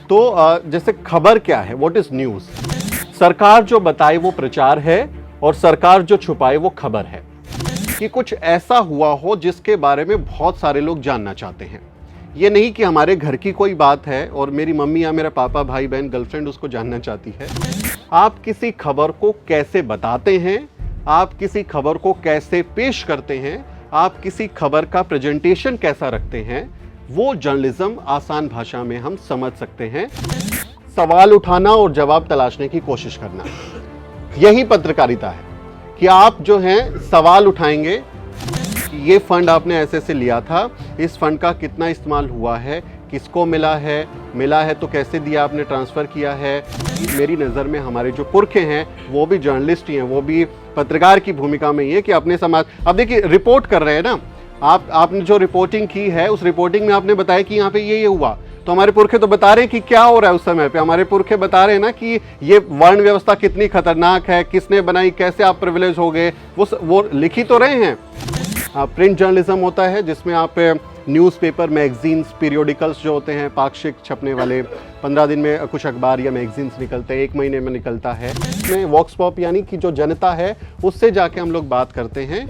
तो जैसे खबर क्या है, व्हाट इज न्यूज। सरकार जो बताए वो प्रचार है और सरकार जो छुपाए वो खबर है। कि कुछ ऐसा हुआ हो जिसके बारे में बहुत सारे लोग जानना चाहते हैं। ये नहीं कि हमारे घर की कोई बात है और मेरी मम्मी या मेरा पापा, भाई बहन, गर्लफ्रेंड उसको जानना चाहती है। आप किसी खबर को कैसे बताते हैं, आप किसी खबर को कैसे पेश करते हैं, आप किसी खबर का प्रेजेंटेशन कैसा रखते हैं, वो जर्नलिज्म आसान भाषा में हम समझ सकते हैं। सवाल उठाना और जवाब तलाशने की कोशिश करना, यही पत्रकारिता है। कि आप जो हैं सवाल उठाएंगे कि ये फंड आपने ऐसे से लिया था, इस फंड का कितना इस्तेमाल हुआ है, किसको मिला है तो कैसे दिया, आपने ट्रांसफ़र किया है। मेरी नज़र में हमारे जो पुरखे हैं वो भी जर्नलिस्ट ही हैं, वो भी पत्रकार की भूमिका में ही है कि अपने समाज, अब देखिए रिपोर्ट कर रहे हैं ना आपने जो रिपोर्टिंग की है उस रिपोर्टिंग में आपने बताया कि यहाँ पे ये हुआ, तो हमारे पुरखे तो बता रहे हैं कि क्या हो रहा है उस समय पे। हमारे पुरखे बता रहे हैं ना कि ये वर्ण व्यवस्था कितनी खतरनाक है, किसने बनाई, कैसे आप प्रिविलेज हो गए, वो लिखी तो रहे हैं। प्रिंट जर्नलिज्म होता है जिसमें आप न्यूज़पेपर, मैगजीन्स, पीरियोडिकल्स जो होते हैं पाक्षिक छपने वाले, 15 दिन में कुछ अखबार या मैगजीन्स निकलते हैं, 1 महीने में निकलता है। इसमें वॉक्स पॉप यानी कि जो जनता है उससे जाके हम लोग बात करते हैं।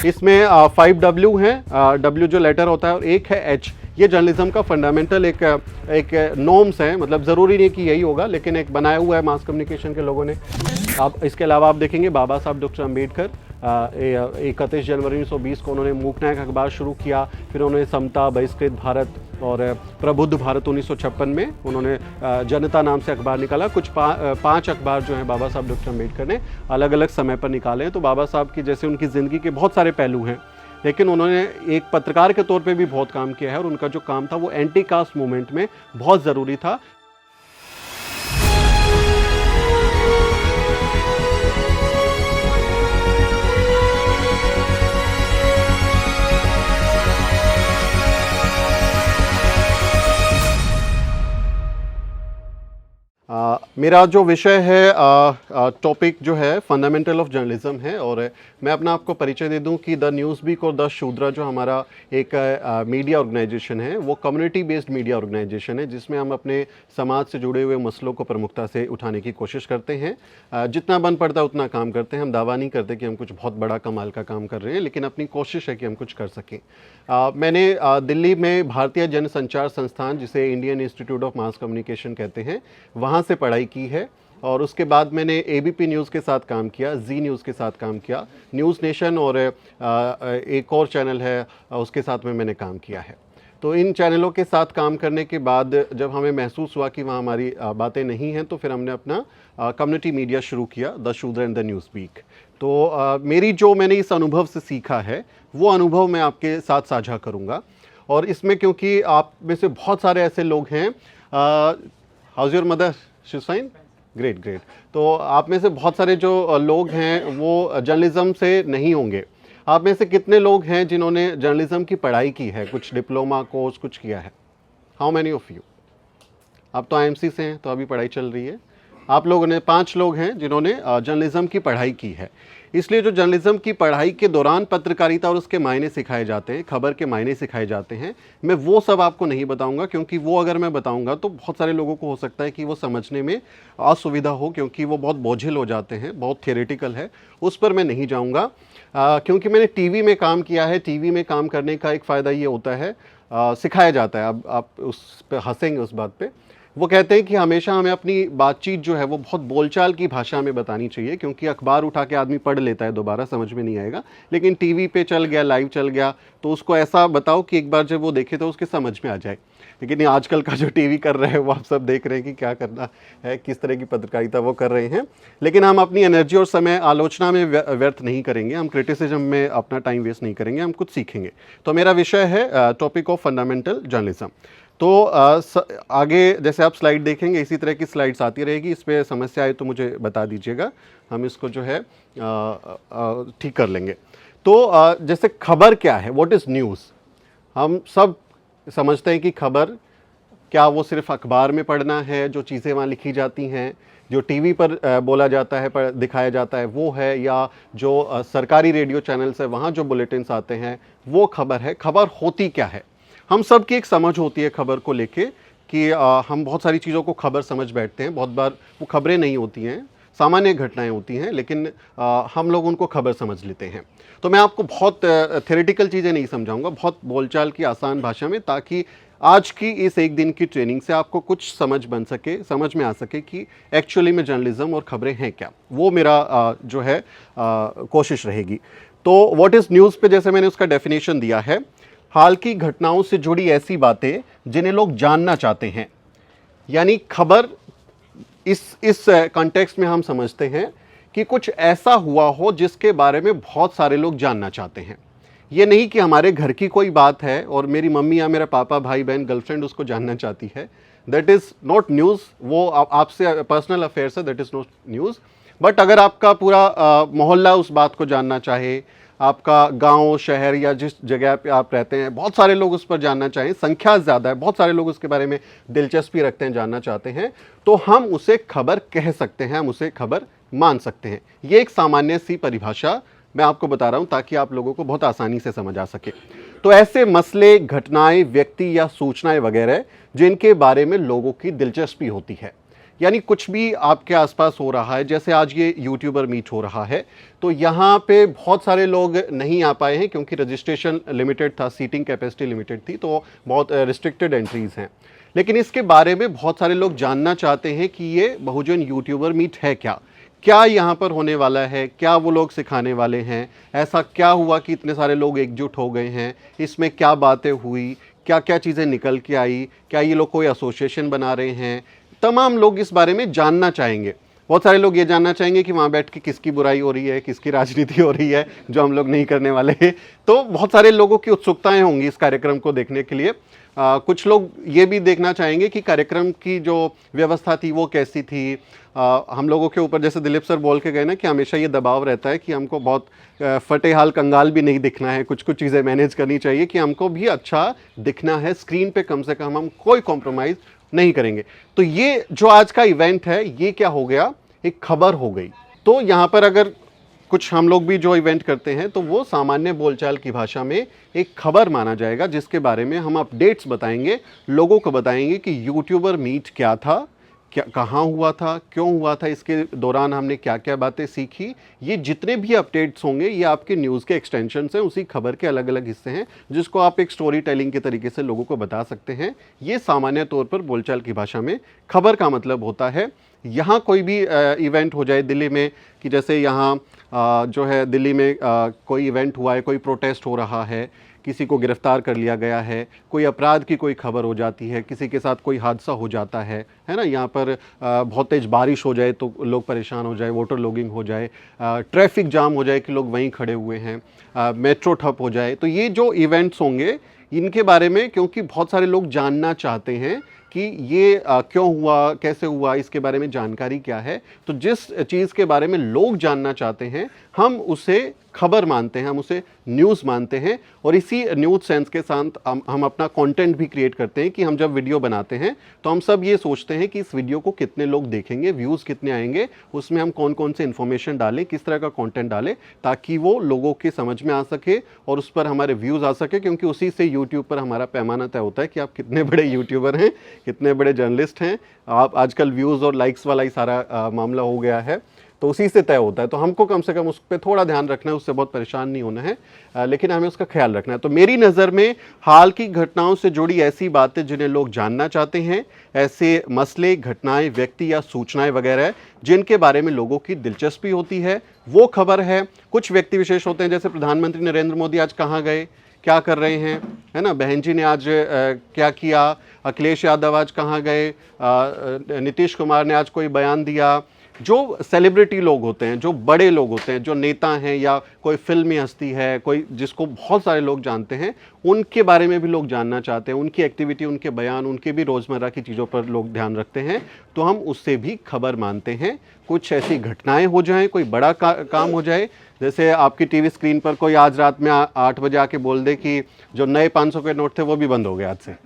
इसमें 5W हैं, W जो लेटर होता है और एक है H। ये जर्नलिज्म का फंडामेंटल एक नॉर्म्स है, मतलब ज़रूरी नहीं कि यही होगा, लेकिन एक बनाया हुआ है मास कम्युनिकेशन के लोगों ने। आप इसके अलावा आप देखेंगे बाबा साहब डॉक्टर अम्बेडकर 31 जनवरी 1920 को उन्होंने मूक नायक अखबार शुरू किया। फिर उन्होंने समता, बहिष्कृत भारत और प्रबुद्ध भारत 1956 में उन्होंने जनता नाम से अखबार निकाला। कुछ 5 अखबार जो हैं बाबा साहब डॉक्टर अम्बेडकर ने अलग अलग समय पर निकाले हैं। तो बाबा साहब की जैसे उनकी ज़िंदगी के बहुत सारे पहलू हैं, लेकिन उन्होंने एक पत्रकार के तौर पे भी बहुत काम किया है और उनका जो काम था वो एंटी कास्ट मूवमेंट में बहुत ज़रूरी था। मेरा जो विषय है, टॉपिक जो है फंडामेंटल ऑफ जर्नलिज्म है और मैं अपना आपको परिचय दे दूं कि द न्यूज़ वीक और द शूद्रा जो हमारा एक मीडिया ऑर्गेनाइजेशन है वो कम्युनिटी बेस्ड मीडिया ऑर्गेनाइजेशन है जिसमें हम अपने समाज से जुड़े हुए मसलों को प्रमुखता से उठाने की कोशिश करते हैं। जितना बन पड़ता है उतना काम करते हैं। हम दावा नहीं करते कि हम कुछ बहुत बड़ा कमाल का काम कर रहे हैं, लेकिन अपनी कोशिश है कि हम कुछ कर सकें। मैंने दिल्ली में भारतीय जनसंचार संस्थान, जिसे Indian institute of mass communication कहते हैं, वहाँ से पढ़ाई की है और उसके बाद मैंने एबीपी न्यूज़ के साथ काम किया, जी न्यूज़ के साथ काम किया, न्यूज़ नेशन और एक और चैनल है उसके साथ में मैंने काम किया है। तो इन चैनलों के साथ काम करने के बाद जब हमें महसूस हुआ कि वहाँ हमारी बातें नहीं हैं, तो फिर हमने अपना कम्युनिटी मीडिया शुरू किया, द शूद्र एंड द न्यूज़ वीक। तो मैंने इस अनुभव से सीखा है वो अनुभव मैं आपके साथ साझा करूँगा। और इसमें क्योंकि आप में से बहुत सारे ऐसे लोग हैं, house your mother, she is fine, great great. तो आप में से बहुत सारे जो लोग हैं वो जर्नलिज्म से नहीं होंगे। आप में से कितने लोग हैं जिन्होंने जर्नलिज्म की पढ़ाई की है, कुछ डिप्लोमा कोर्स कुछ किया है? How many of you? आप तो आईएमसी से हैं तो अभी पढ़ाई चल रही है। आप लोगों ने 5 लोग हैं जिन्होंने जर्नलिज्म की पढ़ाई की है। इसलिए जो जर्नलिज्म की पढ़ाई के दौरान पत्रकारिता और उसके मायने सिखाए जाते हैं, खबर के मायने सिखाए जाते हैं, मैं वो सब आपको नहीं बताऊंगा, क्योंकि वो अगर मैं बताऊंगा तो बहुत सारे लोगों को हो सकता है कि वो समझने में असुविधा हो, क्योंकि वो बहुत बोझिल हो जाते हैं, बहुत थियोरेटिकल है। उस पर मैं नहीं जाऊँगा, क्योंकि मैंने टीवी में काम किया है। टीवी में काम करने का एक फ़ायदा ये होता है, सिखाया जाता है। अब आप उस पर हंसेंगे उस बात पे। वो कहते हैं कि हमेशा हमें अपनी बातचीत जो है वो बहुत बोलचाल की भाषा में बतानी चाहिए, क्योंकि अखबार उठा के आदमी पढ़ लेता है, दोबारा समझ में नहीं आएगा। लेकिन टीवी पे चल गया, लाइव चल गया, तो उसको ऐसा बताओ कि एक बार जब वो देखे तो उसके समझ में आ जाए। लेकिन आजकल का जो टीवी कर रहे हैं वो आप सब देख रहे हैं कि क्या करना है, किस तरह की पत्रकारिता वो कर रहे हैं। लेकिन हम अपनी एनर्जी और समय आलोचना में व्यर्थ नहीं करेंगे, हम क्रिटिसिज्म में अपना टाइम वेस्ट नहीं करेंगे, हम कुछ सीखेंगे। तो मेरा विषय है टॉपिक ऑफ फंडामेंटल जर्नलिज्म। तो आगे जैसे आप स्लाइड देखेंगे इसी तरह की स्लाइड्स आती रहेगी। इस पर समस्या आए तो मुझे बता दीजिएगा, हम इसको जो है ठीक कर लेंगे। तो जैसे खबर क्या है, व्हाट इज़ न्यूज़। हम सब समझते हैं कि खबर क्या वो सिर्फ अखबार में पढ़ना है, जो चीज़ें वहाँ लिखी जाती हैं, जो टीवी पर बोला जाता है, पर दिखाया जाता है वो है, या जो सरकारी रेडियो चैनल्स है वहाँ जो बुलेटिन्स आते हैं वो खबर है। खबर होती क्या है, हम सब की एक समझ होती है खबर को लेके कि हम बहुत सारी चीज़ों को खबर समझ बैठते हैं। बहुत बार वो खबरें नहीं होती हैं, सामान्य घटनाएं होती हैं, लेकिन हम लोग उनको खबर समझ लेते हैं। तो मैं आपको बहुत थ्योरेटिकल चीज़ें नहीं समझाऊंगा, बहुत बोलचाल की आसान भाषा में, ताकि आज की इस एक दिन की ट्रेनिंग से आपको कुछ समझ बन सके, समझ में आ सके कि एक्चुअली में जर्नलिज्म और खबरें हैं क्या। वो मेरा जो है कोशिश रहेगी। तो व्हाट इज़ न्यूज़ पे जैसे मैंने उसका डेफिनेशन दिया है, हाल की घटनाओं से जुड़ी ऐसी बातें जिन्हें लोग जानना चाहते हैं। यानी खबर इस कॉन्टेक्स्ट में हम समझते हैं कि कुछ ऐसा हुआ हो जिसके बारे में बहुत सारे लोग जानना चाहते हैं। ये नहीं कि हमारे घर की कोई बात है और मेरी मम्मी या मेरा पापा, भाई बहन, गर्लफ्रेंड उसको जानना चाहती है, दैट इज़ नॉट न्यूज़। वो आपसे पर्सनल अफेयर्स है, that is not news. But अगर आपका पूरा मोहल्ला उस बात को जानना चाहे, आपका गांव, शहर या जिस जगह पे आप रहते हैं, बहुत सारे लोग उस पर जानना चाहें, संख्या ज़्यादा है, बहुत सारे लोग उसके बारे में दिलचस्पी रखते हैं, जानना चाहते हैं, तो हम उसे खबर कह सकते हैं, हम उसे खबर मान सकते हैं। ये एक सामान्य सी परिभाषा मैं आपको बता रहा हूं ताकि आप लोगों को बहुत आसानी से समझ आ सके। तो ऐसे मसले, घटनाएं, व्यक्ति या सूचनाएं वगैरह जिनके बारे में लोगों की दिलचस्पी होती है, यानी कुछ भी आपके आसपास हो रहा है। जैसे आज ये यूट्यूबर मीट हो रहा है, तो यहाँ पे बहुत सारे लोग नहीं आ पाए हैं क्योंकि रजिस्ट्रेशन लिमिटेड था, सीटिंग कैपेसिटी लिमिटेड थी, तो बहुत रिस्ट्रिक्टेड एंट्रीज हैं। लेकिन इसके बारे में बहुत सारे लोग जानना चाहते हैं कि ये बहुजन यूट्यूबर मीट है क्या यहाँ पर होने वाला है, क्या वो लोग सिखाने वाले हैं, ऐसा क्या हुआ कि इतने सारे लोग एकजुट हो गए हैं, इसमें क्या बातें हुई, क्या क्या चीज़ें निकल के आई, क्या ये लोग कोई एसोसिएशन बना रहे हैं। तमाम लोग इस बारे में जानना चाहेंगे। बहुत सारे लोग ये जानना चाहेंगे कि वहाँ बैठ के किसकी बुराई हो रही है, किसकी राजनीति हो रही है, जो हम लोग नहीं करने वाले हैं। तो बहुत सारे लोगों की उत्सुकताएं होंगी इस कार्यक्रम को देखने के लिए। कुछ लोग ये भी देखना चाहेंगे कि कार्यक्रम की जो व्यवस्था थी वो कैसी थी। हम लोगों के ऊपर, जैसे दिलीप सर बोल के गए ना, कि हमेशा ये दबाव रहता है कि हमको बहुत फटे हाल कंगाल भी नहीं दिखना है, कुछ कुछ चीज़ें मैनेज करनी चाहिए कि हमको भी अच्छा दिखना है स्क्रीन पे, कम से कम हम कोई कॉम्प्रोमाइज़ नहीं करेंगे। तो ये जो आज का इवेंट है, ये क्या हो गया, एक खबर हो गई। तो यहाँ पर अगर कुछ हम लोग भी जो इवेंट करते हैं तो वो सामान्य बोलचाल की भाषा में एक खबर माना जाएगा, जिसके बारे में हम अपडेट्स बताएंगे, लोगों को बताएंगे कि यूट्यूबर मीट क्या था, क्या कहाँ हुआ था, क्यों हुआ था, इसके दौरान हमने क्या क्या बातें सीखी। ये जितने भी अपडेट्स होंगे ये आपके न्यूज़ के एक्सटेंशन हैं, उसी खबर के अलग अलग हिस्से हैं, जिसको आप एक स्टोरी टेलिंग के तरीके से लोगों को बता सकते हैं। ये सामान्य तौर पर बोलचाल की भाषा में खबर का मतलब होता है। यहाँ कोई भी इवेंट हो जाए दिल्ली में, कि जैसे यहाँ जो है दिल्ली में कोई इवेंट हुआ है, कोई प्रोटेस्ट हो रहा है, किसी को गिरफ्तार कर लिया गया है, कोई अपराध की कोई खबर हो जाती है, किसी के साथ कोई हादसा हो जाता है ना, यहाँ पर बहुत तेज़ बारिश हो जाए तो लोग परेशान हो जाए, वाटर लॉगिंग हो जाए, ट्रैफिक जाम हो जाए कि लोग वहीं खड़े हुए हैं, मेट्रो ठप हो जाए, तो ये जो इवेंट्स होंगे इनके बारे में, क्योंकि बहुत सारे लोग जानना चाहते हैं कि ये क्यों हुआ, कैसे हुआ, इसके बारे में जानकारी क्या है, तो जिस चीज़ के बारे में लोग जानना चाहते हैं हम उसे खबर मानते हैं, हम उसे न्यूज़ मानते हैं। और इसी न्यूज़ सेंस के साथ हम अपना कंटेंट भी क्रिएट करते हैं कि हम जब वीडियो बनाते हैं तो हम सब ये सोचते हैं कि इस वीडियो को कितने लोग देखेंगे, व्यूज़ कितने आएंगे, उसमें हम कौन कौन से इन्फॉर्मेशन डालें, किस तरह का कंटेंट डालें, ताकि वो लोगों के समझ में आ सके और उस पर हमारे व्यूज़ आ सके, क्योंकि उसी से यूट्यूब पर हमारा पैमाना तय होता है कि आप कितने बड़े यूट्यूबर हैं, कितने बड़े जर्नलिस्ट हैं। आप आजकल व्यूज़ और लाइक्स वाला ही सारा मामला हो गया है, तो उसी से तय होता है। तो हमको कम से कम उस पर थोड़ा ध्यान रखना है, उससे बहुत परेशान नहीं होना है, लेकिन हमें उसका ख्याल रखना है। तो मेरी नज़र में हाल की घटनाओं से जुड़ी ऐसी बातें जिन्हें लोग जानना चाहते हैं, ऐसे मसले, घटनाएं, व्यक्ति या सूचनाएं वगैरह जिनके बारे में लोगों की दिलचस्पी होती है, वो खबर है। कुछ व्यक्ति विशेष होते हैं, जैसे प्रधानमंत्री नरेंद्र मोदी आज कहाँ गए, क्या कर रहे हैं, है ना, बहन जी ने आज क्या किया, अखिलेश यादव आज कहाँ गए, नीतीश कुमार ने आज कोई बयान दिया। जो सेलिब्रिटी लोग होते हैं, जो बड़े लोग होते हैं, जो नेता हैं या कोई फिल्मी हस्ती है, कोई जिसको बहुत सारे लोग जानते हैं, उनके बारे में भी लोग जानना चाहते हैं, उनकी एक्टिविटी, उनके बयान, उनके भी रोज़मर्रा की चीज़ों पर लोग ध्यान रखते हैं, तो हम उससे भी खबर मानते हैं। कुछ ऐसी घटनाएं हो जाएं, कोई बड़ा काम हो जाए, जैसे आपकी टीवी स्क्रीन पर कोई आज रात में 8 बजे आके बोल दे कि जो नए 500 के नोट थे वो भी बंद हो गए आज से,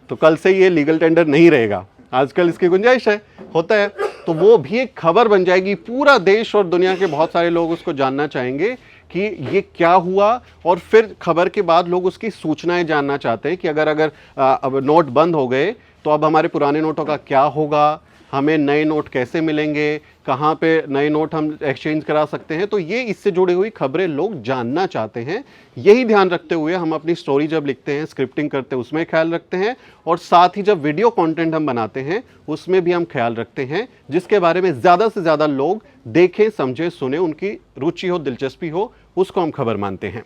तो कल से ये लीगल टेंडर नहीं रहेगा। आजकल इसकी गुंजाइश है, होता है, तो वो भी एक खबर बन जाएगी। पूरा देश और दुनिया के बहुत सारे लोग उसको जानना चाहेंगे कि ये क्या हुआ, और फिर खबर के बाद लोग उसकी सूचनाएं जानना चाहते हैं कि अगर अब नोट बंद हो गए तो अब हमारे पुराने नोटों का क्या होगा, हमें नए नोट कैसे मिलेंगे, कहाँ पे नए नोट हम एक्सचेंज करा सकते हैं। तो ये इससे जुड़ी हुई खबरें लोग जानना चाहते हैं। यही ध्यान रखते हुए हम अपनी स्टोरी जब लिखते हैं, स्क्रिप्टिंग करते हैं, उसमें ख्याल रखते हैं, और साथ ही जब वीडियो कंटेंट हम बनाते हैं उसमें भी हम ख्याल रखते हैं, जिसके बारे में ज़्यादा से ज़्यादा लोग देखें, समझें, सुने, उनकी रुचि हो, दिलचस्पी हो, उसको हम खबर मानते हैं।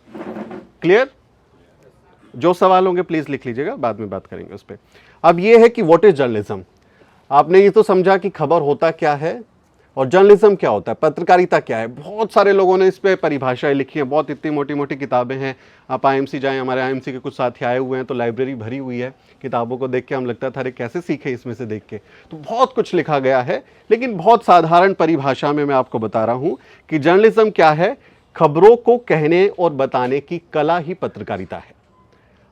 क्लियर? जो सवाल होंगे प्लीज़ लिख लीजिएगा, बाद में बात करेंगे उस पर। अब ये है कि व्हाट इज़ जर्नलिज्म। आपने ये तो समझा कि खबर होता क्या है और जर्नलिज्म क्या होता है, पत्रकारिता क्या है। बहुत सारे लोगों ने इस पे परिभाषाएं लिखी हैं, बहुत इतनी मोटी मोटी किताबें हैं। आप आईएमसी जाएं, हमारे आईएमसी के कुछ साथी आए हुए हैं तो लाइब्रेरी भरी हुई है किताबों को देख के हम लगता था अरे कैसे सीखे इसमें से देख के। तो बहुत कुछ लिखा गया है, लेकिन बहुत साधारण परिभाषा में मैं आपको बता रहा हूँ कि जर्नलिज्म क्या है। खबरों को कहने और बताने की कला ही पत्रकारिता है।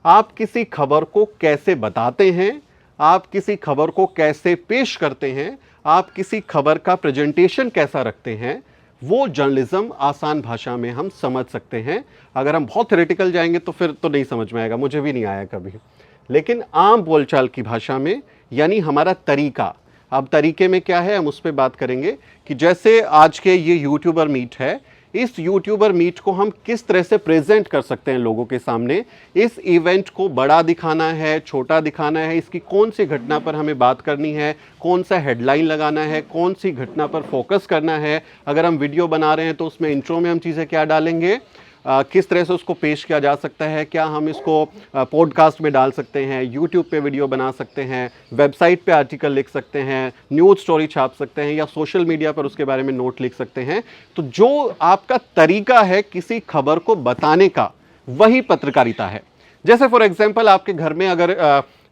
आप किसी खबर को कैसे बताते हैं, आप किसी खबर को कैसे पेश करते हैं, आप किसी खबर का प्रेजेंटेशन कैसा रखते हैं, वो जर्नलिज्म आसान भाषा में हम समझ सकते हैं। अगर हम बहुत थ्योरेटिकल जाएंगे तो फिर तो नहीं समझ में आएगा, मुझे भी नहीं आया कभी। लेकिन आम बोलचाल की भाषा में, यानी हमारा तरीका। अब तरीके में क्या है हम उस पर बात करेंगे कि जैसे आज के ये यूट्यूबर मीट है, इस यूट्यूबर मीट को हम किस तरह से प्रेजेंट कर सकते हैं लोगों के सामने। इस इवेंट को बड़ा दिखाना है, छोटा दिखाना है, इसकी कौन सी घटना पर हमें बात करनी है, कौन सा हेडलाइन लगाना है, कौन सी घटना पर फोकस करना है। अगर हम वीडियो बना रहे हैं तो उसमें इंट्रो में हम चीज़ें क्या डालेंगे, किस तरह से उसको पेश किया जा सकता है, क्या हम इसको पॉडकास्ट में डाल सकते हैं, यूट्यूब पे वीडियो बना सकते हैं, वेबसाइट पे आर्टिकल लिख सकते हैं, न्यूज़ स्टोरी छाप सकते हैं, या सोशल मीडिया पर उसके बारे में नोट लिख सकते हैं। तो जो आपका तरीका है किसी खबर को बताने का, वही पत्रकारिता है। जैसे फॉर एग्जांपल आपके घर में अगर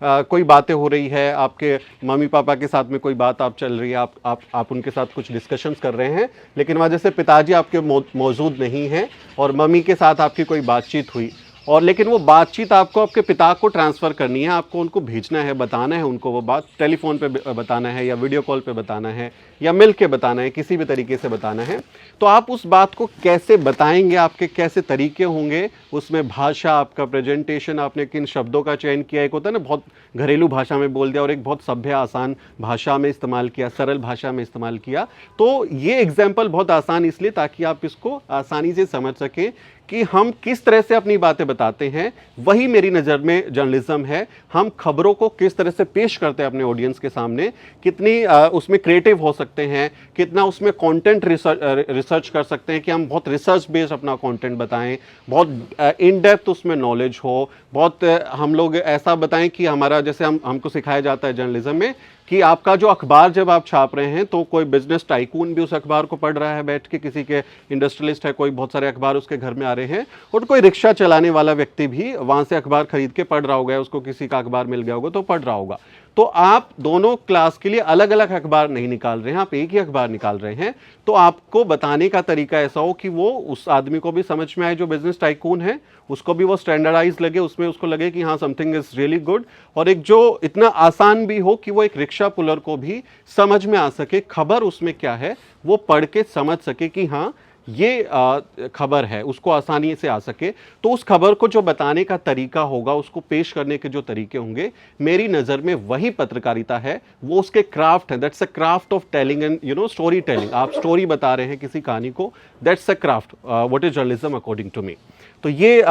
कोई बातें हो रही है, आपके मम्मी पापा के साथ में कोई बात आप चल रही है, आप उनके साथ कुछ डिस्कशंस कर रहे हैं, लेकिन वहाँ जैसे पिताजी आपके मौजूद नहीं हैं और मम्मी के साथ आपकी कोई बातचीत हुई, और लेकिन वो बातचीत आपको आपके पिता को ट्रांसफ़र करनी है, आपको उनको भेजना है, बताना है उनको वो बात, टेलीफोन पे बताना है या वीडियो कॉल पे बताना है या मिल के बताना है, किसी भी तरीके से बताना है। तो आप उस बात को कैसे बताएंगे, आपके कैसे तरीके होंगे, उसमें भाषा, आपका प्रेजेंटेशन, आपने किन शब्दों का चयन किया, एक होता है ना बहुत घरेलू भाषा में बोल दिया और एक बहुत सभ्य आसान भाषा में इस्तेमाल किया, सरल भाषा में इस्तेमाल किया। तो ये एग्जाम्पल बहुत आसान इसलिए ताकि आप इसको आसानी से समझ सकें कि हम किस तरह से अपनी बातें बताते हैं। वही मेरी नज़र में जर्नलिज्म है। हम खबरों को किस तरह से पेश करते हैं अपने ऑडियंस के सामने, कितनी उसमें क्रिएटिव हो सकते हैं, कितना उसमें कंटेंट रिसर्च कर सकते हैं कि हम बहुत रिसर्च बेस्ड अपना कंटेंट बताएं, बहुत इन डेप्थ उसमें नॉलेज हो, बहुत हम लोग ऐसा बताएं कि हमारा जैसे हमको सिखाया जाता है जर्नलिज्म में कि आपका जो अखबार जब आप छाप रहे हैं तो कोई बिजनेस टाइकून भी उस अखबार को पढ़ रहा है बैठ के, किसी के इंडस्ट्रियलिस्ट है, कोई बहुत सारे अखबार उसके घर में आ रहे हैं, और कोई रिक्शा चलाने वाला व्यक्ति भी वहाँ से अखबार खरीद के पढ़ रहा होगा, उसको किसी का अखबार मिल गया होगा तो पढ़ रहा होगा। तो आप दोनों क्लास के लिए अलग अलग अखबार नहीं निकाल रहे हैं, आप एक ही अखबार निकाल रहे हैं। तो आपको बताने का तरीका ऐसा हो कि वो उस आदमी को भी समझ में आए जो बिजनेस टाइकून है, उसको भी वो स्टैंडर्डाइज लगे, उसमें उसको लगे कि हाँ समथिंग इज रियली गुड, और एक जो इतना आसान भी हो कि वो एक रिक्शा पुलर को भी समझ में आ सके खबर उसमें क्या है, वो पढ़ के समझ सके कि हाँ ये खबर है, उसको आसानी से आ सके। तो उस खबर को जो बताने का तरीका होगा, उसको पेश करने के जो तरीके होंगे, मेरी नज़र में वही पत्रकारिता है, वो उसके क्राफ्ट है। That's a craft of telling and story telling. आप स्टोरी बता रहे हैं किसी कहानी को, that's a craft. What is journalism according to me. तो ये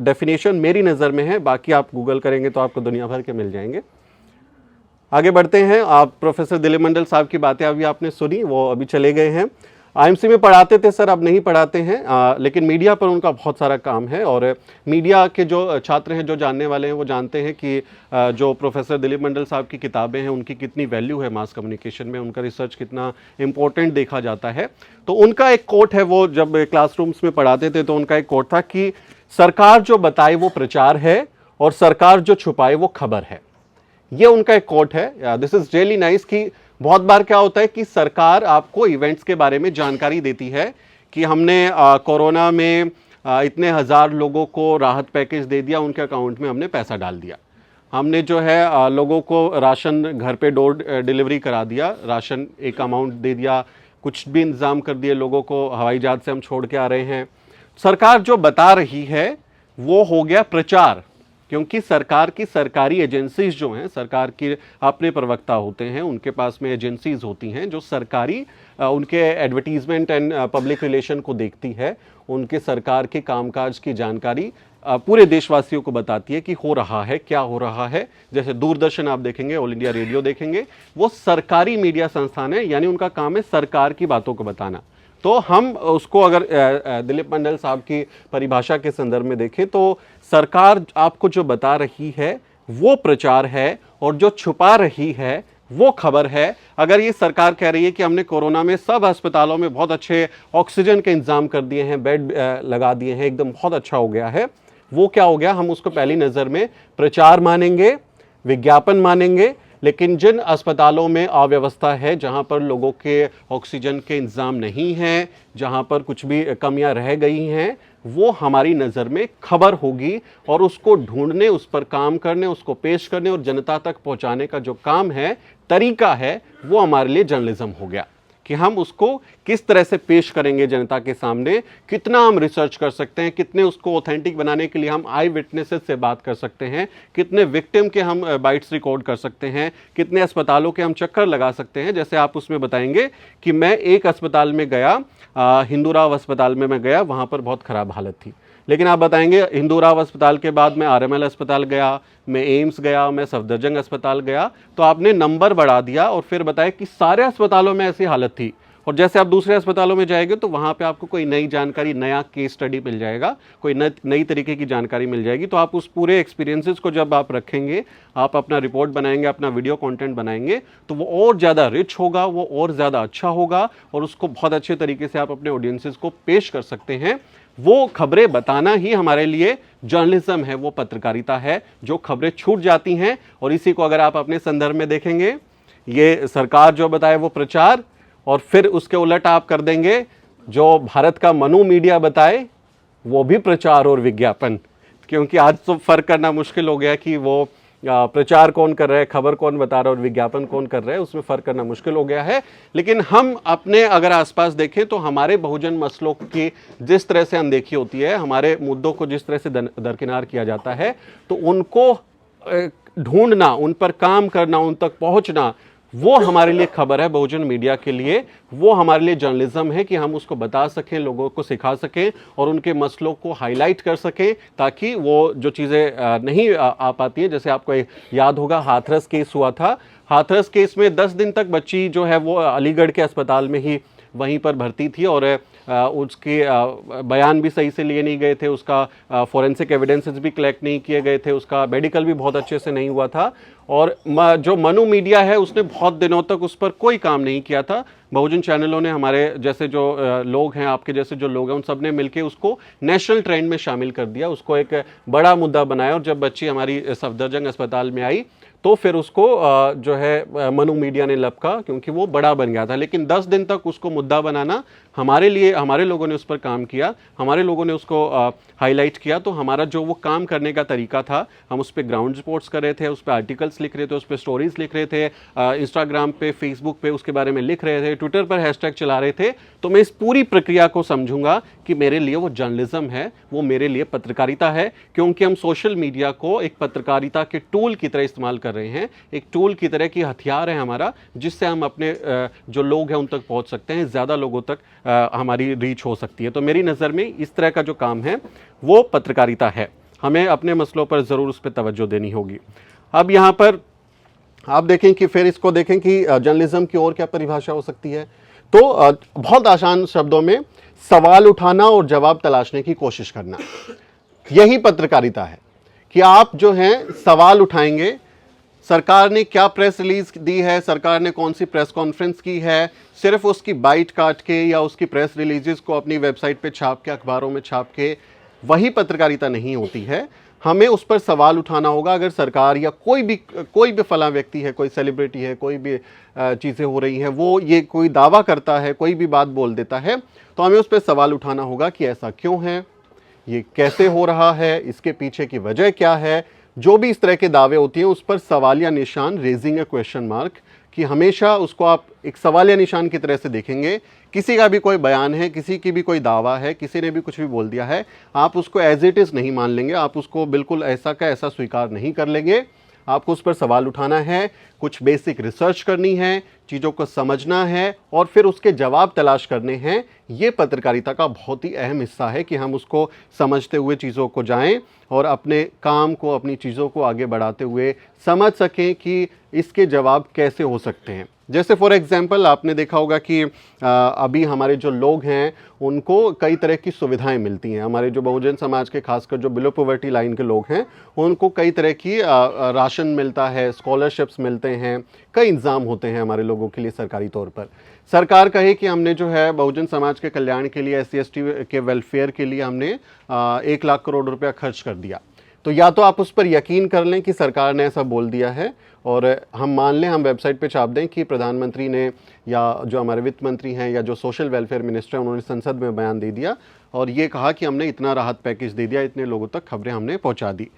डेफिनेशन मेरी नज़र में है, बाकी आप गूगल करेंगे तो आपको दुनिया भर के मिल जाएंगे। आगे बढ़ते हैं। आप प्रोफेसर दिलीप मंडल साहब की बातें अभी आपने सुनी, वो अभी चले गए हैं। आईएमसी में पढ़ाते थे सर, अब नहीं पढ़ाते हैं, लेकिन मीडिया पर उनका बहुत सारा काम है। और मीडिया के जो छात्र हैं, जो जानने वाले हैं, वो जानते हैं कि जो प्रोफेसर दिलीप मंडल साहब की किताबें हैं उनकी कितनी वैल्यू है मास कम्युनिकेशन में, उनका रिसर्च कितना इम्पोर्टेंट देखा जाता है। तो उनका एक कोट है, वो जब क्लासरूम्स में पढ़ाते थे तो उनका एक कोट था कि सरकार जो बताए वो प्रचार है और सरकार जो छुपाए वो खबर है। ये उनका एक कोट है। दिस इज रियली नाइस कि बहुत बार क्या होता है कि सरकार आपको इवेंट्स के बारे में जानकारी देती है कि हमने कोरोना में इतने हज़ार लोगों को राहत पैकेज दे दिया, उनके अकाउंट में हमने पैसा डाल दिया, हमने जो है लोगों को राशन घर पे डोर डिलीवरी करा दिया, राशन एक अमाउंट दे दिया, कुछ भी इंतज़ाम कर दिए लोगों को, हवाई जहाज़ से हम छोड़ के आ रहे हैं। सरकार जो बता रही है वो हो गया प्रचार, क्योंकि सरकार की सरकारी एजेंसीज जो हैं, सरकार के अपने प्रवक्ता होते हैं, उनके पास में एजेंसीज होती हैं जो सरकारी उनके एडवर्टीजमेंट एंड पब्लिक रिलेशन को देखती है, उनके सरकार के कामकाज की जानकारी पूरे देशवासियों को बताती है कि हो रहा है, क्या हो रहा है। जैसे दूरदर्शन आप देखेंगे, ऑल इंडिया रेडियो देखेंगे, वो सरकारी मीडिया संस्थान है, यानी उनका काम है सरकार की बातों को बताना। तो हम उसको अगर दिलीप मंडल साहब की परिभाषा के संदर्भ में देखें तो सरकार आपको जो बता रही है वो प्रचार है, और जो छुपा रही है वो खबर है। अगर ये सरकार कह रही है कि हमने कोरोना में सब अस्पतालों में बहुत अच्छे ऑक्सीजन के इंतजाम कर दिए हैं, बेड लगा दिए हैं, एकदम बहुत अच्छा हो गया है, वो क्या हो गया? हम उसको पहली नज़र में प्रचार मानेंगे, विज्ञापन मानेंगे। लेकिन जिन अस्पतालों में अव्यवस्था है, जहां पर लोगों के ऑक्सीजन के इंतज़ाम नहीं है, जहां पर कुछ भी कमियां रह गई हैं, वो हमारी नज़र में खबर होगी, और उसको ढूंढने, उस पर काम करने, उसको पेश करने और जनता तक पहुंचाने का जो काम है, तरीका है, वो हमारे लिए जर्नलिज्म हो गया कि हम उसको किस तरह से पेश करेंगे जनता के सामने, कितना हम रिसर्च कर सकते हैं, कितने उसको ऑथेंटिक बनाने के लिए हम आई विटनेसेस से बात कर सकते हैं, कितने विक्टिम के हम बाइट्स रिकॉर्ड कर सकते हैं, कितने अस्पतालों के हम चक्कर लगा सकते हैं। जैसे आप उसमें बताएंगे कि मैं एक अस्पताल में गया, हिंदूराव अस्पताल में मैं गया, वहाँ पर बहुत ख़राब हालत थी। लेकिन आप बताएंगे हिंदूराव अस्पताल के बाद मैं आरएमएल अस्पताल गया, मैं एम्स गया, मैं सफदरजंग अस्पताल गया, तो आपने नंबर बढ़ा दिया और फिर बताया कि सारे अस्पतालों में ऐसी हालत थी। और जैसे आप दूसरे अस्पतालों में जाएंगे तो वहाँ पे आपको कोई नई जानकारी, नया केस स्टडी मिल जाएगा, कोई नई तरीके की जानकारी मिल जाएगी। तो आप उस पूरे एक्सपीरियंसेस को जब आप रखेंगे, आप अपना रिपोर्ट बनाएंगे, अपना वीडियो कंटेंट बनाएंगे, तो वो और ज़्यादा रिच होगा, वो और ज़्यादा अच्छा होगा, और उसको बहुत अच्छे तरीके से आप अपने ऑडियंसेस को पेश कर सकते हैं। वो खबरें बताना ही हमारे लिए जर्नलिज्म है, वो पत्रकारिता है। जो खबरें छूट जाती हैं, और इसी को अगर आप अपने संदर्भ में देखेंगे, ये सरकार जो बताए वो प्रचार, और फिर उसके उलट आप कर देंगे जो भारत का मनु मीडिया बताए वो भी प्रचार और विज्ञापन। क्योंकि आज तो फर्क करना मुश्किल हो गया कि वो प्रचार कौन कर रहा है, खबर कौन बता रहा है और विज्ञापन कौन कर रहा है, उसमें फ़र्क करना मुश्किल हो गया है। लेकिन हम अपने अगर आसपास देखें तो हमारे बहुजन मसलों की जिस तरह से अनदेखी होती है, हमारे मुद्दों को जिस तरह से दरकिनार किया जाता है, तो उनको ढूंढना, उन पर काम करना, उन तक पहुंचना, वो हमारे लिए खबर है। बहुजन मीडिया के लिए वो हमारे लिए जर्नलिज्म है कि हम उसको बता सकें, लोगों को सिखा सकें और उनके मसलों को हाईलाइट कर सकें, ताकि वो जो चीज़ें नहीं आ पाती हैं। जैसे आपको याद होगा हाथरस केस हुआ था, हाथरस केस में 10 दिन तक बच्ची जो है वो अलीगढ़ के अस्पताल में ही वहीं पर भर्ती थी, और उसके बयान भी सही से लिए नहीं गए थे, उसका फॉरेंसिक एविडेंसेस भी कलेक्ट नहीं किए गए थे, उसका मेडिकल भी बहुत अच्छे से नहीं हुआ था, और जो मनु मीडिया है उसने बहुत दिनों तक उस पर कोई काम नहीं किया था। बहुजन चैनलों ने, हमारे जैसे जो लोग हैं, आपके जैसे जो लोग हैं, उन सब ने मिलकर उसको नेशनल ट्रेंड में शामिल कर दिया, उसको एक बड़ा मुद्दा बनाया। और जब बच्ची हमारी सफदरजंग अस्पताल में आई तो फिर उसको जो है मनु मीडिया ने लपका, क्योंकि वो बड़ा बन गया था। लेकिन 10 दिन तक उसको मुद्दा बनाना हमारे लिए, हमारे लोगों ने उस पर काम किया, हमारे लोगों ने उसको हाईलाइट किया। तो हमारा जो वो काम करने का तरीका था, हम उस पर ग्राउंड रिपोर्ट्स कर रहे थे, उस पर आर्टिकल्स लिख रहे थे, उस पर स्टोरीज लिख रहे थे, इंस्टाग्राम पे, फेसबुक पे उसके बारे में लिख रहे थे, ट्विटर पर हैशटैग चला रहे थे। तो मैं इस पूरी प्रक्रिया को समझूंगा कि मेरे लिए वो जर्नलिज्म है, वो मेरे लिए पत्रकारिता है, क्योंकि हम सोशल मीडिया को एक पत्रकारिता के टूल की तरह इस्तेमाल कर रहे हैं, एक टूल की तरह की हथियार है हमारा, जिससे हम अपने जो लोग हैं उन तक पहुंच सकते हैं, ज़्यादा लोगों तक हमारी रीच हो सकती है। तो मेरी नज़र में इस तरह का जो काम है वो पत्रकारिता है। हमें अपने मसलों पर ज़रूर उस पर तवज्जो देनी होगी। अब यहाँ पर आप देखें कि फिर इसको देखें कि जर्नलिज्म की और क्या परिभाषा हो सकती है। तो बहुत आसान शब्दों में सवाल उठाना और जवाब तलाशने की कोशिश करना, यही पत्रकारिता है कि आप जो हैं सवाल उठाएंगे, सरकार ने क्या प्रेस रिलीज दी है, सरकार ने कौन सी प्रेस कॉन्फ्रेंस की है, सिर्फ उसकी बाइट काट के या उसकी प्रेस रिलीजेस को अपनी वेबसाइट पे छाप के, अखबारों में छाप के, वही पत्रकारिता नहीं होती है। हमें उस पर सवाल उठाना होगा। अगर सरकार या कोई भी फला व्यक्ति है, कोई सेलिब्रिटी है, कोई भी चीज़ें हो रही हैं, वो ये कोई दावा करता है, कोई भी बात बोल देता है, तो हमें उस पर सवाल उठाना होगा कि ऐसा क्यों है, ये कैसे हो रहा है, इसके पीछे की वजह क्या है, जो भी इस तरह के दावे होती हैं उस पर सवालिया निशान, रेजिंग ए क्वेश्चन मार्क, कि हमेशा उसको आप एक सवालिया निशान की तरह से देखेंगे। किसी का भी कोई बयान है, किसी की भी कोई दावा है, किसी ने भी कुछ भी बोल दिया है, आप उसको एज इट इज़ नहीं मान लेंगे, आप उसको बिल्कुल ऐसा का ऐसा स्वीकार नहीं कर लेंगे। आपको उस पर सवाल उठाना है, कुछ बेसिक रिसर्च करनी है, चीज़ों को समझना है और फिर उसके जवाब तलाश करने हैं। ये पत्रकारिता का बहुत ही अहम हिस्सा है कि हम उसको समझते हुए चीज़ों को जाएं और अपने काम को, अपनी चीज़ों को आगे बढ़ाते हुए समझ सकें कि इसके जवाब कैसे हो सकते हैं। जैसे फॉर एग्जांपल आपने देखा होगा कि अभी हमारे जो लोग हैं उनको कई तरह की सुविधाएं मिलती हैं। हमारे जो बहुजन समाज के, खासकर जो बिलो पॉवर्टी लाइन के लोग हैं, उनको कई तरह की राशन मिलता है, स्कॉलरशिप्स मिलते हैं, कई इंतजाम होते हैं हमारे लोगों के लिए सरकारी तौर पर। सरकार कहे कि हमने जो है बहुजन समाज के कल्याण के लिए, SC/ST के वेलफेयर के लिए हमने 1 लाख करोड़ रुपया खर्च कर दिया, तो या तो आप उस पर यकीन कर लें कि सरकार ने ऐसा बोल दिया है और हम मान लें, हम वेबसाइट पे छाप दें कि प्रधानमंत्री ने या जो हमारे वित्त मंत्री हैं या जो सोशल वेलफेयर मिनिस्टर हैं, उन्होंने संसद में बयान दे दिया और ये कहा कि हमने इतना राहत पैकेज दे दिया, इतने लोगों तक खबरें हमने पहुंचा दी।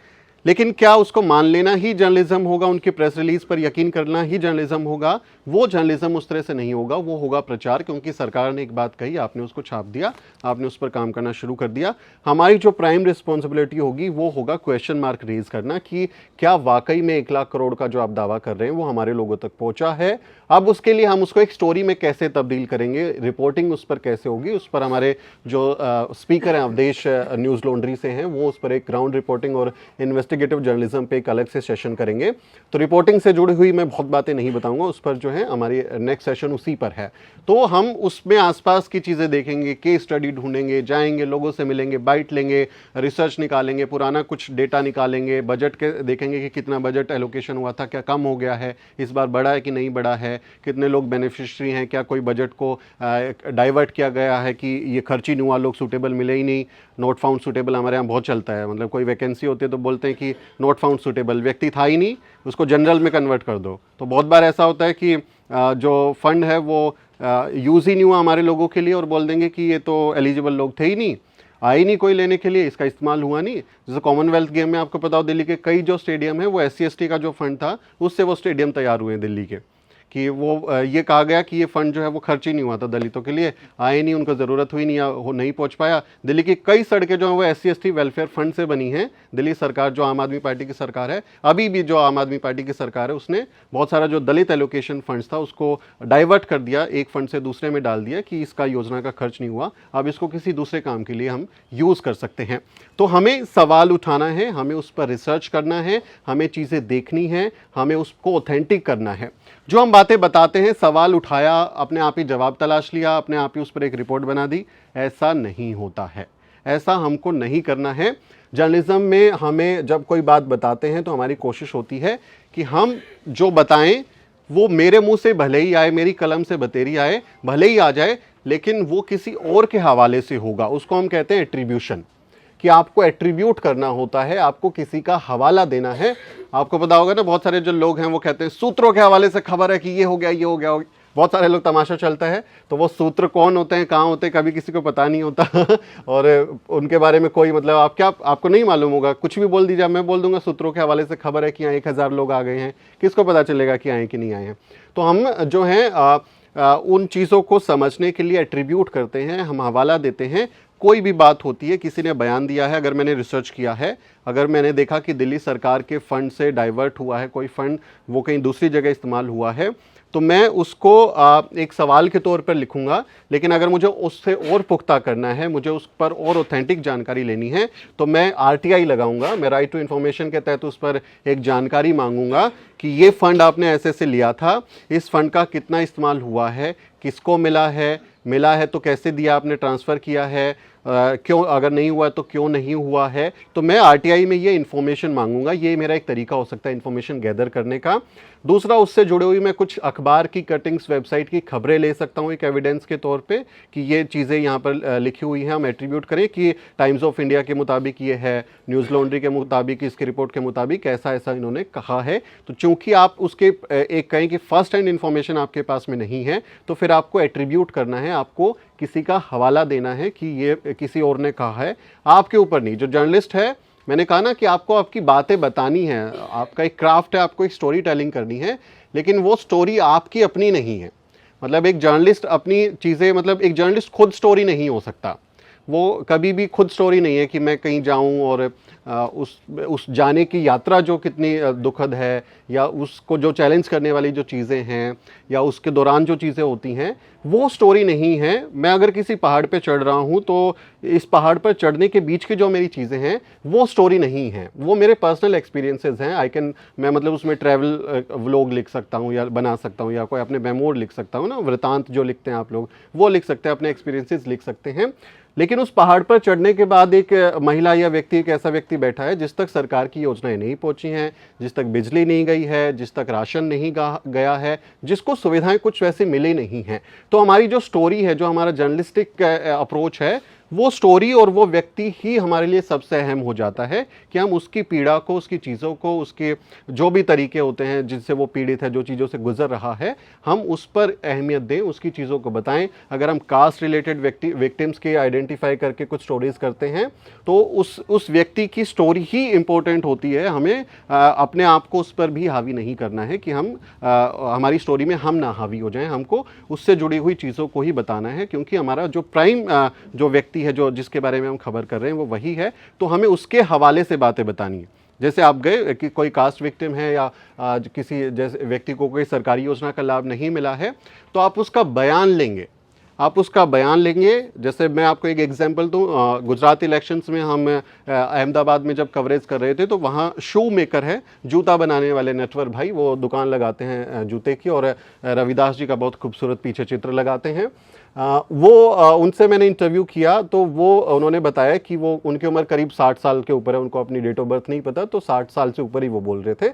लेकिन क्या उसको मान लेना ही जर्नलिज्म होगा? उनकी प्रेस रिलीज पर यकीन करना ही जर्नलिज्म होगा? वो जर्नलिज्म उस तरह से नहीं होगा, वो होगा प्रचार, क्योंकि सरकार ने एक बात कही, आपने उसको छाप दिया, आपने उस पर काम करना शुरू कर दिया। हमारी जो प्राइम रिस्पॉन्सिबिलिटी होगी वो होगा क्वेश्चन मार्क रेज करना कि क्या वाकई में 1 लाख करोड़ का जो आप दावा कर रहे हैं वो हमारे लोगों तक पहुंचा है। अब उसके लिए हम उसको एक स्टोरी में कैसे तब्दील करेंगे, रिपोर्टिंग उस पर कैसे होगी, उस पर हमारे जो स्पीकर हैं अवधेश न्यूज़ लॉन्ड्री से हैं, वो उस पर एक ग्राउंड रिपोर्टिंग और इन्वेस्टिगेटिव जर्नलिज्म पे एक अलग से सेशन करेंगे। तो रिपोर्टिंग से जुड़ी हुई मैं बहुत बातें नहीं बताऊंगा, उस पर जो है हमारी नेक्स्ट सेशन उसी पर है। तो हम उसमें आसपास की चीज़ें देखेंगे, केस स्टडी ढूंढेंगे, जाएंगे, लोगों से मिलेंगे, बाइट लेंगे, रिसर्च निकालेंगे, पुराना कुछ डेटा निकालेंगे, बजट के देखेंगे कि कितना बजट एलोकेशन हुआ था, क्या कम हो गया है, इस बार बढ़ा है कि नहीं बढ़ा है, कितने लोग बेनिफिशियरी हैं, क्या कोई बजट को डाइवर्ट किया गया है कि ये खर्च ही नहीं हुआ, लोग सूटेबल मिले ही नहीं। नॉट फाउंड सूटेबल हमारे यहाँ बहुत चलता है, मतलब कोई वैकेंसी होती है तो बोलते हैं कि नॉट फाउंड सूटेबल, व्यक्ति था ही नहीं, उसको जनरल में कन्वर्ट कर दो। तो बहुत बार ऐसा होता है कि जो फंड है वो यूज़ ही नहीं हुआ हमारे लोगों के लिए और बोल देंगे कि ये तो एलिजिबल लोग थे ही नहीं, आए ही नहीं कोई लेने के लिए, इसका इस्तेमाल हुआ नहीं। जैसे कॉमनवेल्थ गेम में आपको पता हो, दिल्ली के कई जो स्टेडियम है वो SC/ST का जो फंड था उससे वो स्टेडियम तैयार हुए हैं दिल्ली के, कि वो ये कहा गया कि ये फंड जो है वो खर्च ही नहीं हुआ था दलितों के लिए, आए नहीं, उनको ज़रूरत हुई नहीं या वो नहीं पहुंच पाया। दिल्ली की कई सड़कें जो हैं वो SC/ST वेलफेयर फंड से बनी हैं। दिल्ली सरकार, जो आम आदमी पार्टी की सरकार है, अभी भी जो आम आदमी पार्टी की सरकार है, उसने बहुत सारा जो दलित एलोकेशन फंड्स था उसको डाइवर्ट कर दिया, एक फंड से दूसरे में डाल दिया कि इसका योजना का खर्च नहीं हुआ, अब इसको किसी दूसरे काम के लिए हम यूज़ कर सकते हैं। तो हमें सवाल उठाना है, हमें उस पर रिसर्च करना है, हमें चीज़ें देखनी है, हमें उसको ऑथेंटिक करना है। जो हम बातें बताते हैं, सवाल उठाया, अपने आप ही जवाब तलाश लिया, अपने आप ही उस पर एक रिपोर्ट बना दी, ऐसा नहीं होता है, ऐसा हमको नहीं करना है। जर्नलिज्म में हमें जब कोई बात बताते हैं तो हमारी कोशिश होती है कि हम जो बताएं वो मेरे मुंह से भले ही आए, मेरी कलम से बतेरी आए, भले ही आ जाए, लेकिन वो किसी और के हवाले से होगा। उसको हम कहते हैं एट्रीब्यूशन, कि आपको एट्रीब्यूट करना होता है, आपको किसी का हवाला देना है। आपको पता होगा ना, बहुत सारे जो लोग हैं वो कहते हैं सूत्रों के हवाले से खबर है कि ये हो गया, ये हो गया, बहुत सारे लोग तमाशा चलता है, तो वो सूत्र कौन होते हैं, कहाँ होते हैं, कभी किसी को पता नहीं होता और उनके बारे में कोई मतलब आपको नहीं मालूम होगा, कुछ भी बोल दीजिए, मैं बोल दूंगा सूत्रों के हवाले से खबर है कि यहाँ 1000 लोग आ गए हैं, किसको पता चलेगा कि आए कि नहीं आए हैं। तो हम जो हैं उन चीज़ों को समझने के लिए एट्रीब्यूट करते हैं, हम हवाला देते हैं। कोई भी बात होती है, किसी ने बयान दिया है, अगर मैंने रिसर्च किया है, अगर मैंने देखा कि दिल्ली सरकार के फंड से डाइवर्ट हुआ है कोई फंड, वो कहीं दूसरी जगह इस्तेमाल हुआ है, तो मैं उसको एक सवाल के तौर पर लिखूंगा। लेकिन अगर मुझे उससे और पुख्ता करना है, मुझे उस पर और ऑथेंटिक जानकारी लेनी है, तो मैं RTI लगाऊंगा, मैं राइट टू इन्फॉर्मेशन के तहत उस पर एक जानकारी मांगूंगा कि ये फंड आपने ऐसे से लिया था, इस फंड का कितना इस्तेमाल हुआ है, किसको मिला है तो कैसे दिया, आपने ट्रांसफ़र किया है, क्यों, अगर नहीं हुआ तो क्यों नहीं हुआ है। तो मैं RTI में ये इन्फॉर्मेशन मांगूंगा, ये मेरा एक तरीका हो सकता है इन्फॉर्मेशन गैदर करने का। दूसरा, उससे जुड़े हुई मैं कुछ अखबार की कटिंग्स, वेबसाइट की खबरें ले सकता हूँ एक एविडेंस के तौर पे कि ये चीज़ें यहाँ पर लिखी हुई हैं, हम एट्रीब्यूट करें कि टाइम्स ऑफ इंडिया के मुताबिक ये है, न्यूज़ लॉन्ड्री के मुताबिक, इसकी रिपोर्ट के मुताबिक ऐसा ऐसा इन्होंने कहा है। तो चूँकि आप उसके एक कहें कि फर्स्ट हैंड इन्फॉर्मेशन आपके पास में नहीं है, तो फिर आपको एट्रीब्यूट करना है, आपको किसी का हवाला देना है कि ये किसी और ने कहा है, आपके ऊपर नहीं। जो जर्नलिस्ट है मैंने कहा ना कि आपको आपकी बातें बतानी है, आपका एक क्राफ्ट है, आपको एक स्टोरी टेलिंग करनी है, लेकिन वो स्टोरी आपकी अपनी नहीं है। मतलब एक जर्नलिस्ट अपनी चीज़ें, मतलब एक जर्नलिस्ट खुद स्टोरी नहीं हो सकता। वो कभी भी खुद स्टोरी नहीं है कि मैं कहीं जाऊं और उस जाने की यात्रा जो कितनी दुखद है, या उसको जो चैलेंज करने वाली जो चीज़ें हैं, या उसके दौरान जो चीज़ें होती हैं, वो स्टोरी नहीं है। मैं अगर किसी पहाड़ पे चढ़ रहा हूँ तो इस पहाड़ पर चढ़ने के बीच की जो मेरी चीज़ें हैं वो स्टोरी नहीं है, वो मेरे पर्सनल एक्सपीरियंसेस हैं। मैं मतलब उसमें ट्रैवल व्लॉग लिख सकता हूँ या बना सकता हूँ, या कोई अपने मेमोर लिख सकता हूँ ना, वृतांत जो लिखते हैं आप लोग, वो लिख सकते हैं, अपने एक्सपीरियंसेस लिख सकते हैं। लेकिन उस पहाड़ पर चढ़ने के बाद एक महिला या व्यक्ति, एक ऐसा व्यक्ति बैठा है जिस तक सरकार की योजनाएं नहीं पहुंची हैं, जिस तक बिजली नहीं गई है, जिस तक राशन नहीं गया है, जिसको सुविधाएं कुछ वैसी मिली नहीं हैं। तो हमारी जो स्टोरी है, जो हमारा जर्नलिस्टिक अप्रोच है, वो स्टोरी और वो व्यक्ति ही हमारे लिए सबसे अहम हो जाता है कि हम उसकी पीड़ा को, उसकी चीज़ों को, उसके जो भी तरीके होते हैं जिनसे वो पीड़ित है, जो चीज़ों से गुजर रहा है, हम उस पर अहमियत दें, उसकी चीज़ों को बताएं। अगर हम कास्ट रिलेटेड विक्टिम्स के आइडेंटिफाई करके कुछ स्टोरीज करते हैं तो उस व्यक्ति की स्टोरी ही इंपॉर्टेंट होती है। हमें अपने आप को उस पर भी हावी नहीं करना है कि हमारी स्टोरी में हम ना हावी हो जाएं। हमको उससे जुड़ी हुई चीज़ों को ही बताना है, क्योंकि हमारा जो प्राइम जो व्यक्ति है, जो जिसके बारे में हम खबर कर रहे हैं, वो वही है। तो हमें उसके हवाले से बातें बतानी है। जैसे आप गए कि कोई कास्ट विक्टिम है, या किसी जैसे व्यक्ति को कोई सरकारी योजना का लाभ नहीं मिला है, तो आप उसका बयान लेंगे, जैसे मैं आपको एक एग्जांपल दूं, गुजरात इलेक्शंस में हम अहमदाबाद में जब कवरेज कर रहे थे, तो वहाँ शू मेकर है, जूता बनाने वाले नटवर भाई, वो दुकान लगाते हैं जूते की, और रविदास जी का बहुत खूबसूरत पीछे चित्र लगाते हैं। उनसे मैंने इंटरव्यू किया, तो उन्होंने बताया कि उनकी उम्र करीब 60 साल के ऊपर है, उनको अपनी डेट ऑफ बर्थ नहीं पता, तो 60 साल से ऊपर ही वो बोल रहे थे।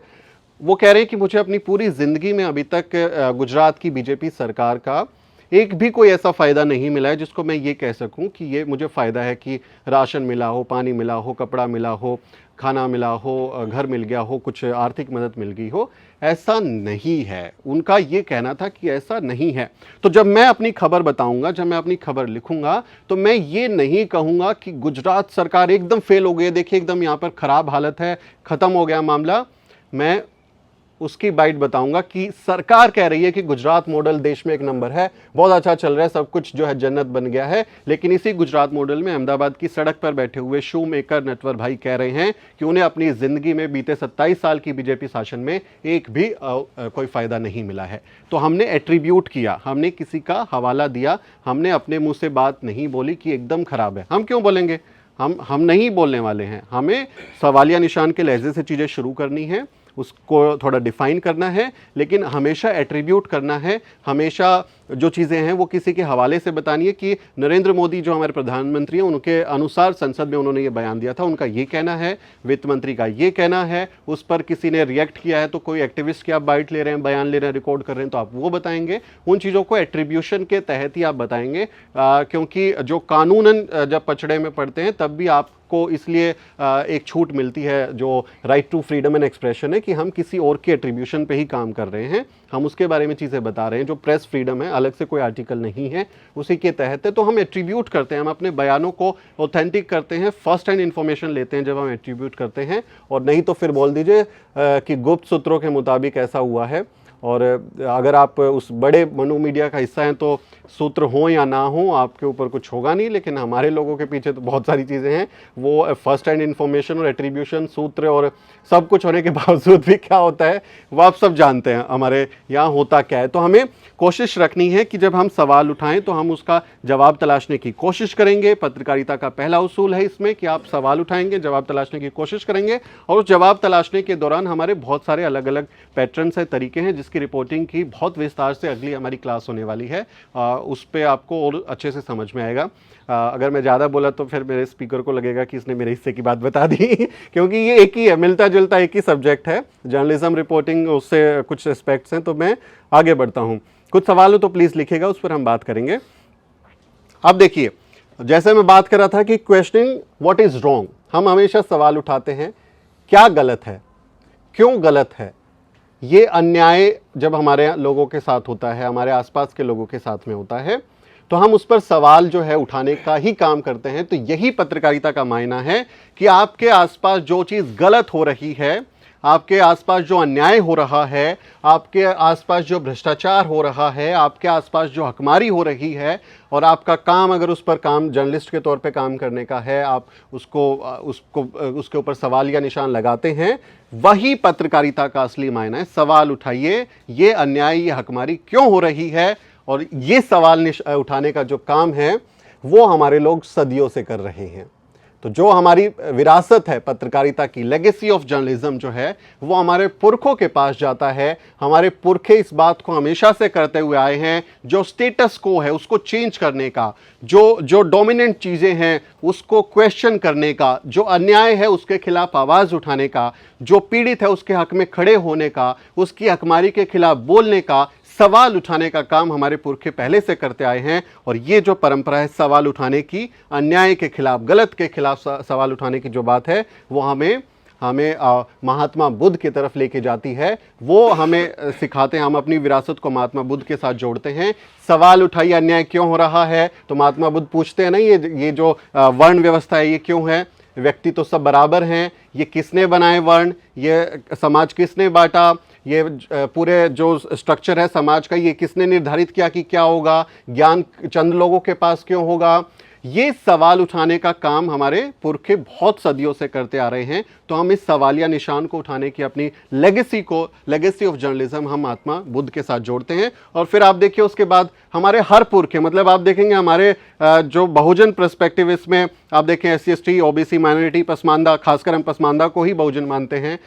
वो कह रहे हैं कि मुझे अपनी पूरी ज़िंदगी में अभी तक गुजरात की बीजेपी सरकार का एक भी कोई ऐसा फ़ायदा नहीं मिला है जिसको मैं ये कह सकूं कि ये मुझे फ़ायदा है, कि राशन मिला हो, पानी मिला हो, कपड़ा मिला हो, खाना मिला हो, घर मिल गया हो, कुछ आर्थिक मदद मिल गई हो। ऐसा नहीं है, उनका ये कहना था कि ऐसा नहीं है। तो जब मैं अपनी खबर बताऊंगा, जब मैं अपनी खबर लिखूंगा, तो मैं ये नहीं कहूंगा कि गुजरात सरकार एकदम फेल हो गई, देखिए एकदम यहाँ पर ख़राब हालत है, ख़त्म हो गया मामला। मैं उसकी बाइट बताऊंगा कि सरकार कह रही है कि गुजरात मॉडल देश में एक नंबर है, बहुत अच्छा चल रहा है, सब कुछ जो है जन्नत बन गया है। लेकिन इसी गुजरात मॉडल में अहमदाबाद की सड़क पर बैठे हुए शू मेकर नटवर भाई कह रहे हैं कि उन्हें अपनी जिंदगी में बीते 27 साल की बीजेपी शासन में एक भी कोई फायदा नहीं मिला है। तो हमने एट्रीब्यूट किया, हमने किसी का हवाला दिया, हमने अपने मुंह से बात नहीं बोली कि एकदम खराब है। हम क्यों बोलेंगे, हम नहीं बोलने वाले हैं। हमें सवालिया निशान के लहजे से चीज़ें शुरू करनी है, उसको थोड़ा डिफाइन करना है, लेकिन हमेशा एट्रीब्यूट करना है, हमेशा जो चीज़ें हैं वो किसी के हवाले से बतानी है कि नरेंद्र मोदी जो हमारे प्रधानमंत्री हैं, उनके अनुसार संसद में उन्होंने ये बयान दिया था, उनका ये कहना है, वित्त मंत्री का ये कहना है, उस पर किसी ने रिएक्ट किया है, तो कोई एक्टिविस्ट की आप बाइट ले रहे हैं, बयान ले रहे हैं, रिकॉर्ड कर रहे हैं, तो आप वो बताएंगे। उन चीज़ों को एट्रीब्यूशन के तहत ही आप बताएंगे, क्योंकि जो कानूनन जब पचड़े में पड़ते हैं तब भी आपको इसलिए एक छूट मिलती है, जो right to freedom and expression है, कि हम किसी और के एट्रीब्यूशन पे ही काम कर रहे हैं, हम उसके बारे में चीज़ें बता रहे हैं। जो प्रेस फ्रीडम है, अलग से कोई आर्टिकल नहीं है, उसी के तहत है। तो हम एट्रीब्यूट करते हैं, हम अपने बयानों को ऑथेंटिक करते हैं, फर्स्ट हैंड इन्फॉर्मेशन लेते हैं जब हम एट्रीब्यूट करते हैं, और नहीं तो फिर बोल दीजिए कि गुप्त सूत्रों के मुताबिक ऐसा हुआ है। और अगर आप उस बड़े मनु मीडिया का हिस्सा हैं तो सूत्र हों या ना हो, आपके ऊपर कुछ होगा नहीं। लेकिन हमारे लोगों के पीछे तो बहुत सारी चीज़ें हैं, वो फर्स्ट हैंड इन्फॉर्मेशन और एट्रीब्यूशन, सूत्र और सब कुछ होने के बावजूद भी क्या होता है वो आप सब जानते हैं हमारे यहाँ होता क्या है। तो हमें कोशिश रखनी है कि जब हम सवाल उठाएं तो हम उसका जवाब तलाशने की कोशिश करेंगे। पत्रकारिता का पहला उसूल है इसमें कि आप सवाल उठाएंगे, जवाब तलाशने की कोशिश करेंगे, और उस जवाब तलाशने के दौरान हमारे बहुत सारे अलग अलग पैटर्न्स हैं, तरीके हैं, जिसकी रिपोर्टिंग की बहुत विस्तार से अगली हमारी क्लास होने वाली है। उस पर आपको और अच्छे से समझ में आएगा। अगर मैं ज़्यादा बोला तो फिर मेरे स्पीकर को लगेगा कि इसने मेरे हिस्से की बात बता दी क्योंकि ये एक ही है, मिलता जुलता एक ही सब्जेक्ट है, जर्नलिज्म रिपोर्टिंग, उससे कुछ एस्पेक्ट्स हैं। तो मैं आगे बढ़ता हूँ, कुछ सवाल हो तो प्लीज़ लिखिएगा, उस पर हम बात करेंगे। अब देखिए, जैसे मैं बात कर रहा था कि क्वेश्चनिंग व्हाट इज़ रॉन्ग, हम हमेशा सवाल उठाते हैं क्या गलत है, क्यों गलत है। ये अन्याय जब हमारे लोगों के साथ होता है, हमारे आसपास के लोगों के साथ में होता है, तो हम उस पर सवाल जो है उठाने का ही काम करते हैं। तो यही पत्रकारिता का मायना है कि आपके आसपास जो चीज़ गलत हो रही है, आपके आसपास जो अन्याय हो रहा है, आपके आसपास जो भ्रष्टाचार हो रहा है, आपके आसपास जो हकमारी हो रही है, और आपका काम अगर उस पर काम जर्नलिस्ट के तौर पे काम करने का है, आप उसके ऊपर सवाल या निशान लगाते हैं, वही पत्रकारिता का असली मायना है। सवाल उठाइए, ये अन्याय, ये हकमारी क्यों हो रही है, और ये सवाल उठाने का जो काम है वो हमारे लोग सदियों से कर रहे हैं। तो जो हमारी विरासत है पत्रकारिता की, लेगेसी ऑफ जर्नलिज्म जो है, वो हमारे पुरखों के पास जाता है। हमारे पुरखे इस बात को हमेशा से करते हुए आए हैं, जो स्टेटस को है उसको चेंज करने का, जो डोमिनेंट चीज़ें हैं उसको क्वेश्चन करने का, जो अन्याय है उसके खिलाफ आवाज़ उठाने का, जो पीड़ित है उसके हक में खड़े होने का, उसकी हकमारी के खिलाफ बोलने का, सवाल उठाने का काम हमारे पुरखे पहले से करते आए हैं। और ये जो परंपरा है सवाल उठाने की, अन्याय के खिलाफ, गलत के खिलाफ सवाल उठाने की जो बात है, वो हमें महात्मा बुद्ध की तरफ लेके जाती है। वो हमें सिखाते हैं, हम अपनी विरासत को महात्मा बुद्ध के साथ जोड़ते हैं। सवाल उठाइए, अन्याय क्यों हो रहा है, तो महात्मा बुद्ध पूछते हैं नहीं, ये जो वर्ण व्यवस्था है ये क्यों है, व्यक्ति तो सब बराबर हैं, ये किसने बनाए वर्ण, ये समाज किसने बांटा, ये पूरे जो स्ट्रक्चर है समाज का ये किसने निर्धारित किया कि क्या होगा, ज्ञान चंद लोगों के पास क्यों होगा। ये सवाल उठाने का काम हमारे पुरखे बहुत सदियों से करते आ रहे हैं। तो हम इस सवालिया निशान को उठाने की अपनी लेगेसी ऑफ जर्नलिज्म हम महात्मा बुद्ध के साथ जोड़ते हैं। और फिर आप देखिए उसके बाद हमारे हर पुरखे, मतलब आप देखेंगे हमारे जो बहुजन पर्सपेक्टिव, इसमें आप देखें SC ST OBC minority Pasmanda, खासकर हम पसमानदा को ही बहुजन मानते हैं,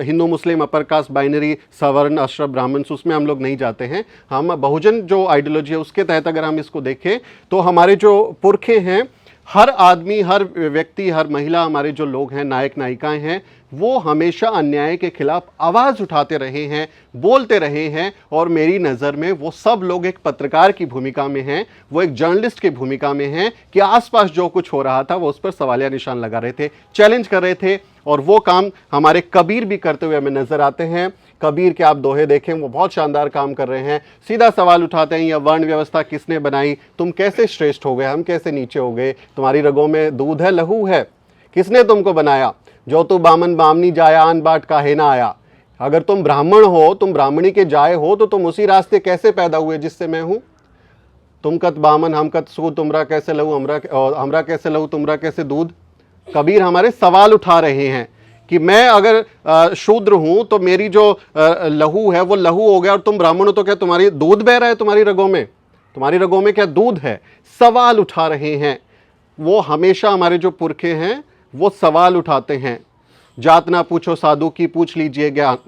हिंदू मुस्लिम अपर कास्ट बाइनरी सवर्ण अशरफ ब्राह्मण, उसमें हम लोग नहीं जाते हैं। हम बहुजन जो आइडियोलॉजी है उसके तहत अगर हम इसको देखें तो हमारे जो पुरखे हैं, हर आदमी, हर व्यक्ति, हर महिला, हमारे जो लोग हैं, नायक नायिकाएं हैं, वो हमेशा अन्याय के खिलाफ आवाज़ उठाते रहे हैं, बोलते रहे हैं। और मेरी नज़र में वो सब लोग एक पत्रकार की भूमिका में हैं, वो एक जर्नलिस्ट की भूमिका में हैं कि आसपास जो कुछ हो रहा था वो उस पर सवालिया निशान लगा रहे थे, चैलेंज कर रहे थे। और वो काम हमारे कबीर भी करते हुए हमें नज़र आते हैं। कबीर के आप दोहे देखें, वो बहुत शानदार काम कर रहे हैं, सीधा सवाल उठाते हैं, यह वर्ण व्यवस्था किसने बनाई, तुम कैसे श्रेष्ठ हो गए, हम कैसे नीचे हो गए, तुम्हारी रगों में दूध है लहू है, किसने तुमको बनाया, जो तू बामन बामनी जाया आन बाट काहे ना आया। अगर तुम ब्राह्मण हो, तुम ब्राह्मणी के जाए हो, तो तुम उसी रास्ते कैसे पैदा हुए जिससे मैं हूं। तुम कत बामन हम कत सूद, तुमरा कैसे लहू हमरा कैसे लहू तुमरा कैसे दूध। कबीर हमारे सवाल उठा रहे हैं कि मैं अगर शूद्र हूं तो मेरी जो लहू है वो लहू हो गया, और तुम ब्राह्मण हो तो क्या तुम्हारी दूध बह रहा है, तुम्हारी रगों में क्या दूध है। सवाल उठा रहे हैं वो, हमेशा हमारे जो पुरखे हैं वो सवाल उठाते हैं। जात ना पूछो साधु की, पूछ लीजिए ज्ञान।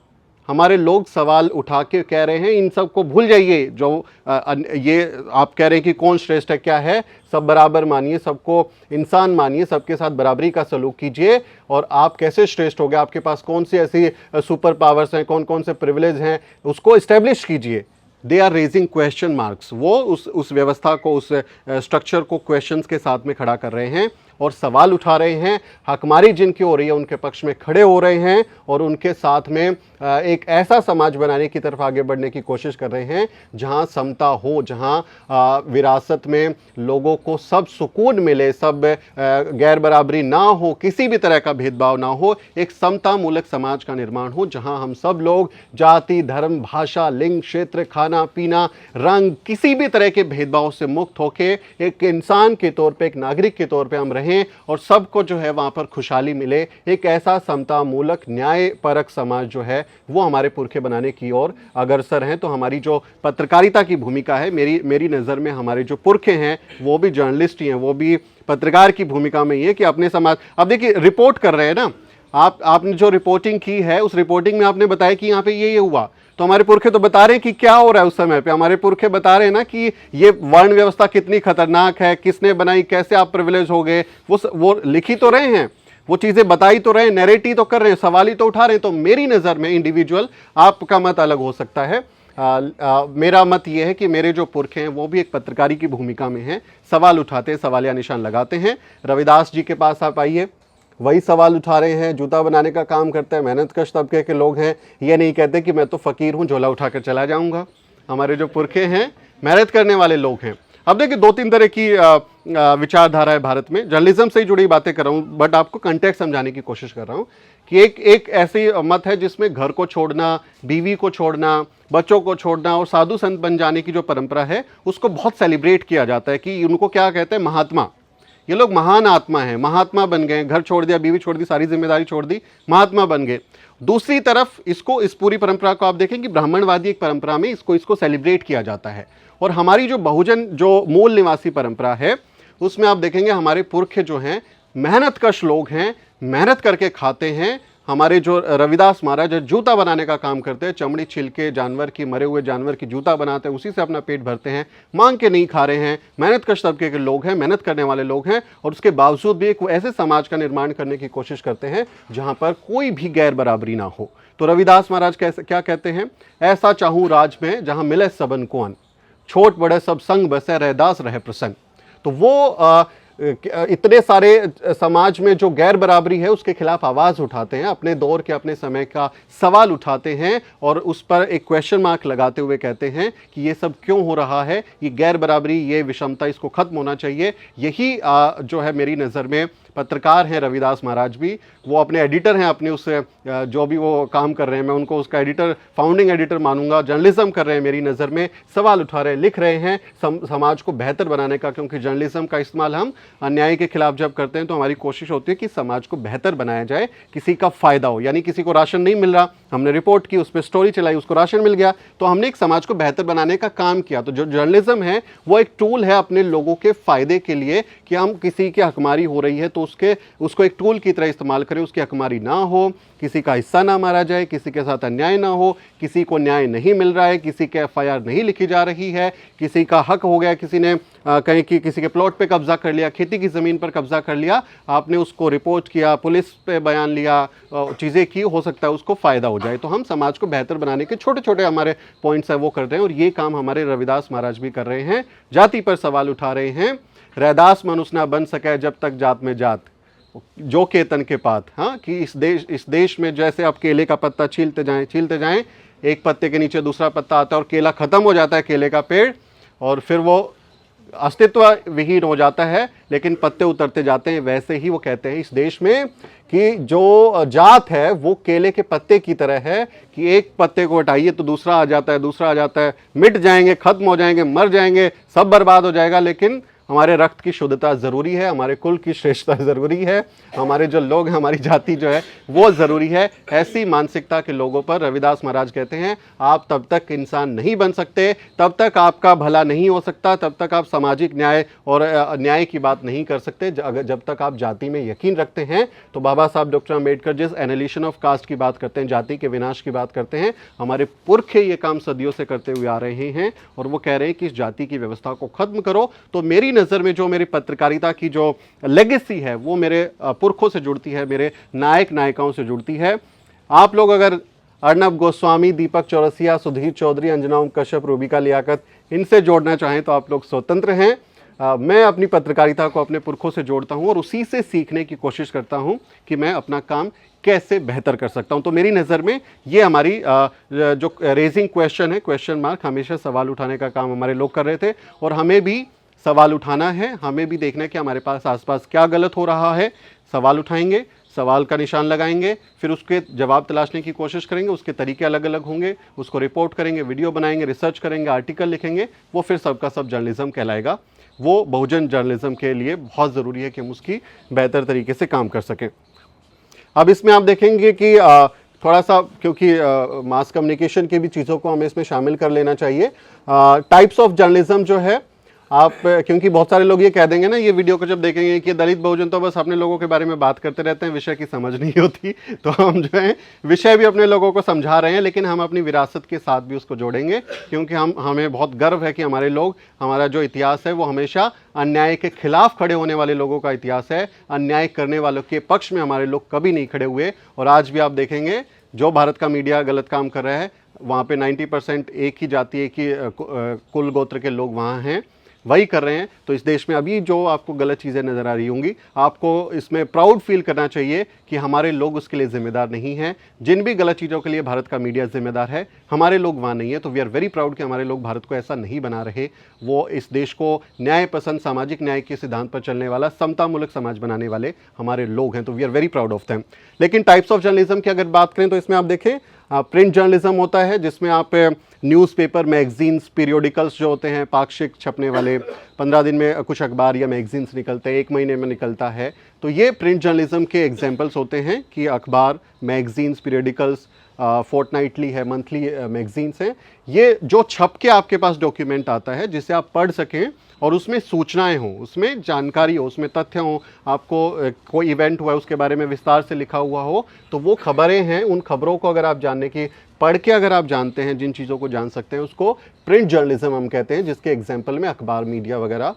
हमारे लोग सवाल उठा के कह रहे हैं इन सब को भूल जाइए, जो ये आप कह रहे हैं कि कौन श्रेष्ठ है, क्या है, सब बराबर मानिए, सबको इंसान मानिए, सबके साथ बराबरी का सलूक कीजिए, और आप कैसे श्रेष्ठ हो गए, आपके पास कौन सी ऐसी सुपर पावर्स हैं, कौन कौन से प्रिविलेज हैं, उसको इस्टेब्लिश कीजिए। They are raising question marks. वो उस व्यवस्था को, उस स्ट्रक्चर को क्वेश्चंस के साथ में खड़ा कर रहे हैं और सवाल उठा रहे हैं। हकमारी जिनकी हो रही है उनके पक्ष में खड़े हो रहे हैं, और उनके साथ में एक ऐसा समाज बनाने की तरफ आगे बढ़ने की कोशिश कर रहे हैं जहां समता हो, जहां विरासत में लोगों को सब सुकून मिले, सब गैर बराबरी ना हो, किसी भी तरह का भेदभाव ना हो, एक समता मूलक समाज का निर्माण हो, जहां हम सब लोग जाति, धर्म, भाषा, लिंग, क्षेत्र, खाना पीना, रंग, किसी भी तरह के भेदभाव से मुक्त होके एक इंसान के तौर पे, एक नागरिक के तौर पे हम रहें, और सबको जो है वहां पर खुशहाली मिले। एक ऐसा समता मूलक न्याय परक समाज जो है वो हमारे पुरखे बनाने की ओर अग्रसर हैं। तो हमारी जो पत्रकारिता की भूमिका है, मेरी नज़र में हमारे जो पुरखे हैं वो भी जर्नलिस्ट ही हैं, वो भी पत्रकार की भूमिका में ये कि अपने समाज, अब देखिए रिपोर्ट कर रहे हैं ना, आपने जो रिपोर्टिंग की है उस रिपोर्टिंग में आपने बताया कि यहाँ पे ये हुआ, तो हमारे पुरखे तो बता रहे हैं कि क्या हो रहा है उस समय पे। हमारे पुरखे बता रहे हैं ना कि ये वर्ण व्यवस्था कितनी खतरनाक है, किसने बनाई, कैसे आप प्रिविलेज हो गए, वो लिखी तो रहे हैं, वो चीज़ें बताई तो रहे, नैरेटिव तो कर रहे हैं, सवाल ही तो उठा रहे हैं। तो मेरी नज़र में इंडिविजुअल, आपका मत अलग हो सकता है, मेरा मत ये है कि मेरे जो पुरखे हैं वो भी एक पत्रकारी की भूमिका में हैं, सवाल उठाते हैं, सवालिया निशान लगाते हैं। रविदास जी के पास आप आइए, वही सवाल उठा रहे हैं, जूता बनाने का काम करते हैं, मेहनतकश तबके के लोग हैं, ये नहीं कहते कि मैं तो फ़कीर हूँ, झोला उठाकर चला जाऊँगा। हमारे जो पुरखे हैं मेहनत करने वाले लोग हैं। अब देखिए दो तीन तरह की विचारधारा है भारत में। जर्नलिज्म से ही जुड़ी बातें कर रहा हूँ, बट आपको कंटेक्स्ट समझाने की कोशिश कर रहा हूँ कि एक ऐसी मत है जिसमें घर को छोड़ना, बीवी को छोड़ना, बच्चों को छोड़ना और साधु संत बन जाने की जो परंपरा है उसको बहुत सेलिब्रेट किया जाता है कि उनको क्या कहते हैं, महात्मा। ये लोग महान आत्मा हैं, महात्मा बन गए, घर छोड़ दिया, बीवी छोड़ दी, सारी जिम्मेदारी छोड़ दी, महात्मा बन गए। दूसरी तरफ इसको, इस पूरी परंपरा को आप देखें कि ब्राह्मणवादी एक परंपरा में इसको सेलिब्रेट किया जाता है। और हमारी जो बहुजन, जो मूल निवासी परंपरा है, उसमें आप देखेंगे हमारे पुरखे जो हैं मेहनतकश लोग हैं, मेहनत करके खाते हैं। हमारे जो रविदास महाराज जूता बनाने का काम करते हैं, चमड़ी छिलके जानवर की, मरे हुए जानवर की जूता बनाते हैं, उसी से अपना पेट भरते हैं, मांग के नहीं खा रहे हैं, मेहनतकश तबके के लोग हैं, मेहनत करने वाले लोग हैं। और उसके बावजूद भी एक ऐसे समाज का निर्माण करने की कोशिश करते हैं जहां पर कोई भी गैर बराबरी ना हो। तो रविदास महाराज क्या कहते हैं, ऐसा चाहूं राज में जहां मिले सबन को अन्न, छोट बड़े सब संग बसे रैदास रहे प्रसन्न। तो वो इतने सारे समाज में जो गैर बराबरी है उसके खिलाफ आवाज़ उठाते हैं, अपने दौर के, अपने समय का सवाल उठाते हैं और उस पर एक क्वेश्चन मार्क लगाते हुए कहते हैं कि ये सब क्यों हो रहा है, ये गैर बराबरी, ये विषमता, इसको खत्म होना चाहिए। यही जो है मेरी नज़र में पत्रकार हैं रविदास महाराज भी, वो अपने एडिटर हैं, अपने उस जो भी वो काम कर रहे हैं, मैं उनको उसका एडिटर, फाउंडिंग एडिटर मानूंगा। जर्नलिज्म कर रहे हैं, मेरी नज़र में सवाल उठा रहे हैं, लिख रहे हैं समाज को बेहतर बनाने का, क्योंकि जर्नलिज्म का इस्तेमाल हम अन्याय के खिलाफ जब करते हैं तो हमारी कोशिश होती है कि समाज को बेहतर बनाया जाए, किसी का फ़ायदा हो। यानी किसी को राशन नहीं मिल रहा, हमने रिपोर्ट की, उस पर स्टोरी चलाई, उसको राशन मिल गया, तो हमने एक समाज को बेहतर बनाने का काम किया। तो जो जर्नलिज्म है वो एक टूल है अपने लोगों के फ़ायदे के लिए, कि हम किसी की हकमारी हो रही है तो उसको एक टूल की तरह इस्तेमाल करें, उसकी हकमारी ना हो, किसी का हिस्सा ना मारा जाए, किसी के साथ अन्याय ना हो, किसी को न्याय नहीं मिल रहा है, किसी के एफआईआर नहीं लिखी जा रही है, किसी का हक हो गया, किसी ने कहीं की किसी के प्लॉट पे कब्जा कर लिया, खेती की ज़मीन पर कब्जा कर लिया, आपने उसको रिपोर्ट किया, पुलिस पे बयान लिया, चीज़ें की, हो सकता है उसको फ़ायदा हो जाए। तो हम समाज को बेहतर बनाने के छोटे छोटे हमारे पॉइंट्स हैं वो कर रहे हैं, और ये काम हमारे रविदास महाराज भी कर रहे हैं। जाति पर सवाल उठा रहे हैं, रैदास मनुष्य ना बन सके जब तक जात में जात, जो केतन के पात। हाँ, कि इस देश में जैसे आप केले का पत्ता छीलते जाएं, एक पत्ते के नीचे दूसरा पत्ता आता है और केला खत्म हो जाता है, केले का पेड़, और फिर वो अस्तित्व विहीन हो जाता है, लेकिन पत्ते उतरते जाते हैं। वैसे ही वो कहते हैं इस देश में कि जो जात है वो केले के पत्ते की तरह है, कि एक पत्ते को हटाइए तो दूसरा आ जाता है, दूसरा आ जाता है, मिट जाएंगे, खत्म हो जाएंगे, मर जाएंगे, सब बर्बाद हो जाएगा, लेकिन हमारे रक्त की शुद्धता ज़रूरी है, हमारे कुल की श्रेष्ठता ज़रूरी है, हमारे जो लोग हैं, हमारी जाति जो है वो ज़रूरी है। ऐसी मानसिकता के लोगों पर रविदास महाराज कहते हैं आप तब तक इंसान नहीं बन सकते, तब तक आपका भला नहीं हो सकता, तब तक आप सामाजिक न्याय और न्याय की बात नहीं कर सकते, जब तक आप जाति में यकीन रखते हैं। तो बाबा साहब डॉक्टर अम्बेडकर जिस एनालिशन ऑफ कास्ट की बात करते हैं, जाति के विनाश की बात करते हैं, हमारे पुरखे ये काम सदियों से करते हुए आ रहे हैं, और वो कह रहे हैं कि इस जाति की व्यवस्था को खत्म करो। तो मेरी नज़र में जो मेरी पत्रकारिता की जो लेगेसी है वो मेरे पुरखों से जुड़ती है, मेरे नायक नायिकाओं से जुड़ती है। आप लोग अगर अर्नब गोस्वामी, दीपक चौरसिया, सुधीर चौधरी, अंजना ओम कश्यप, रूबिका लियाकत, इनसे जोड़ना चाहें तो आप लोग स्वतंत्र हैं। मैं अपनी पत्रकारिता को अपने पुरखों से जोड़ता हूं और उसी से सीखने की कोशिश करता हूं कि मैं अपना काम कैसे बेहतर कर सकता हूं। तो मेरी नज़र में ये हमारी जो रेजिंग क्वेश्चन है, क्वेश्चन मार्क, हमेशा सवाल उठाने का काम हमारे लोग कर रहे थे, और हमें भी सवाल उठाना है, हमें भी देखना है कि हमारे पास आसपास क्या गलत हो रहा है। सवाल उठाएंगे, सवाल का निशान लगाएंगे, फिर उसके जवाब तलाशने की कोशिश करेंगे, उसके तरीके अलग अलग होंगे, उसको रिपोर्ट करेंगे, वीडियो बनाएंगे, रिसर्च करेंगे, आर्टिकल लिखेंगे, वो फिर सबका सब जर्नलिज्म कहलाएगा। वो बहुजन जर्नलिज्म के लिए बहुत ज़रूरी है कि हम उसकी बेहतर तरीके से काम कर सकें। अब इसमें आप देखेंगे कि थोड़ा सा, क्योंकि मास कम्युनिकेशन की भी चीज़ों को हमें इसमें शामिल कर लेना चाहिए। टाइप्स ऑफ जर्नलिज्म जो है, आप, क्योंकि बहुत सारे लोग ये कह देंगे ना ये वीडियो को जब देखेंगे कि दलित बहुजन तो बस अपने लोगों के बारे में बात करते रहते हैं, विषय की समझ नहीं होती। तो हम जो है विषय भी अपने लोगों को समझा रहे हैं, लेकिन हम अपनी विरासत के साथ भी उसको जोड़ेंगे, क्योंकि हमें बहुत गर्व है कि हमारे लोग, हमारा जो इतिहास है वो हमेशा अन्याय के खिलाफ खड़े होने वाले लोगों का इतिहास है। अन्याय करने वालों के पक्ष में हमारे लोग कभी नहीं खड़े हुए। और आज भी आप देखेंगे जो भारत का मीडिया गलत काम कर रहा है, वहाँ पे 90% एक ही जाति, एक ही कुल गोत्र के लोग वहाँ हैं, वही कर रहे हैं। तो इस देश में अभी जो आपको गलत चीज़ें नज़र आ रही होंगी, आपको इसमें प्राउड फील करना चाहिए कि हमारे लोग उसके लिए जिम्मेदार नहीं हैं। जिन भी गलत चीज़ों के लिए भारत का मीडिया जिम्मेदार है, हमारे लोग वहाँ नहीं है। तो वी आर वेरी प्राउड कि हमारे लोग भारत को ऐसा नहीं बना रहे। वो इस देश को न्याय पसंद, सामाजिक न्याय के सिद्धांत पर चलने वाला, समतामूलक समाज बनाने वाले हमारे लोग हैं। तो we are very proud of them. लेकिन टाइप्स ऑफ जर्नलिज्म की अगर बात करें तो इसमें आप देखें, प्रिंट जर्नलिज्म होता है जिसमें आप न्यूज़पेपर, मैगजीन्स, पीरियोडिकल्स जो होते हैं, पाक्षिक छपने वाले, 15 दिन में कुछ अखबार या मैगजीन्स निकलते हैं, 1 महीने में निकलता है। तो ये प्रिंट जर्नलिज्म के एग्जाम्पल्स होते हैं कि अखबार, मैगजीन्स, पीरियोडिकल्स, फोर्टनाइटली है, मंथली मैगजीन्स हैं। ये जो छप के आपके पास डॉक्यूमेंट आता है जिसे आप पढ़ सकें और उसमें सूचनाएं हों, उसमें जानकारी हो, उसमें तथ्य हों, आपको कोई इवेंट हुआ है उसके बारे में विस्तार से लिखा हुआ हो, तो वो खबरें हैं। उन खबरों को अगर आप जानने की, पढ़ के अगर आप जानते हैं, जिन चीज़ों को जान सकते हैं, उसको प्रिंट जर्नलिज्म हम कहते हैं, जिसके एग्जाम्पल में अखबार, मीडिया वगैरह,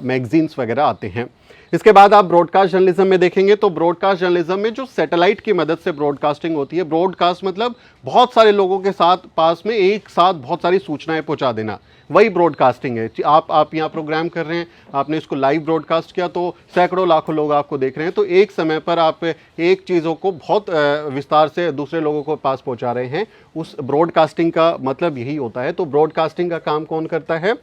मैगजीन्स वगैरह आते हैं। इसके बाद आप ब्रॉडकास्ट जर्नलिज्म में देखेंगे तो ब्रॉडकास्ट जर्नलिज्म में जो सैटेलाइट की मदद से ब्रॉडकास्टिंग होती है, ब्रॉडकास्ट मतलब बहुत सारे लोगों के साथ पास में एक साथ बहुत सारी सूचनाएं पहुंचा देना, वही ब्रॉडकास्टिंग है। आप यहाँ प्रोग्राम कर रहे हैं, आपने इसको लाइव ब्रॉडकास्ट किया तो सैकड़ों लाखों लोग आपको देख रहे हैं, तो एक समय पर आप एक चीज़ों को बहुत विस्तार से दूसरे लोगों को पास पहुँचा रहे हैं। उस ब्रॉडकास्टिंग का मतलब यही होता है। तो ब्रॉडकास्टिंग का काम कौन करता है?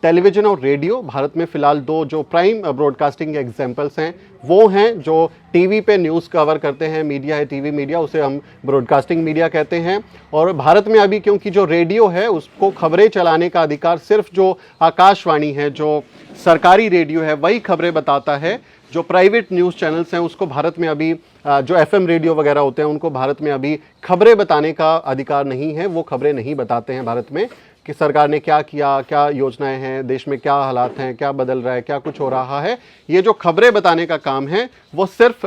टेलीविज़न और रेडियो। भारत में फ़िलहाल 2 जो प्राइम ब्रॉडकास्टिंग एग्जाम्पल्स हैं वो हैं जो टीवी पे न्यूज़ कवर करते हैं, मीडिया है, टीवी मीडिया, उसे हम ब्रॉडकास्टिंग मीडिया कहते हैं। और भारत में अभी क्योंकि जो रेडियो है उसको खबरें चलाने का अधिकार सिर्फ जो आकाशवाणी है, जो सरकारी रेडियो है, वही खबरें बताता है। जो प्राइवेट न्यूज़ चैनल्स हैं उसको भारत में अभी, जो एफएम रेडियो वगैरह होते हैं, उनको भारत में अभी खबरें बताने का अधिकार नहीं है। वो खबरें नहीं बताते हैं भारत में कि सरकार ने क्या किया, क्या योजनाएं हैं, देश में क्या हालात हैं, क्या बदल रहा है, क्या कुछ हो रहा है। ये जो खबरें बताने का काम है वो सिर्फ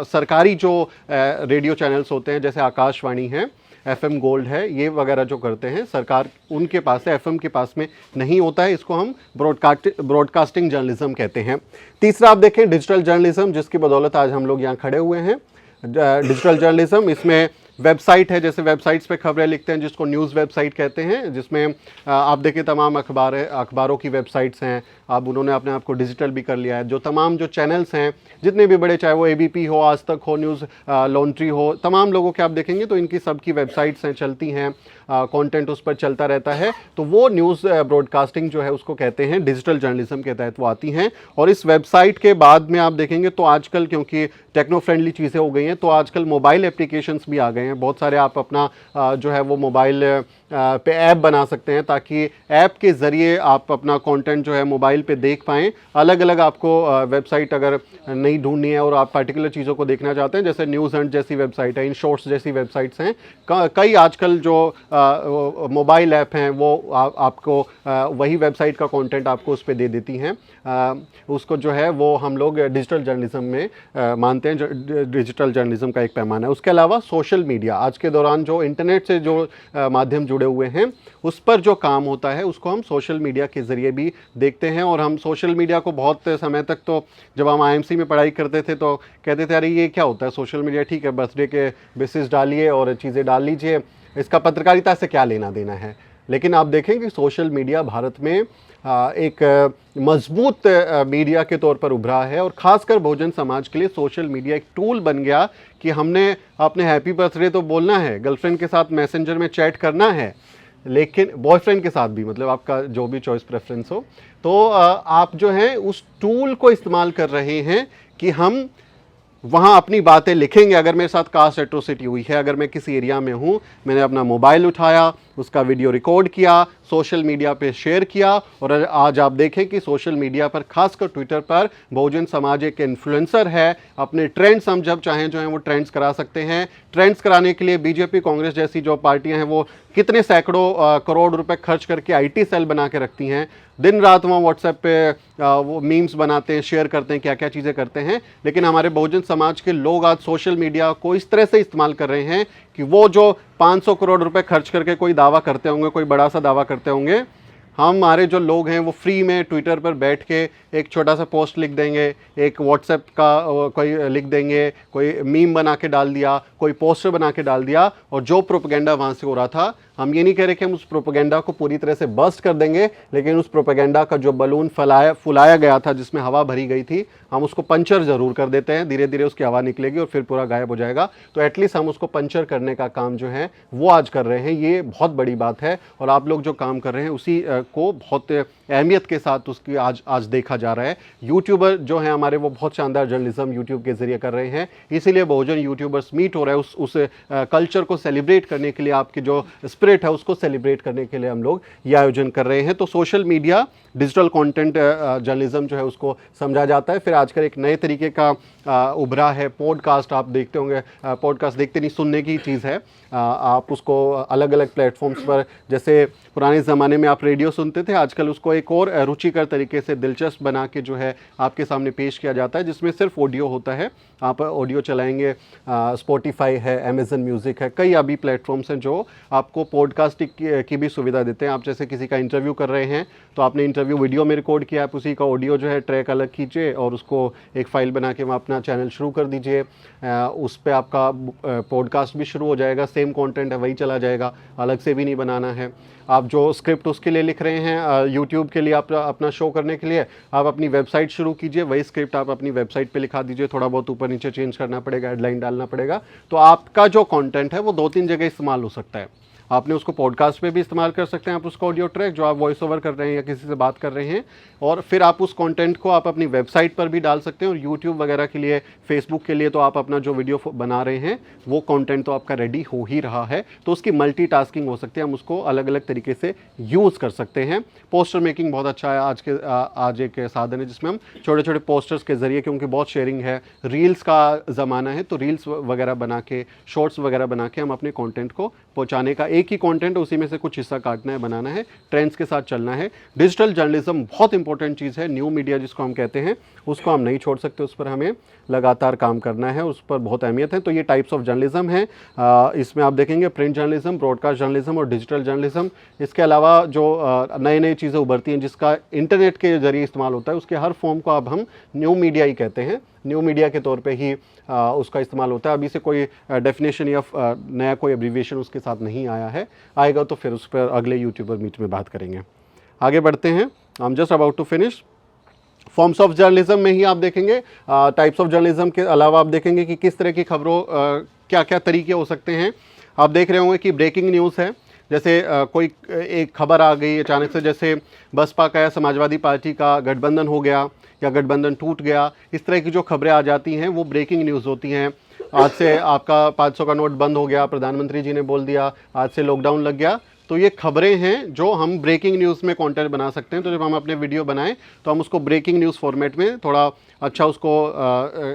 सरकारी जो रेडियो चैनल्स होते हैं, जैसे आकाशवाणी है, एफएम गोल्ड है, ये वगैरह जो करते हैं, सरकार उनके पास है, एफएम के पास में नहीं होता है। इसको हम ब्रॉडकास्टिंग जर्नलिज्म कहते हैं। तीसरा आप देखें डिजिटल जर्नलिज्म, जिसकी बदौलत आज हम लोग यहाँ खड़े हुए हैं। डिजिटल जर्नलिज्म, इसमें वेबसाइट है, जैसे वेबसाइट्स पे खबरें लिखते हैं जिसको न्यूज़ वेबसाइट कहते हैं, जिसमें आप देखिए तमाम अखबारों की वेबसाइट्स हैं। अब उन्होंने अपने आप को डिजिटल भी कर लिया है। जो तमाम जो चैनल्स हैं जितने भी बड़े, चाहे वो एबीपी हो, आज तक हो, न्यूज़ लॉन्ड्री हो, तमाम लोगों के आप देखेंगे तो इनकी सबकी वेबसाइट्स हैं, चलती हैं, कंटेंट उस पर चलता रहता है। तो वो न्यूज़ ब्रॉडकास्टिंग जो है उसको कहते हैं, डिजिटल जर्नलिज्म के तहत वो आती हैं। और इस वेबसाइट के बाद में आप देखेंगे तो आजकल क्योंकि टेक्नो फ्रेंडली चीज़ें हो गई हैं तो आजकल मोबाइल एप्लीकेशंस भी आ गए हैं। बहुत सारे आप अपना जो है वो मोबाइल पे ऐप बना सकते हैं ताकि ऐप के ज़रिए आप अपना कंटेंट जो है मोबाइल पे देख पाएँ। अलग अलग आपको वेबसाइट अगर नहीं ढूंढनी है और आप पर्टिकुलर चीज़ों को देखना चाहते हैं, जैसे न्यूज़ हंट जैसी वेबसाइट है, इन शॉर्ट्स जैसी वेबसाइट्स हैं, कई आजकल जो मोबाइल ऐप हैं वो आपको वही वेबसाइट का कंटेंट आपको उस पर दे देती हैं। उसको जो है वो हम लोग डिजिटल जर्नलिज्म में मानते हैं। डिजिटल जर्नलिज्म का एक पैमाना है। उसके अलावा सोशल मीडिया, आज के दौरान जो इंटरनेट से जो माध्यम जुड़े हुए हैं उस पर जो काम होता है उसको हम सोशल मीडिया के ज़रिए भी देखते हैं। और हम सोशल मीडिया को बहुत समय तक, तो जब हम आईएमसी में पढ़ाई करते थे तो कहते थे अरे ये क्या होता है सोशल मीडिया, ठीक है बर्थडे के बेसिस डालिए और चीज़ें डाल लीजिए, इसका पत्रकारिता से क्या लेना देना है। लेकिन आप देखें कि सोशल मीडिया भारत में एक मजबूत मीडिया के तौर पर उभरा है। और ख़ासकर बहुजन समाज के लिए सोशल मीडिया एक टूल बन गया कि हमने अपने हैप्पी बर्थडे तो बोलना है, गर्लफ्रेंड के साथ मैसेंजर में चैट करना है, लेकिन बॉयफ्रेंड के साथ भी, मतलब आपका जो भी चॉइस प्रेफरेंस हो, तो आप जो है उस टूल को इस्तेमाल कर रहे हैं कि हम वहाँ अपनी बातें लिखेंगे। अगर मेरे साथ कास्ट एट्रोसिटी हुई है, अगर मैं किसी एरिया में हूँ, मैंने अपना मोबाइल उठाया, उसका वीडियो रिकॉर्ड किया, सोशल मीडिया पे शेयर किया। और आज आप देखें कि सोशल मीडिया पर, खासकर ट्विटर पर, बहुजन समाज एक इन्फ्लुएंसर है। अपने ट्रेंड्स हम जब चाहें जो हैं वो ट्रेंड्स करा सकते हैं। ट्रेंड्स कराने के लिए बीजेपी, कांग्रेस जैसी जो पार्टियां हैं वो कितने सैकड़ों करोड़ रुपए खर्च करके आईटी सेल बना के रखती हैं। दिन रात वहाँ व्हाट्सएप पे वो मीम्स बनाते हैं, शेयर करते हैं, क्या क्या चीज़ें करते हैं। लेकिन हमारे बहुजन समाज के लोग आज सोशल मीडिया को इस तरह से इस्तेमाल कर रहे हैं कि वो जो 500 करोड़ रुपए खर्च करके कोई दावा करते होंगे, कोई बड़ा सा दावा करते होंगे, हमारे जो लोग हैं वो फ्री में ट्विटर पर बैठ के एक छोटा सा पोस्ट लिख देंगे, एक व्हाट्सएप का कोई लिख देंगे, कोई मीम बना के डाल दिया, कोई पोस्टर बना के डाल दिया और जो प्रोपेगेंडा वहाँ से हो रहा था, हम ये नहीं कह रहे कि हम उस प्रोपेगेंडा को पूरी तरह से बस्ट कर देंगे, लेकिन उस प्रोपेगेंडा का जो बलून फुलाया गया था, जिसमें हवा भरी गई थी, हम उसको पंचर ज़रूर कर देते हैं। धीरे धीरे उसकी हवा निकलेगी और फिर पूरा गायब हो जाएगा। तो एटलीस्ट हम उसको पंचर करने का काम जो है वो आज कर रहे हैं। ये बहुत बड़ी बात है और आप लोग जो काम कर रहे हैं उसी को बहुत अहमियत के साथ उसकी आज देखा जा रहा है। यूट्यूबर जो हैं हमारे, वो बहुत शानदार जर्नलिज्म यूट्यूब के जरिए कर रहे हैं। इसीलिए बहुजन यूट्यूबर्स मीट हो रहा है उस कल्चर को सेलिब्रेट करने के लिए, आपकी जो स्पिरिट है उसको सेलिब्रेट करने के लिए हम लोग ये आयोजन कर रहे हैं। तो social media, digital content journalism जो है उसको समझा जाता है। फिर आजकल एक नए तरीके का उभरा है पॉडकास्ट। आप देखते होंगे, पॉडकास्ट देखते नहीं, सुनने की चीज़ है। आप उसको अलग अलग प्लेटफॉर्म्स पर, जैसे पुराने ज़माने में आप रेडियो सुनते थे, आजकल उसको एक और रुचिकर तरीके से दिलचस्प बना के जो है आपके सामने पेश किया जाता है, जिसमें सिर्फ ऑडियो होता है। आप ऑडियो चलाएंगे, स्पॉटिफाई है, अमेजन म्यूज़िक है, कई अभी प्लेटफॉर्म्स हैं जो आपको पॉडकास्टिंग की भी सुविधा देते हैं। आप जैसे किसी का इंटरव्यू कर रहे हैं तो आपने इंटरव्यू वीडियो में रिकॉर्ड किया, आप उसी का ऑडियो जो है ट्रैक अलग कीजिए और उसको एक फ़ाइल बना के वहाँ अपना चैनल शुरू कर दीजिए। उस पर आपका पॉडकास्ट भी शुरू हो जाएगा, सेम कंटेंट है वही चला जाएगा, अलग से भी नहीं बनाना है। आप जो स्क्रिप्ट उसके लिए लिख रहे हैं यूट्यूब के लिए, आप अपना शो करने के लिए, आप अपनी वेबसाइट शुरू कीजिए, वही स्क्रिप्ट आप अपनी वेबसाइट पे लिखा दीजिए। थोड़ा बहुत ऊपर नीचे चेंज करना पड़ेगा, हेडलाइन डालना पड़ेगा, तो आपका जो कंटेंट है वो 2-3 जगह इस्तेमाल हो सकता है। आपने उसको पॉडकास्ट पे भी इस्तेमाल कर सकते हैं, आप उसका ऑडियो ट्रैक जो आप वॉइस ओवर कर रहे हैं या किसी से बात कर रहे हैं, और फिर आप उस कंटेंट को आप अपनी वेबसाइट पर भी डाल सकते हैं। और यूट्यूब वगैरह के लिए, फेसबुक के लिए तो आप अपना जो वीडियो बना रहे हैं वो कंटेंट तो आपका रेडी हो ही रहा है, तो उसकी मल्टीटास्किंग हो सकती है, हम उसको अलग अलग तरीके से यूज़ कर सकते हैं। पोस्टर मेकिंग बहुत अच्छा है आज एक साधन है जिसमें हम छोटे छोटे पोस्टर्स के ज़रिए, क्योंकि बहुत शेयरिंग है, रील्स का ज़माना है, तो रील्स वगैरह बना के, शॉर्ट्स वगैरह बना के हम अपने कंटेंट को पहुंचाने का, एक ही कंटेंट उसी में से कुछ हिस्सा काटना है, बनाना है, ट्रेंड्स के साथ चलना है। डिजिटल जर्नलिज्म बहुत इंपॉर्टेंट चीज़ है, न्यू मीडिया जिसको हम कहते हैं, उसको हम नहीं छोड़ सकते, उस पर हमें लगातार काम करना है, उस पर बहुत अहमियत है। तो ये टाइप्स ऑफ जर्नलिज्म है। इसमें आप देखेंगे प्रिंट जर्नलिज्म, ब्रॉडकास्ट जर्नलिज्म और डिजिटल जर्नलिज्म। इसके अलावा जो नई नई चीज़ें उभरती हैं जिसका इंटरनेट के जरिए इस्तेमाल होता है, उसके हर फॉर्म को अब हम न्यू मीडिया ही कहते हैं, न्यू मीडिया के तौर पे ही उसका इस्तेमाल होता है। अभी से कोई डेफिनेशन या नया कोई एब्रीविएशन उसके साथ नहीं आया है, आएगा तो फिर उस पर अगले यूट्यूबर मीट में बात करेंगे। आगे बढ़ते हैं, I am just about to finish. Forms of journalism में ही आप देखेंगे, टाइप्स ऑफ जर्नलिज्म के अलावा आप देखेंगे कि किस तरह की खबरों क्या क्या तरीके हो सकते हैं। आप देख रहे होंगे कि ब्रेकिंग न्यूज़ है, जैसे कोई एक खबर आ गई अचानक से, जैसे बसपा का या समाजवादी पार्टी का गठबंधन हो गया या गठबंधन टूट गया, इस तरह की जो खबरें आ जाती हैं वो ब्रेकिंग न्यूज़ होती हैं। आज से आपका 500 का नोट बंद हो गया, प्रधानमंत्री जी ने बोल दिया, आज से लॉकडाउन लग गया, तो ये खबरें हैं जो हम ब्रेकिंग न्यूज़ में कंटेंट बना सकते हैं। तो जब हम अपने वीडियो बनाएं तो हम उसको ब्रेकिंग न्यूज़ फॉर्मेट में थोड़ा अच्छा, उसको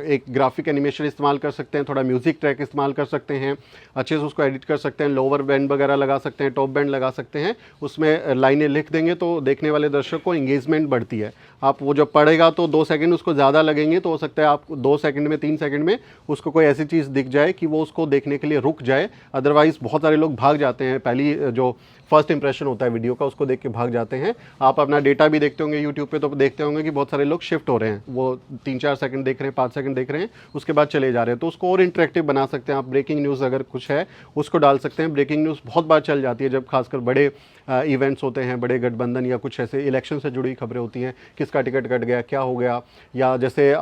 एक ग्राफिक एनिमेशन इस्तेमाल कर सकते हैं, थोड़ा म्यूज़िक ट्रैक इस्तेमाल कर सकते हैं, अच्छे से उसको एडिट कर सकते हैं, लोअर बैंड वगैरह लगा सकते हैं, टॉप बैंड लगा सकते हैं, उसमें लाइनें लिख देंगे तो देखने वाले दर्शक को इंगेजमेंट बढ़ती है। आप वो जब पढ़ेगा तो 2 सेकंड उसको ज़्यादा लगेंगे, तो हो सकता है आप 2 सेकंड में 3 सेकंड में उसको कोई ऐसी चीज़ दिख जाए कि वो उसको देखने के लिए रुक जाए। अदरवाइज़ बहुत सारे लोग भाग जाते हैं, पहली जो फर्स्ट इंप्रेशन होता है वीडियो का उसको देख के भाग जाते हैं। आप अपना डेटा भी देखते होंगे यूट्यूब पे, तो देखते होंगे कि बहुत सारे लोग शिफ्ट हो रहे हैं, वो 3-4 सेकंड देख रहे हैं, 5 सेकंड देख रहे हैं, उसके बाद चले जा रहे हैं। तो उसको और इंटरेक्टिव बना सकते हैं आप। ब्रेकिंग न्यूज़ अगर कुछ है उसको डाल सकते हैं। ब्रेकिंग न्यूज़ बहुत बार चल जाती है जब खासकर बड़े इवेंट्स होते हैं, बड़े गठबंधन या कुछ ऐसे इलेक्शन से जुड़ी खबरें होती हैं, किसका टिकट कट गया, क्या हो गया, या जैसे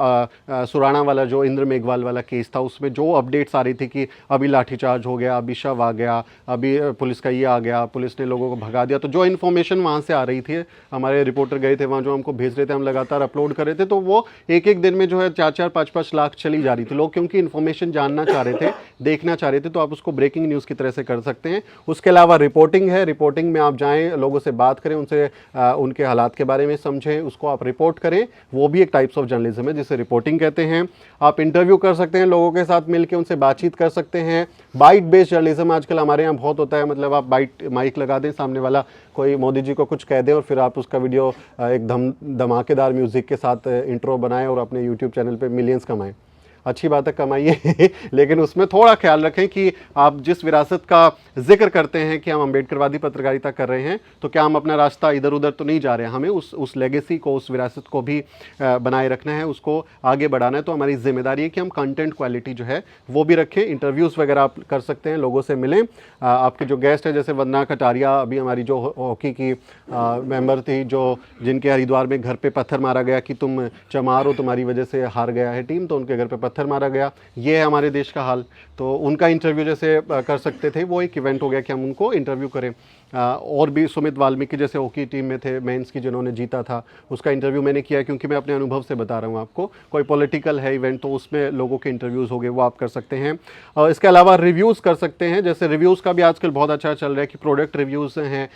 सुराणा वाला जो इंद्र मेघवाल वाला केस था, उसमें जो अपडेट्स आ रही थी कि अभी लाठीचार्ज हो गया, अभी शव आ गया, अभी पुलिस का ये आ गया, पुलिस ने लोगों को भगा दिया, तो जो इन्फॉर्मेशन वहाँ से आ रही थी, हमारे रिपोर्टर गए थे वहाँ, जो हमको भेज रहे थे, हम लगातार अपलोड कर रहे थे, तो वो एक दिन में जो है 4-4, 5-5 लाख चली जा रही थी। लोग क्योंकि इन्फॉर्मेशन जानना चाह रहे थे, देखना चाह रहे थे, तो आप उसको ब्रेकिंग न्यूज़ की तरह से कर सकते हैं। उसके अलावा रिपोर्टिंग है, रिपोर्टिंग में आप जाएँ, लोगों से बात करें, उनसे उनके हालात के बारे में समझें, उसको आप रिपोर्ट करें, वो भी एक टाइप्स ऑफ जर्नलिज्म है जिसे रिपोर्टिंग कहते हैं। आप इंटरव्यू कर सकते हैं, लोगों के साथ मिलकर उनसे बातचीत कर सकते हैं। बाइट बेस्ड जर्नलिज्म आजकल हमारे यहाँ बहुत होता है, मतलब आप बाइट माइक लगा दें, सामने वाला कोई मोदी जी को कुछ कह दें और फिर आप उसका वीडियो एक धमाकेदार म्यूज़िक के साथ इंट्रो बनाएं और अपने यूट्यूब चैनल पे मिलियंस कमाएं। अच्छी बात है, कमाइए लेकिन उसमें थोड़ा ख्याल रखें कि आप जिस विरासत का जिक्र करते हैं कि हम अम्बेडकरवादी पत्रकारिता कर रहे हैं, तो क्या हम अपना रास्ता इधर उधर तो नहीं जा रहे हैं। हमें उस लेगेसी को, उस विरासत को भी बनाए रखना है, उसको आगे बढ़ाना है। तो हमारी जिम्मेदारी है कि हम कंटेंट क्वालिटी जो है वो भी रखें। इंटरव्यूज़ वगैरह आप कर सकते हैं, लोगों से मिलें। आपके जो गेस्ट है जैसे वंदना कटारिया, अभी हमारी जो हॉकी की मेंबर थी, जो जिनके हरिद्वार में घर पे पत्थर मारा गया कि तुम चमार हो, तुम्हारी वजह से हार गया है टीम, तो उनके घर पे पत्थर मारा गया। ये है हमारे देश का हाल। तो उनका इंटरव्यू जैसे कर सकते थे, वो एक इवेंट हो गया कि हम उनको इंटरव्यू करें। और भी सुमित वाल्मीकि जैसे हॉकी टीम में थे मेंस की, जिन्होंने जीता था, उसका इंटरव्यू मैंने किया, क्योंकि मैं अपने अनुभव से बता रहा हूँ आपको। कोई पॉलिटिकल है इवेंट तो उसमें लोगों के इंटरव्यूज़ हो गए, वो आप कर सकते हैं। इसके अलावा रिव्यूज़ कर सकते हैं, जैसे रिव्यूज़ का भी आजकल बहुत अच्छा चल रहा है कि प्रोडक्ट रिव्यूज़ हैं,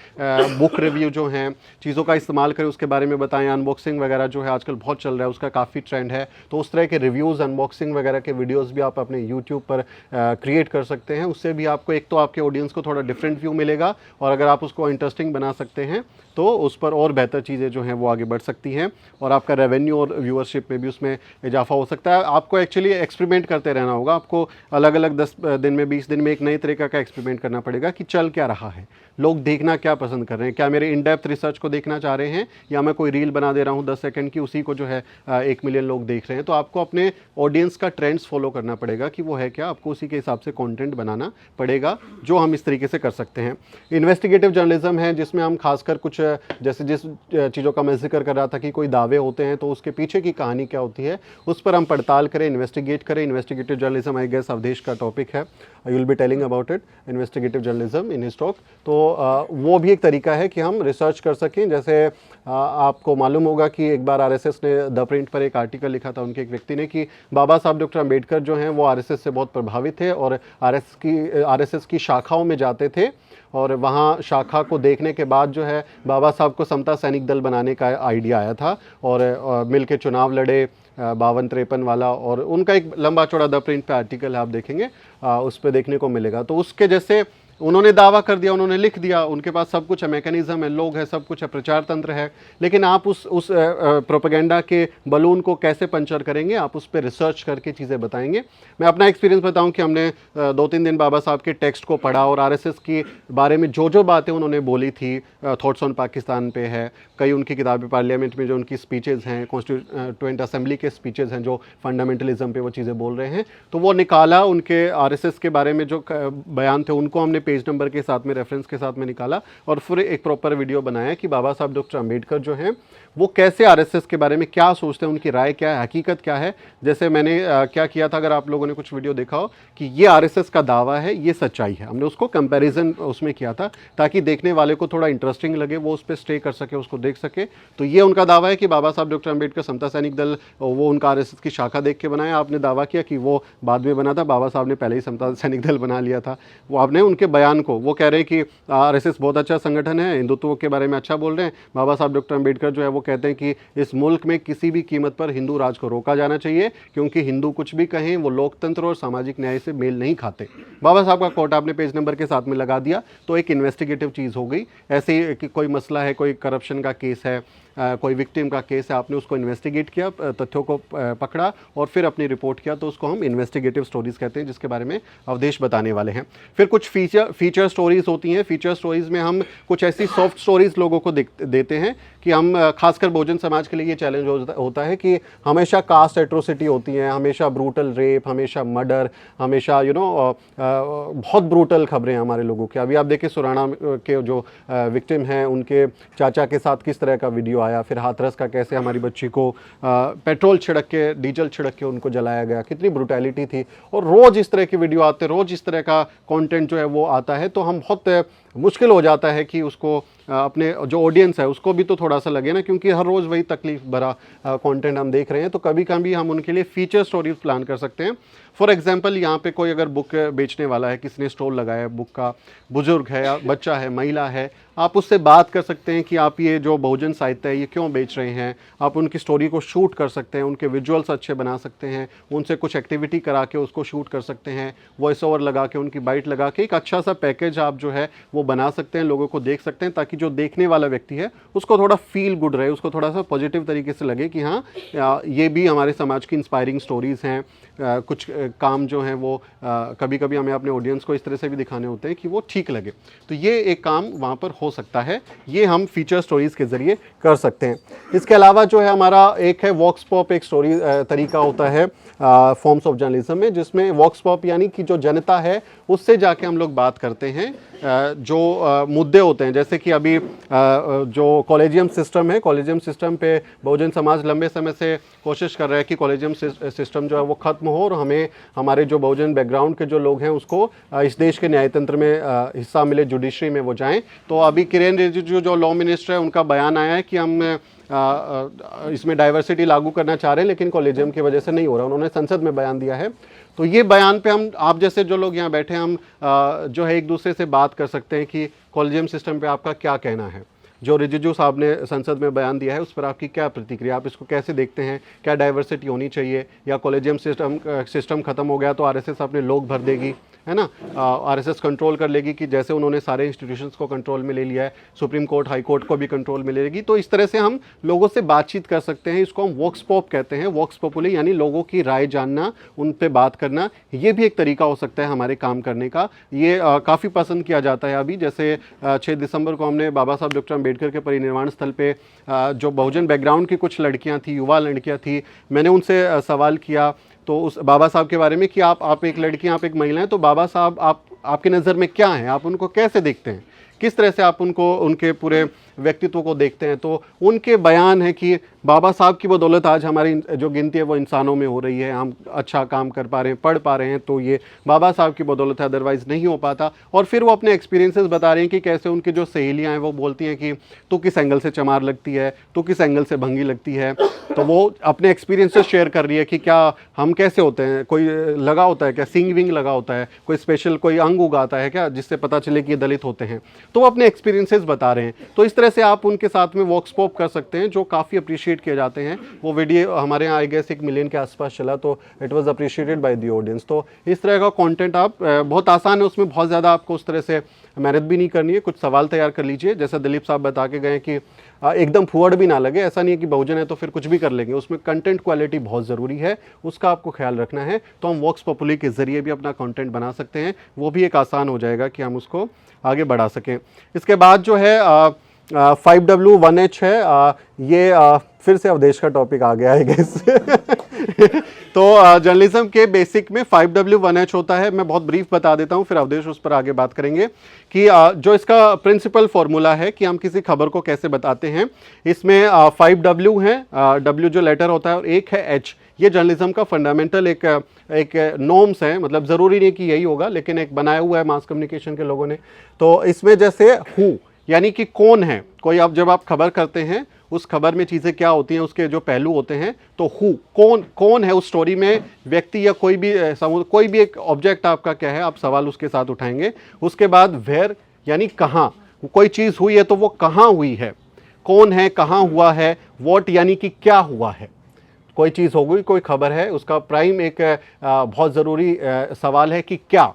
बुक रिव्यू जो हैं, चीज़ों का इस्तेमाल करें, उसके बारे में बताएं। अनबॉक्सिंग वगैरह जो है आजकल बहुत चल रहा है, उसका काफ़ी ट्रेंड है। तो उस तरह के रिव्यूज़, अनबॉक्सिंग वगैरह के वीडियोज़ भी आप अपने यूट्यूब पर क्रिएट कर सकते हैं। उससे भी आपको एक तो आपके ऑडियंस को थोड़ा डिफरेंट व्यू मिलेगा, और अगर आप उसको इंटरेस्टिंग बना सकते हैं तो उस पर और बेहतर चीज़ें जो हैं वो आगे बढ़ सकती हैं, और आपका रेवेन्यू और व्यूअरशिप में भी उसमें इजाफा हो सकता है। आपको एक्चुअली एक्सपेरिमेंट करते रहना होगा। आपको अलग अलग 10 दिन में, 20 दिन में एक नए तरीका का एक्सपेरिमेंट करना पड़ेगा कि चल क्या रहा है, लोग देखना क्या पसंद कर रहे हैं। क्या मेरे इन डेप्थ रिसर्च को देखना चाह रहे हैं, या मैं कोई रील बना दे रहा हूँ 10 सेकंड की, उसी को जो है 1 मिलियन लोग देख रहे हैं। तो आपको अपने ऑडियंस का ट्रेंड्स फॉलो करना पड़ेगा कि वो है क्या, आपको उसी के हिसाब से कंटेंट बनाना पड़ेगा, जो हम इस तरीके से कर सकते हैं। इन्वेस्टिगेटिव जर्नलिज्म है, जिसमें हम खासकर कुछ जैसे जिस चीज़ों का मैं जिक्र कर रहा था कि कोई दावे होते हैं तो उसके पीछे की कहानी क्या होती है, उस पर हम पड़ताल करें, इन्वेस्टिगेट करें। Investigative journalism I guess Avadhesh का टॉपिक है, you will be telling about it, investigative journalism in his talk. तो वो भी एक तरीका है कि हम रिसर्च कर सकें। जैसे आपको मालूम होगा कि एक बार आरएसएस ने द प्रिंट पर एक आर्टिकल लिखा था, उनके एक व्यक्ति ने, कि बाबा साहब डॉक्टर अंबेडकर जो हैं वो आरएसएस से बहुत प्रभावित थे, और आरएसएस की शाखाओं में जाते थे, और वहाँ शाखा को देखने के बाद जो है बाबा साहब को समता सैनिक दल बनाने का आइडिया आया था, और मिल के चुनाव लड़े 52-53 वाला, और उनका एक लंबा चौड़ा द प्रिंट पे आर्टिकल है, आप देखेंगे उस पर देखने को मिलेगा। तो उसके जैसे उन्होंने दावा कर दिया, उन्होंने लिख दिया, उनके पास सब कुछ है, मैकेनिज्म है, लोग है, सब कुछ है, प्रचार तंत्र है, लेकिन आप उस प्रोपेगेंडा के बलून को कैसे पंचर करेंगे, आप उस पर रिसर्च करके चीज़ें बताएंगे। मैं अपना एक्सपीरियंस बताऊं कि हमने 2-3 दिन बाबा साहब के टेक्स्ट को पढ़ा, और आरएसएस के बारे में जो बातें उन्होंने बोली थी, थॉट्स ऑन पाकिस्तान पे है, कई उनकी किताबें, पार्लियामेंट में जो उनकी स्पीचेज़ हैं, कॉन्स्टिट्यूएंट असेंबली के स्पीचेज़ हैं जो फंडामेंटलिज्म पे वो चीज़ें बोल रहे हैं, तो वो निकाला। उनके आरएसएस के बारे में जो बयान थे उनको हमने पेज नंबर के साथ में, रेफरेंस के साथ में निकाला, और फिर एक प्रॉपर वीडियो बनाया कि बाबा साहब डॉक्टर अंबेडकर जो हैं वो कैसे आरएसएस के बारे में क्या सोचते हैं, उनकी राय क्या है, हकीकत क्या है। जैसे मैंने क्या किया था, अगर आप लोगों ने कुछ वीडियो देखा हो, कि ये आरएसएस का दावा है, ये सच्चाई है, हमने उसको कंपैरिजन उसमें किया था, ताकि देखने वाले को थोड़ा इंटरेस्टिंग लगे, वो उस पर स्टे कर सके, उसको देख सके। तो ये उनका दावा है कि बाबा साहब डॉक्टर अंबेडकर समता सैनिक दल, वो उनका आरएसएस की शाखा देख के बनाया। आपने दावा किया कि वो बाद में बना था, बाबा साहब ने पहले ही समता सैनिक दल बना लिया था। वो आपने उनके बयान को, वो कह रहे हैं कि आरएसएस बहुत अच्छा संगठन है, हिंदुत्व के बारे में अच्छा बोल रहे हैं। बाबा साहब डॉक्टर अंबेडकर जो है वो कहते हैं कि इस मुल्क में किसी भी कीमत पर हिंदू राज को रोका जाना चाहिए, क्योंकि हिंदू कुछ भी कहें वो लोकतंत्र और सामाजिक न्याय से मेल नहीं खाते। बाबा साहब का कोट आपने पेज नंबर के साथ में लगा दिया, तो एक इन्वेस्टिगेटिव चीज़ हो गई। ऐसे ही कि कोई मसला है, कोई करप्शन का केस है, कोई विक्टिम का केस है, आपने उसको इन्वेस्टिगेट किया, तथ्यों को पकड़ा और फिर अपनी रिपोर्ट किया, तो उसको हम इन्वेस्टिगेटिव स्टोरीज कहते हैं, जिसके बारे में अवधेश बताने वाले हैं। फिर कुछ फीचर स्टोरीज होती हैं। फीचर स्टोरीज में हम कुछ ऐसी सॉफ्ट स्टोरीज लोगों को देते हैं कि हम, खासकर बहुजन समाज के लिए ये चैलेंज होता है कि हमेशा कास्ट एट्रोसिटी होती है, हमेशा ब्रूटल रेप, हमेशा मर्डर, हमेशा बहुत ब्रूटल खबरें हमारे लोगों की। अभी आप देखिए सुराना के जो विक्टिम हैं, उनके चाचा के साथ किस तरह का वीडियो आया, फिर हाथरस का कैसे हमारी बच्ची को पेट्रोल छिड़क के, डीजल छिड़क के उनको जलाया गया, कितनी ब्रूटैलिटी थी। और रोज़ इस तरह के वीडियो आते, रोज़ इस तरह का कंटेंट जो है वो आता है, तो हम बहुत मुश्किल हो जाता है कि उसको अपने जो ऑडियंस है उसको भी तो थोड़ा सा लगे ना, क्योंकि हर रोज़ वही तकलीफ भरा कंटेंट हम देख रहे हैं। तो कभी कभी हम उनके लिए फीचर स्टोरीज प्लान कर सकते हैं। फॉर एग्जांपल, यहाँ पे कोई अगर बुक बेचने वाला है, किसी ने स्टॉल लगाया है बुक का, बुजुर्ग है या बच्चा है, महिला है, आप उससे बात कर सकते हैं कि आप ये जो बहुजन साहित्य है ये क्यों बेच रहे हैं। आप उनकी स्टोरी को शूट कर सकते हैं, उनके विजुअल्स अच्छे बना सकते हैं, उनसे कुछ एक्टिविटी करा के उसको शूट कर सकते हैं, वॉइस ओवर लगा के, उनकी बाइट लगा के, एक अच्छा सा पैकेज आप जो है वो वो बना सकते हैं, लोगों को देख सकते हैं, ताकि जो देखने वाला व्यक्ति है उसको थोड़ा फील गुड रहे, उसको थोड़ा सा पॉजिटिव तरीके से लगे कि हाँ ये भी हमारे समाज की इंस्पायरिंग स्टोरीज़ हैं। कुछ काम जो हैं वो कभी कभी हमें अपने ऑडियंस को इस तरह से भी दिखाने होते हैं कि वो ठीक लगे, तो ये एक काम वहाँ पर हो सकता है, ये हम फीचर स्टोरीज़ के ज़रिए कर सकते हैं। इसके अलावा जो है हमारा एक है वॉक्स पॉप, एक स्टोरी तरीका होता है फॉर्म्स ऑफ जर्नलिज्म में, जिसमें वॉक्स पॉप यानी कि जो जनता है उससे जाके हम लोग बात करते हैं जो मुद्दे होते हैं। जैसे कि अभी जो कॉलेजियम सिस्टम है, कॉलेजियम सिस्टम पे बहुजन समाज लंबे समय से कोशिश कर रहा है कि कॉलेजियम सिस्टम जो है वो ख़त्म हो और हमें हमारे जो बहुजन बैकग्राउंड के जो लोग हैं उसको इस देश के न्यायतंत्र में हिस्सा मिले, जुडिशरी में वो जाएं। तो अभी किरेन रिजिजू जो लॉ मिनिस्टर है, उनका बयान आया है कि हम इसमें डाइवर्सिटी लागू करना चाह रहे हैं, लेकिन कॉलेजियम की वजह से नहीं हो रहा। उन्होंने संसद में बयान दिया है। तो ये बयान पे हम, आप जैसे जो लोग यहाँ बैठे, हम जो है एक दूसरे से बात कर सकते हैं कि कॉलेजियम सिस्टम पे आपका क्या कहना है। जो रिजिजू साहब ने संसद में बयान दिया है उस पर आपकी क्या प्रतिक्रिया, आप इसको कैसे देखते हैं? क्या डाइवर्सिटी होनी चाहिए, या कॉलेजियम सिस्टम खत्म हो गया तो आरएसएस अपने लोग भर देगी, है ना? आरएसएस कंट्रोल कर लेगी कि जैसे उन्होंने सारे इंस्टीट्यूशंस को कंट्रोल में ले लिया है, सुप्रीम कोर्ट, हाई कोर्ट को भी कंट्रोल में ले लेगी। तो इस तरह से हम लोगों से बातचीत कर सकते हैं। इसको हम वॉक्स पॉप कहते हैं, वॉक्स पॉपुली, यानी लोगों की राय जानना, उन पे बात करना। ये भी एक तरीका हो सकता है हमारे काम करने का। ये काफ़ी पसंद किया जाता है अभी। जैसे 6 दिसंबर को हमने बाबा साहब डॉक्टर अम्बेडकर के परिनिर्वाण स्थल पे जो बहुजन बैकग्राउंड की कुछ लड़कियां थी, युवा लड़कियां थी, मैंने उनसे सवाल किया तो उस बाबा साहब के बारे में कि आप एक लड़की, आप एक महिला हैं, तो बाबा साहब आपके नज़र में क्या हैं, आप उनको कैसे देखते हैं, किस तरह से आप उनको, उनके पूरे व्यक्तित्व को देखते हैं। तो उनके बयान है कि बाबा साहब की बदौलत आज हमारी जो गिनती है वो इंसानों में हो रही है, हम अच्छा काम कर पा रहे हैं, पढ़ पा रहे हैं, तो ये बाबा साहब की बदौलत है, अदरवाइज़ नहीं हो पाता। और फिर वो अपने एक्सपीरियंसेस बता रहे हैं कि कैसे उनकी जो सहेलियाँ हैं वो बोलती हैं कि तू किस एंगल से चमार लगती है, तू किस एंगल से भंगी लगती है। तो वो अपने एक्सपीरियंसेस शेयर कर रही है कि क्या हम कैसे होते हैं, कोई लगा होता है क्या, सिंग विंग लगा होता है, कोई स्पेशल कोई अंग उगाता है क्या जिससे पता चले कि ये दलित होते हैं। तो वो अपने एक्सपीरियंसेस बता रहे हैं। तो इस तरह से आप उनके साथ में वॉक्स पॉप कर सकते हैं, जो काफ़ी अप्रिशिएट किए जाते हैं। वो वीडियो हमारे यहाँ आई गेस 1 मिलियन के आसपास चला, तो it was appreciated by the audience. तो इस तरह का कंटेंट आप बहुत आसान है, उसमें बहुत ज़्यादा आपको उस तरह से मेहनत भी नहीं करनी है। कुछ सवाल तैयार कर लीजिए, जैसा दिलीप साहब बता के गए कि एकदम फुअड़ भी ना लगे। ऐसा नहीं है कि बहुजन है तो फिर कुछ भी कर लेंगे, उसमें कंटेंट क्वालिटी बहुत ज़रूरी है, उसका आपको ख्याल रखना है। तो हम वॉक्स पॉपुली के ज़रिए भी अपना कंटेंट बना सकते हैं, वो भी एक आसान हो जाएगा कि हम उसको आगे बढ़ा सकें। इसके बाद जो है 5W1H है, ये फिर से अवधेश का टॉपिक आ गया है गैस। तो जर्नलिज्म के बेसिक में 5W1H होता है। मैं बहुत ब्रीफ बता देता हूँ, फिर अवधेश उस पर आगे बात करेंगे कि जो इसका प्रिंसिपल फॉर्मूला है कि हम किसी खबर को कैसे बताते हैं। इसमें 5W हैं, W जो लेटर होता है, और एक है H। ये जर्नलिज्म का फंडामेंटल एक नॉर्म्स है, मतलब ज़रूरी नहीं कि यही होगा, लेकिन एक बनाया हुआ है मास कम्युनिकेशन के लोगों ने। तो इसमें जैसे हु यानी कि कौन है, कोई आप जब आप खबर करते हैं उस खबर में चीज़ें क्या होती हैं, उसके जो पहलू होते हैं। तो हु कौन है उस स्टोरी में, व्यक्ति या कोई भी कोई भी एक ऑब्जेक्ट आपका क्या है, आप सवाल उसके साथ उठाएंगे। उसके बाद वेयर यानी कहाँ, कोई चीज़ हुई है तो वो कहाँ हुई है, कौन है, कहाँ हुआ है। वॉट यानी कि क्या हुआ है, कोई चीज़ हो गई, कोई खबर है, उसका प्राइम एक बहुत ज़रूरी सवाल है कि क्या,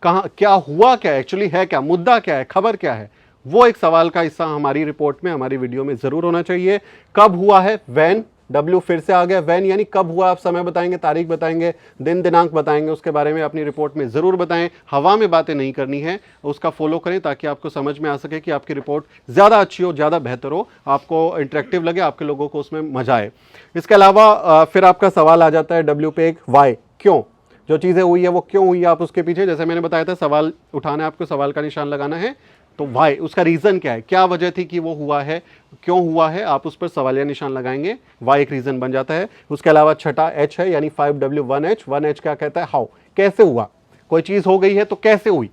कहाँ, क्या हुआ, क्या एक्चुअली है, क्या मुद्दा, क्या है, खबर क्या है। वो एक सवाल का हिस्सा हमारी रिपोर्ट में, हमारी वीडियो में ज़रूर होना चाहिए। कब हुआ है, वैन, W फिर से आ गया, वैन यानी कब हुआ। आप समय बताएंगे, तारीख बताएंगे, दिन दिनांक बताएंगे, उसके बारे में अपनी रिपोर्ट में ज़रूर बताएं। हवा में बातें नहीं करनी है, उसका फॉलो करें ताकि आपको समझ में आ सके कि आपकी रिपोर्ट ज़्यादा अच्छी हो, ज़्यादा बेहतर हो, आपको इंटरेक्टिव लगे, आपके लोगों को उसमें मजा आए। इसके अलावा फिर आपका सवाल आ जाता है W पे एक वाई, क्यों, जो चीज़ें हुई है वो क्यों हुई है, आप उसके पीछे, जैसे मैंने बताया था, सवाल उठाना है, आपको सवाल का निशान लगाना है। तो वाई, उसका रीज़न क्या है, क्या वजह थी कि वो हुआ है, क्यों हुआ है, आप उस पर सवालिया निशान लगाएंगे, वाई एक रीज़न बन जाता है। उसके अलावा छठा H है, यानी 5W1H। 1H क्या कहता है, हाउ, कैसे हुआ, कोई चीज़ हो गई है तो कैसे हुई,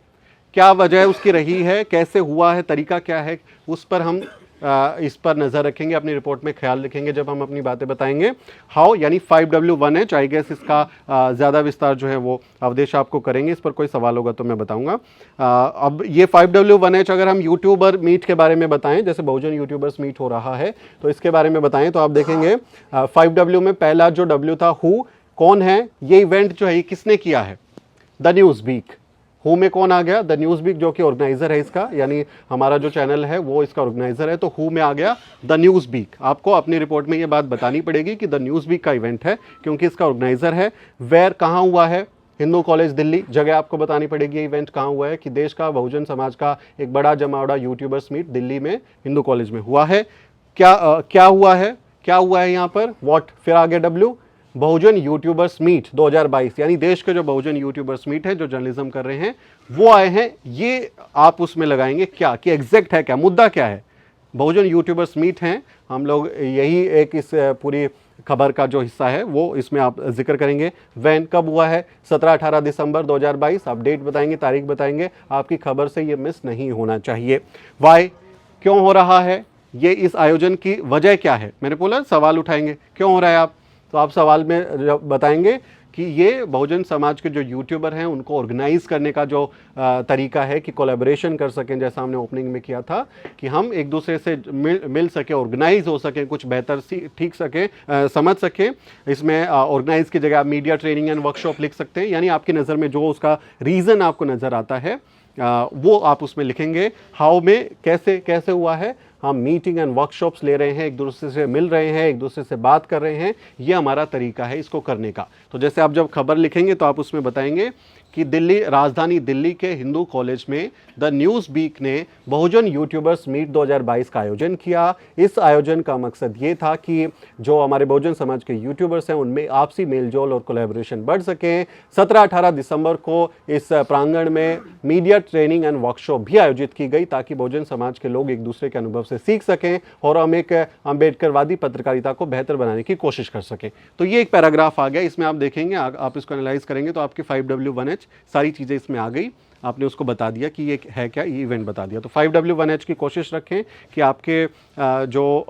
क्या वजह उसकी रही है, कैसे हुआ है, तरीका क्या है, उस पर हम इस पर नज़र रखेंगे, अपनी रिपोर्ट में ख्याल रखेंगे जब हम अपनी बातें बताएंगे। हाउ यानी 5W1H। आई गेस इसका ज़्यादा विस्तार जो है वो अवधेश आपको करेंगे, इस पर कोई सवाल होगा तो मैं बताऊंगा। अब ये 5W1H अगर हम यूट्यूबर मीट के बारे में बताएं, जैसे बहुजन यूट्यूबर्स मीट हो रहा है तो इसके बारे में बताएं, तो आप देखेंगे 5W में पहला जो W था हु, कौन है, ये इवेंट जो है ये किसने किया है, द न्यूज़ वीक। हु में कौन आ गया? द न्यूज़ वीक जो कि ऑर्गेनाइजर है इसका, यानी हमारा जो चैनल है वो इसका ऑर्गेनाइजर है, तो हु में आ गया द न्यूज़ वीक। आपको अपनी रिपोर्ट में ये बात बतानी पड़ेगी कि द न्यूज़ वीक का इवेंट है क्योंकि इसका ऑर्गेनाइजर है। वेयर कहाँ हुआ है? हिंदू कॉलेज दिल्ली। जगह आपको बतानी पड़ेगी ये इवेंट कहाँ हुआ है, कि देश का बहुजन समाज का एक बड़ा जमावड़ा यूट्यूबर्स मीट दिल्ली में हिंदू कॉलेज में हुआ है। क्या हुआ है? क्या हुआ है यहाँ पर? व्हाट, फिर आगे डब्ल्यू, बहुजन यूट्यूबर्स मीट 2022, यानी देश के जो बहुजन यूट्यूबर्स मीट है जो जर्नलिज्म कर रहे हैं वो आए हैं। ये आप उसमें लगाएंगे क्या कि एग्जैक्ट है क्या, मुद्दा क्या है? बहुजन यूट्यूबर्स मीट हैं, हम लोग यही एक इस पूरी खबर का जो हिस्सा है वो इसमें आप जिक्र करेंगे। वैन कब हुआ है? 17-18 दिसंबर 2022। आप डेट बताएंगे, तारीख बताएंगे, आपकी खबर से ये मिस नहीं होना चाहिए। वाई, क्यों हो रहा है ये, इस आयोजन की वजह क्या है? मैंने बोला सवाल उठाएंगे, क्यों हो रहा है आप, तो आप सवाल में बताएंगे कि ये बहुजन समाज के जो यूट्यूबर हैं उनको ऑर्गेनाइज करने का जो तरीका है कि कोलैबोरेशन कर सकें, जैसा हमने ओपनिंग में किया था कि हम एक दूसरे से मिल सके, ऑर्गेनाइज हो सकें, कुछ बेहतर ठीक सकें, समझ सकें। इसमें ऑर्गेनाइज की जगह आप मीडिया ट्रेनिंग एंड वर्कशॉप लिख सकते हैं, यानी आपकी नज़र में जो उसका रीज़न आपको नज़र आता है वो आप उसमें लिखेंगे। हाउ में कैसे कैसे हुआ है, हम मीटिंग एंड वर्कशॉप्स ले रहे हैं, एक दूसरे से मिल रहे हैं, एक दूसरे से बात कर रहे हैं, ये हमारा तरीका है इसको करने का। तो जैसे आप जब खबर लिखेंगे तो आप उसमें बताएंगे कि दिल्ली, राजधानी दिल्ली के हिंदू कॉलेज में द न्यूज़ वीक ने बहुजन यूट्यूबर्स मीट 2022 का आयोजन किया। इस आयोजन का मकसद ये था कि जो हमारे बहुजन समाज के यूट्यूबर्स हैं उनमें आपसी मेलजोल और कोलैबोरेशन बढ़ सके। 17-18 दिसंबर को इस प्रांगण में मीडिया ट्रेनिंग एंड वर्कशॉप भी आयोजित की गई ताकि बहुजन समाज के लोग एक दूसरे के अनुभव से सीख सकें और हम एक अम्बेडकरवादी पत्रकारिता को बेहतर बनाने की कोशिश कर सकें। तो ये एक पैराग्राफ आ गया, इसमें आप देखेंगे, आप इसको एनालाइज करेंगे तो आपकी 5W1H सारी चीज़ें इसमें आ गई। आपने उसको बता दिया कि ये है क्या, ये इवेंट बता दिया। तो 5W1H की कोशिश रखें कि आपके जो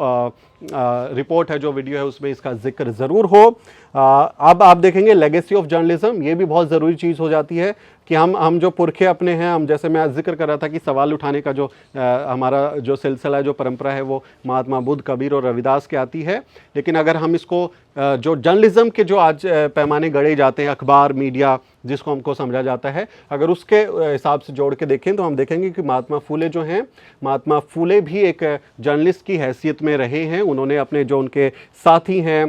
रिपोर्ट है, जो वीडियो है, उसमें इसका जिक्र ज़रूर हो। अब आप देखेंगे लेगेसी ऑफ जर्नलिज्म, ये भी बहुत ज़रूरी चीज़ हो जाती है कि हम जो पुरखे अपने हैं, हम जैसे मैं आज जिक्र कर रहा था कि सवाल उठाने का जो हमारा जो सिलसिला है, जो परंपरा है, वो महात्मा बुद्ध, कबीर और रविदास के आती है। लेकिन अगर हम इसको जो जर्नलिज्म के जो आज पैमाने गढ़े जाते हैं, अखबार, मीडिया जिसको हमको समझा जाता है, अगर उसके हिसाब से जोड़ के देखें तो हम देखेंगे कि महात्मा फूले जो हैं, महात्मा फूले भी एक जर्नलिस्ट की हैसियत में रहे हैं। उन्होंने अपने जो उनके साथी हैं,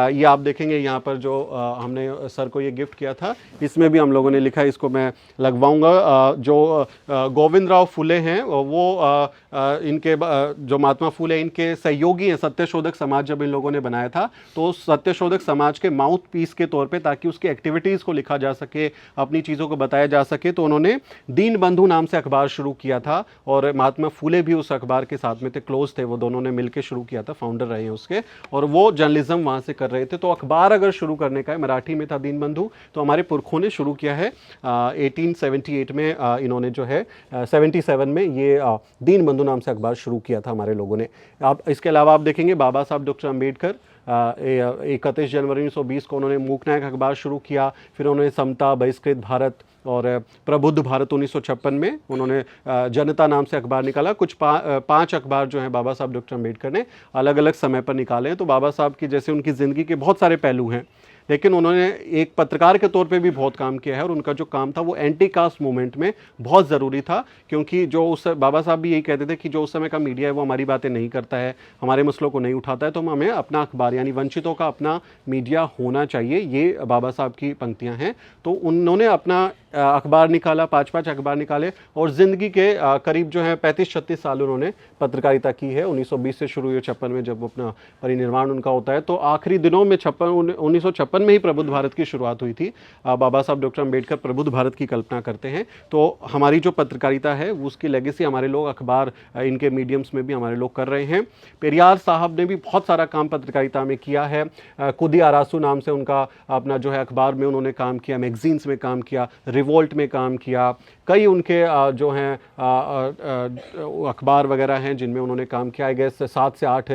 ये आप देखेंगे यहाँ पर जो हमने सर को ये गिफ्ट किया था, इसमें भी हम लोगों ने लिखा है, इसको मैं लगवाऊंगा। जो गोविंदराव फुले हैं वो इनके जो महात्मा फुले इनके सहयोगी हैं। सत्यशोधक समाज जब इन लोगों ने बनाया था तो सत्यशोधक समाज के माउथ पीस के तौर पे, ताकि उसकी एक्टिविटीज़ को लिखा जा सके, अपनी चीज़ों को बताया जा सके, तो उन्होंने दीन बंधु नाम से अखबार शुरू किया था और महात्मा फुले भी उस अखबार के साथ में थे, क्लोज थे, वो दोनों ने मिलकर शुरू किया था, फाउंडर रहे हैं उसके, और वो जर्नलिज्म वहाँ से कर रहे थे। तो अखबार अगर शुरू करने का है, मराठी में था दीन बंधु, तो हमारे पुरखों ने शुरू किया है 1878 में, इन्होंने जो है 77 में ये दीन बंधु नाम से अखबार शुरू किया था हमारे लोगों ने। आप इसके अलावा आप देखेंगे बाबा साहब डॉक्टर अम्बेडकर 31 जनवरी 1920 को उन्होंने मूकनायक अखबार शुरू किया। फिर उन्होंने समता, बहिष्कृत भारत और प्रबुद्ध भारत 1956 में उन्होंने जनता नाम से अखबार निकाला। कुछ 5 अखबार जो हैं बाबा साहब डॉक्टर अम्बेडकर ने अलग अलग समय पर निकाले हैं। तो बाबा साहब की जैसे उनकी ज़िंदगी के बहुत सारे पहलू हैं, लेकिन उन्होंने एक पत्रकार के तौर पे भी बहुत काम किया है और उनका जो काम था वो एंटी कास्ट मूवमेंट में बहुत ज़रूरी था, क्योंकि जो उस बाबा साहब भी यही कहते थे कि जो उस समय का मीडिया है वो हमारी बातें नहीं करता है, हमारे मसलों को नहीं उठाता है, तो हमें अपना अखबार यानी वंचितों का अपना मीडिया होना चाहिए। ये बाबा साहब की पंक्तियाँ हैं। तो उन्होंने अपना अखबार निकाला, 5 अखबार निकाले और ज़िंदगी के करीब जो है 35-36 साल उन्होंने पत्रकारिता की है। 1920 से शुरू हुई, 56 में जब अपना परिनिर्वाण उनका होता है, तो आखिरी दिनों में 1956 में ही प्रबुद्ध भारत की शुरुआत हुई थी। बाबा साहब डॉक्टर अम्बेडकर प्रबुद्ध भारत की कल्पना करते हैं। तो हमारी जो पत्रकारिता है उसकी लेगेसी हमारे लोग अखबार, इनके मीडियम्स में भी हमारे लोग कर रहे हैं। पेरियार साहब ने भी बहुत सारा काम पत्रकारिता में किया है। कुदी आरासू नाम से उनका अपना जो है अखबार में उन्होंने काम किया, मैगजीन्स में काम किया, रिवोल्ट में काम किया। कई उनके जो हैं अखबार वगैरह हैं जिनमें उन्होंने काम किया। आई गेस 7 से 8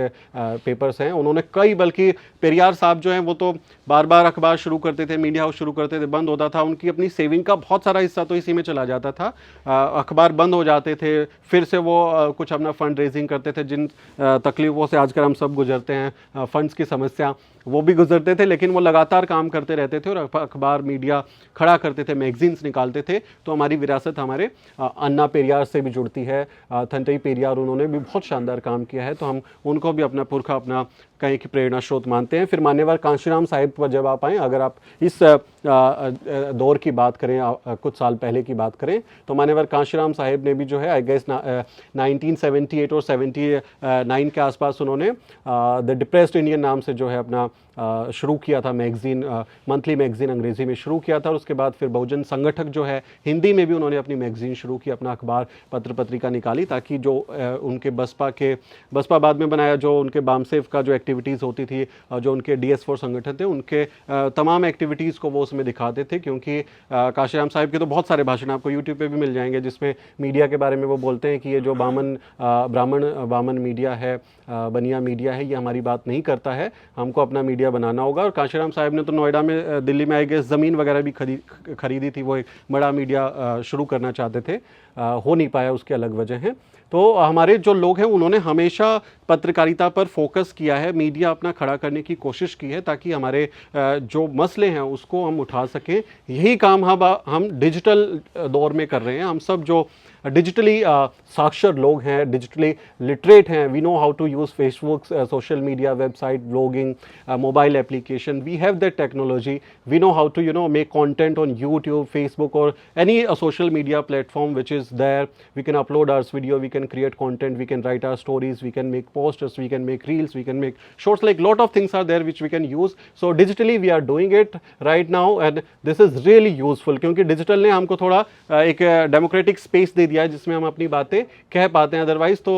पेपर्स हैं उन्होंने कई। बल्कि पेरियार साहब जो हैं वो तो बार बार अखबार शुरू करते थे, मीडिया हाउस शुरू करते थे, बंद होता था, उनकी अपनी सेविंग का बहुत सारा हिस्सा तो इसी में चला जाता था। अखबार बंद हो जाते थे, फिर से वो कुछ अपना फंड रेजिंग करते थे। जिन तकलीफ़ों से आजकल हम सब गुजरते हैं, फंड्स की समस्या, वो भी गुजरते थे, लेकिन वो लगातार काम करते रहते थे और अखबार मीडिया खड़ा करते थे, मैगजीन्स निकालते थे। तो हमारी विरासत विरासत हमारे अन्ना पेरियार से भी जुड़ती है। थंटई पेरियार उन्होंने भी बहुत शानदार काम किया है, तो हम उनको भी अपना पुरखा, अपना कहीं की प्रेरणा स्रोत मानते हैं। फिर मान्यवर कांशीराम साहिब पर जब आप आएँ, अगर आप इस दौर की बात करें, कुछ साल पहले की बात करें, तो मान्यवर कांशीराम साहिब ने भी जो है आई गेस 1978 और 79 के आसपास उन्होंने द डिप्रेस्ड इंडियन नाम से जो है अपना शुरू किया था मैगज़ीन, मंथली मैगज़ीन अंग्रेज़ी में शुरू किया था। और उसके बाद फिर बहुजन संगठक जो है हिंदी में भी उन्होंने अपनी मैगज़ीन शुरू की, अपना अखबार पत्र पत्रिका निकाली, ताकि जो उनके बसपा बाद में बनाया, जो उनके बामसेव का जो एक्टिविटीज़ होती थी, जो उनके DS4 संगठन थे, उनके तमाम एक्टिविटीज़ को वो उसमें दिखाते थे। क्योंकि काशीराम साहिब के तो बहुत सारे भाषण आपको यूट्यूब पे भी मिल जाएंगे, जिसमें मीडिया के बारे में वो बोलते हैं कि ये जो ब्राह्मण मीडिया है, बनिया मीडिया है, ये हमारी बात नहीं करता है, हमको अपना मीडिया बनाना होगा। और काशीराम साहिब ने तो नोएडा में, दिल्ली में आई गेस ज़मीन वगैरह भी खरीदी थी, वो एक बड़ा मीडिया शुरू करना चाहते थे, हो नहीं पाया, उसके अलग वजह हैं। तो हमारे जो लोग हैं उन्होंने हमेशा पत्रकारिता पर फोकस किया है, मीडिया अपना खड़ा करने की कोशिश की है, ताकि हमारे जो मसले हैं उसको हम उठा सकें। यही काम हम डिजिटल दौर में कर रहे हैं। हम सब जो डिजिटली साक्षर लोग हैं, डिजिटली लिटरेट हैं, we know how to use Facebook, social media, website, blogging, mobile application, we have that technology, we know how to make content on YouTube, Facebook or any social media platform which is there. We can upload our video, we can create content, we can write our stories, we can make posters, we can make reels, we can make shorts, like lot of things are there which we can use. So digitally we are doing it right now and this is really useful, क्योंकि digital ने हमको थोड़ा एक democratic space दे दिया है जिसमें हम अपनी बातें कह पाते हैं, अदरवाइज तो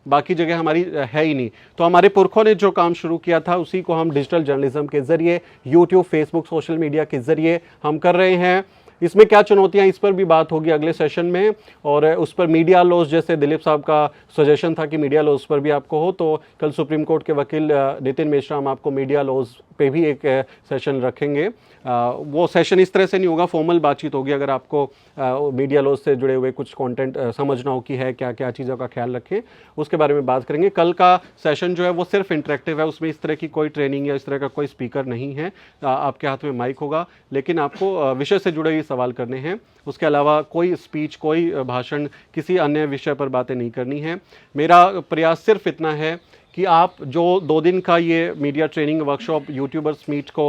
बाकी जगह हमारी है ही नहीं। तो हमारे पुरखों ने जो काम शुरू किया था उसी को हम डिजिटल जर्नलिज्म के ज़रिए, यूट्यूब, फेसबुक, सोशल मीडिया के ज़रिए हम कर रहे हैं। इसमें क्या चुनौतियां, इस पर भी बात होगी अगले सेशन में। और उस पर मीडिया लॉज, जैसे दिलीप साहब का सजेशन था कि मीडिया लॉज पर भी आपको हो, तो कल सुप्रीम कोर्ट के वकील नितिन मिश्रा हम आपको मीडिया लॉज पे भी एक सेशन रखेंगे। वो सेशन इस तरह से नहीं होगा, फॉर्मल बातचीत होगी। अगर आपको मीडिया लॉज से जुड़े हुए कुछ कंटेंट समझना हो कि है क्या क्या चीज़ों का ख्याल रखें, उसके बारे में बात करेंगे। कल का सेशन जो है वो सिर्फ इंटरेक्टिव है, उसमें इस तरह की कोई ट्रेनिंग या इस तरह का कोई स्पीकर नहीं है। आपके हाथ में माइक होगा, लेकिन आपको विषय से जुड़े हुए सवाल करने हैं। उसके अलावा कोई स्पीच, कोई भाषण, किसी अन्य विषय पर बातें नहीं करनी है। मेरा प्रयास सिर्फ इतना है कि आप जो 2 दिन का ये media training workshop YouTubers meet को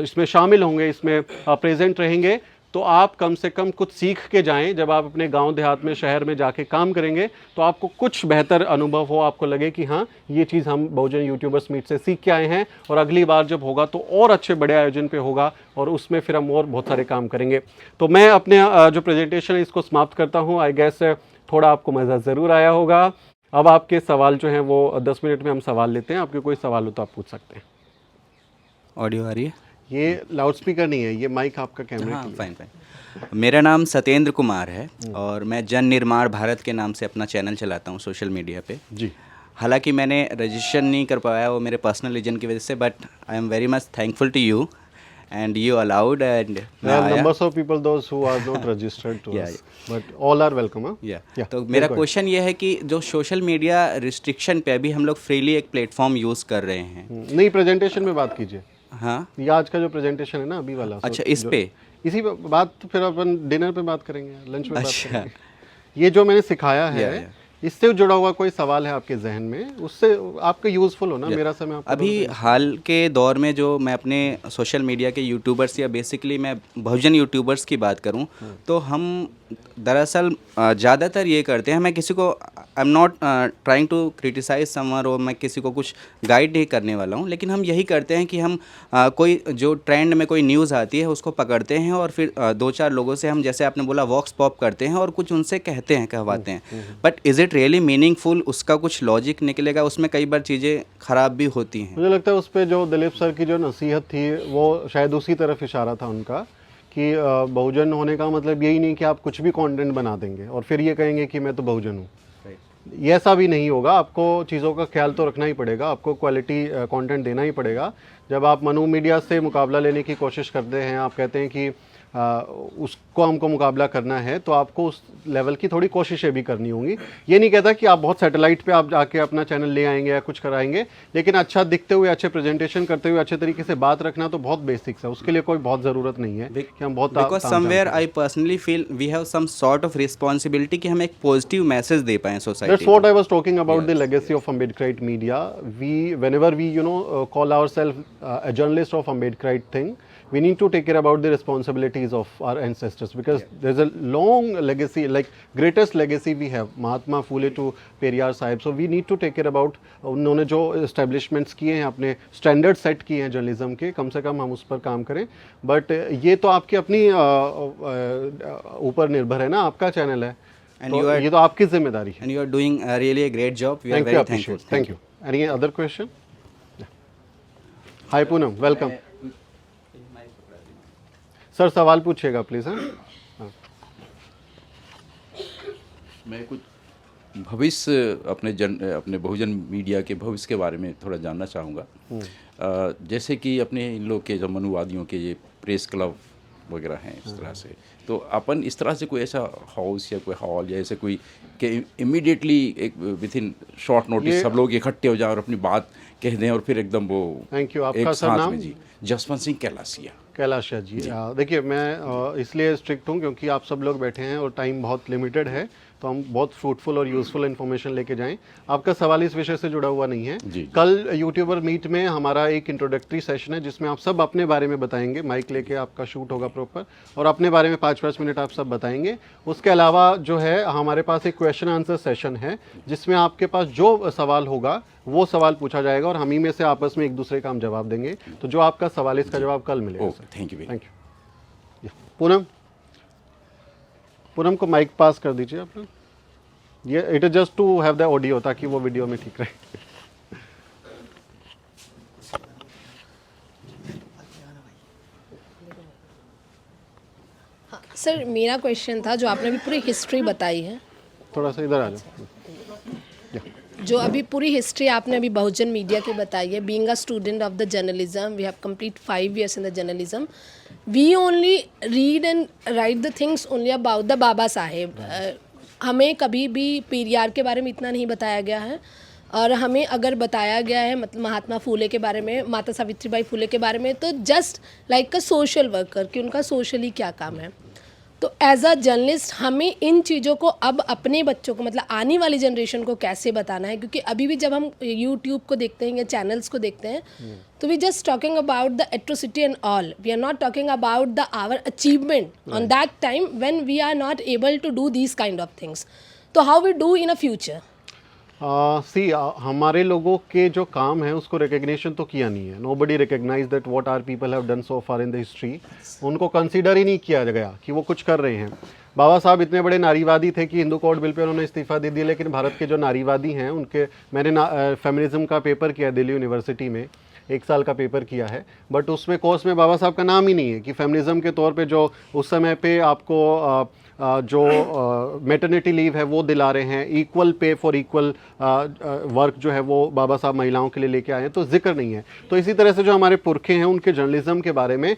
इसमें शामिल होंगे, इसमें प्रेजेंट रहेंगे, तो आप कम से कम कुछ सीख के जाएं। जब आप अपने गांव देहात में, शहर में जाके काम करेंगे तो आपको कुछ बेहतर अनुभव हो, आपको लगे कि हाँ ये चीज़ हम बहुजन यूट्यूबर्स मीट से सीख के आए हैं, और अगली बार जब होगा तो और अच्छे बड़े आयोजन पे होगा और उसमें फिर हम और बहुत सारे काम करेंगे। तो मैं अपने जो प्रेजेंटेशन है इसको समाप्त करता हूँ। आई गेस थोड़ा आपको मज़ा ज़रूर आया होगा। अब आपके सवाल जो हैं वो 10 मिनट में हम सवाल लेते हैं। आपके कोई सवाल हो तो आप पूछ सकते हैं। ऑडियो आ रही है? ये लाउड स्पीकर नहीं है, ये माइक आपका कैमरे हाँ, के लिए। फाइन। मेरा नाम सत्येंद्र कुमार है और मैं जन निर्माण भारत के नाम से अपना चैनल चलाता हूँ सोशल मीडिया पे जी। हालांकि मैंने रजिस्ट्रेशन नहीं कर पाया, वो मेरे पर्सनल रीजन की वजह से, but I am very much thankful to you and you allowed and there are numbers of people those who are not registered to us, but all are welcome. तो मेरा क्वेश्चन ये है कि जो social media restriction पे अभी हम लोग फ्रीली एक प्लेटफॉर्म यूज़ कर रहे हैं। नहीं, प्रेजेंटेशन में बात कीजिए। हाँ, ये आज का जो प्रेजेंटेशन है ना अभी वाला, अच्छा, इस पे इसी पे बात, तो फिर अपन डिनर पे बात करेंगे, लंच में बात करेंगे। ये जो मैंने सिखाया है इससे जुड़ा हुआ कोई सवाल है आपके जहन में, उससे आपका यूज़फुल हो ना, मेरा समय आपको। अभी हाल के दौर में जो मैं अपने सोशल मीडिया के यूट्यूबर्स, या बेसिकली मैं बहुजन यूट्यूबर्स की बात करूं, तो हम दरअसल ज़्यादातर ये करते हैं, मैं किसी को, I am not trying to criticize someone, और मैं किसी को कुछ गाइड नहीं करने वाला हूँ, लेकिन हम यही करते हैं कि हम कोई जो ट्रेंड में कोई न्यूज़ आती है उसको पकड़ते हैं और फिर 2-4 लोगों से हम, जैसे आपने बोला, वॉक्स पॉप करते हैं और कुछ उनसे कहते हैं, कहवाते हैं। But is it really meaningful? उसका कुछ लॉजिक निकलेगा? उसमें कई बार चीज़ें ख़राब भी होती हैं। मुझे लगता है उस पर जो दिलीप सर की जो नसीहत थी वो शायद उसी तरफ इशारा था उनका, कि बहुजन होने का मतलब यही नहीं कि आप कुछ भी कंटेंट बना देंगे और फिर ये कहेंगे कि मैं तो बहुजन हूँ। ये ऐसा भी नहीं होगा। आपको चीज़ों का ख्याल तो रखना ही पड़ेगा, आपको क्वालिटी कंटेंट देना ही पड़ेगा। जब आप मनु मीडिया से मुकाबला लेने की कोशिश करते हैं, आप कहते हैं कि उसको हमको मुकाबला करना है तो आपको उस लेवल की थोड़ी कोशिशें भी करनी होंगी। ये नहीं कहता कि आप बहुत सैटेलाइट पे आप जाके अपना चैनल ले आएंगे या कुछ कराएंगे, लेकिन अच्छा दिखते हुए, अच्छे प्रेजेंटेशन करते हुए, अच्छे तरीके से बात रखना तो बहुत बेसिक्स है, उसके लिए कोई बहुत ज़रूरत नहीं है कि हम बहुत because somewhere I personally feel we have some sort of responsibility कि हम एक पॉजिटिव मैसेज दे पाएं society That's what I was talking about, the legacy of Ambedkarite media. Whenever we, call ourselves a journalist of Ambedkarite thing, we need to take care about the responsibilities of our ancestors, because there's a long legacy, like greatest legacy we have, Mahatma Phule to Periyar Sahib. So we need to take care about उन्होंने जो establishments किए हैं, अपने standards set किए हैं journalism के, कम से कम हम उस पर काम करें। बट ये तो आपकी अपनी ऊपर निर्भर है ना, आपका चैनल है, तो ये तो आपकी जिम्मेदारी है। and you are doing really a great job. We are Thank you, very thankful. appreciate. Thank you. Any other question? Hi Poonam, welcome. Sir सवाल पूछिएगा प्लीज। हाँ, मैं कुछ भविष्य अपने बहुजन मीडिया के भविष्य के बारे में थोड़ा जानना चाहूँगा। जैसे कि अपने इन लोग के जो मनुवादियों के ये प्रेस क्लब वगैरह हैं इस तरह से, तो अपन इस तरह से कोई ऐसा हाउस या कोई हॉल या ऐसे कोई कि इमीडिएटली एक विद इन शॉर्ट नोटिस सब लोग इकट्ठे हो जाए और अपनी बात कह दें और फिर एकदम वो थैंक यू। एक आपका सर साथ नाम? में जी, जसवंत सिंह कैलासिया। कैलाशिया जी, देखिए मैं इसलिए स्ट्रिक्ट हूँ क्योंकि आप सब लोग बैठे हैं और टाइम बहुत लिमिटेड है, तो हम बहुत फ्रूटफुल और यूज़फुल इन्फॉर्मेशन लेके जाएं। आपका सवाल इस विषय से जुड़ा हुआ नहीं है। कल यूट्यूबर मीट में हमारा एक इंट्रोडक्टरी सेशन है जिसमें आप सब अपने बारे में बताएंगे, माइक लेके आपका शूट होगा प्रॉपर, और अपने बारे में 5-5 मिनट आप सब बताएंगे। उसके अलावा जो है हमारे पास एक क्वेश्चन आंसर सेशन है जिसमें आपके पास जो सवाल होगा वो सवाल पूछा जाएगा और हम ही में से आपस में एक दूसरे का हम जवाब देंगे। तो जो आपका सवाल है इसका जवाब कल मिलेगा। Thank you. Thank you. Poonam को माइक पास कर दीजिए आप लोग। ये it is just to have the audio ताकि वो वीडियो में ठीक रहे। सर मेरा क्वेश्चन था, जो आपने अभी पूरी हिस्ट्री बताई है, थोड़ा सा इधर आ जाओ। जो अभी पूरी हिस्ट्री आपने अभी बहुजन मीडिया की बताई है, being a student of the journalism, we have complete 5 years in the journalism, we only read and write the things only about the Baba Saheb. हमें कभी भी पेरियार के बारे में इतना नहीं बताया गया है, और हमें अगर बताया गया है मतलब महात्मा फूले के बारे में, माता सावित्रीबाई फूले के बारे में, तो just like a social worker कि उनका सोशली क्या काम है। तो एज अ जर्नलिस्ट हमें इन चीज़ों को अब अपने बच्चों को, मतलब आने वाली जनरेशन को कैसे बताना है, क्योंकि अभी भी जब हम यूट्यूब को देखते हैं या चैनल्स को देखते हैं तो we just talking about the atrocity and all, we are not talking about the our achievement on that time when we are not able to do these kind of things. तो how we do in a future? हमारे लोगों के जो काम है उसको recognition तो किया नहीं है। Nobody recognize that what are people have done so far in the history. उनको कंसीडर ही नहीं किया गया कि वो कुछ कर रहे हैं। बाबा साहब इतने बड़े नारीवादी थे कि हिंदू कोड बिल पे उन्होंने इस्तीफा दे दिया, लेकिन भारत के जो नारीवादी हैं उनके, मैंने फेमिनिज्म का पेपर किया दिल्ली यूनिवर्सिटी में, 1 साल का पेपर किया है, बट उसमें कोर्स में बाबा साहब का नाम ही नहीं है कि फेमिनिज्म के तौर पे जो उस समय पे आपको जो मैटरनिटी लीव है वो दिला रहे हैं, equal pay for equal work जो है वो बाबा साहब महिलाओं के लिए लेके आए हैं, तो जिक्र नहीं है। तो इसी तरह से जो हमारे पुरखे हैं उनके जर्नलिज्म के बारे में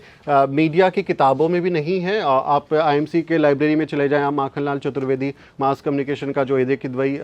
मीडिया की किताबों में भी नहीं है। आप आईएमसी के लाइब्रेरी में चले जाएं, आप माखनलाल चतुर्वेदी मास कम्युनिकेशन का जो एदे किदवई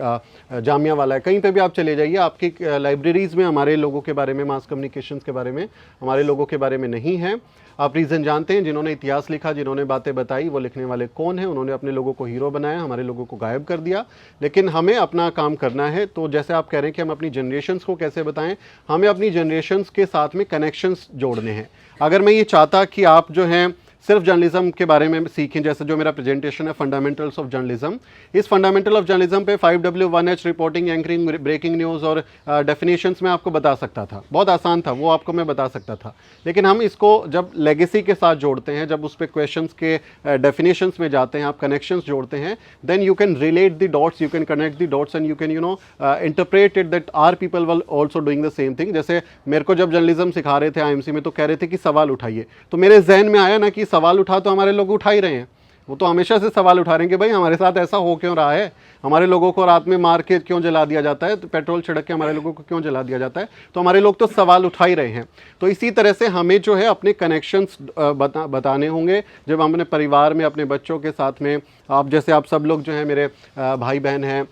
जामिया वाला है, कहीं पे भी आप चले जाइए, आपकी लाइब्रेरीज़ में हमारे लोगों के बारे में, मास कम्युनिकेशन के बारे में, हमारे लोगों के बारे में नहीं है। आप रीज़न जानते हैं, जिन्होंने इतिहास लिखा, जिन्होंने बातें बताई, वो लिखने वाले कौन हैं? उन्होंने अपने लोगों को हीरो बनाया, हमारे लोगों को गायब कर दिया। लेकिन हमें अपना काम करना है। तो जैसे आप कह रहे हैं कि हम अपनी जनरेशन्स को कैसे बताएं, हमें अपनी जनरेशन्स के साथ में कनेक्शंस जोड़ने हैं। अगर मैं ये चाहता कि आप जो हैं सिर्फ जर्नलिज्म के बारे में सीखें, जैसे जो मेरा प्रेजेंटेशन है फंडामेंटल्स ऑफ जर्नलिज्म, इस फंडामेंटल ऑफ जर्नलिज्म पे 5W1H reporting, anchoring, breaking news और डेफिनेशंस में आपको बता सकता था, बहुत आसान था, वो आपको मैं बता सकता था। लेकिन हम इसको जब लेगेसी के साथ जोड़ते हैं, जब उस पर क्वेश्चंस के डेफिनेशंस में जाते हैं, आप कनेक्शंस जोड़ते हैं, then you can relate the dots, you can connect the dots and you can interpret it that are people were also doing the same thing. जैसे मेरे को जब जर्नलिज्म सिखा रहे थे आईएमसी में, तो कह रहे थे कि सवाल उठाइए, तो मेरे जहन में आया ना कि सवाल उठा तो हमारे लोग उठा ही रहे हैं, वो तो हमेशा से सवाल उठा रहे हैं कि भाई हमारे साथ ऐसा हो क्यों रहा है, हमारे लोगों को रात में मार के क्यों जला दिया जाता है, तो पेट्रोल छिड़क के हमारे लोगों को क्यों जला दिया जाता है। तो हमारे लोग तो सवाल उठा ही रहे हैं। तो इसी तरह से हमें जो है अपने कनेक्शंस बताने होंगे जब हम अपने परिवार में, अपने बच्चों के साथ में, आप जैसे आप सब लोग जो हैं मेरे भाई बहन हैं,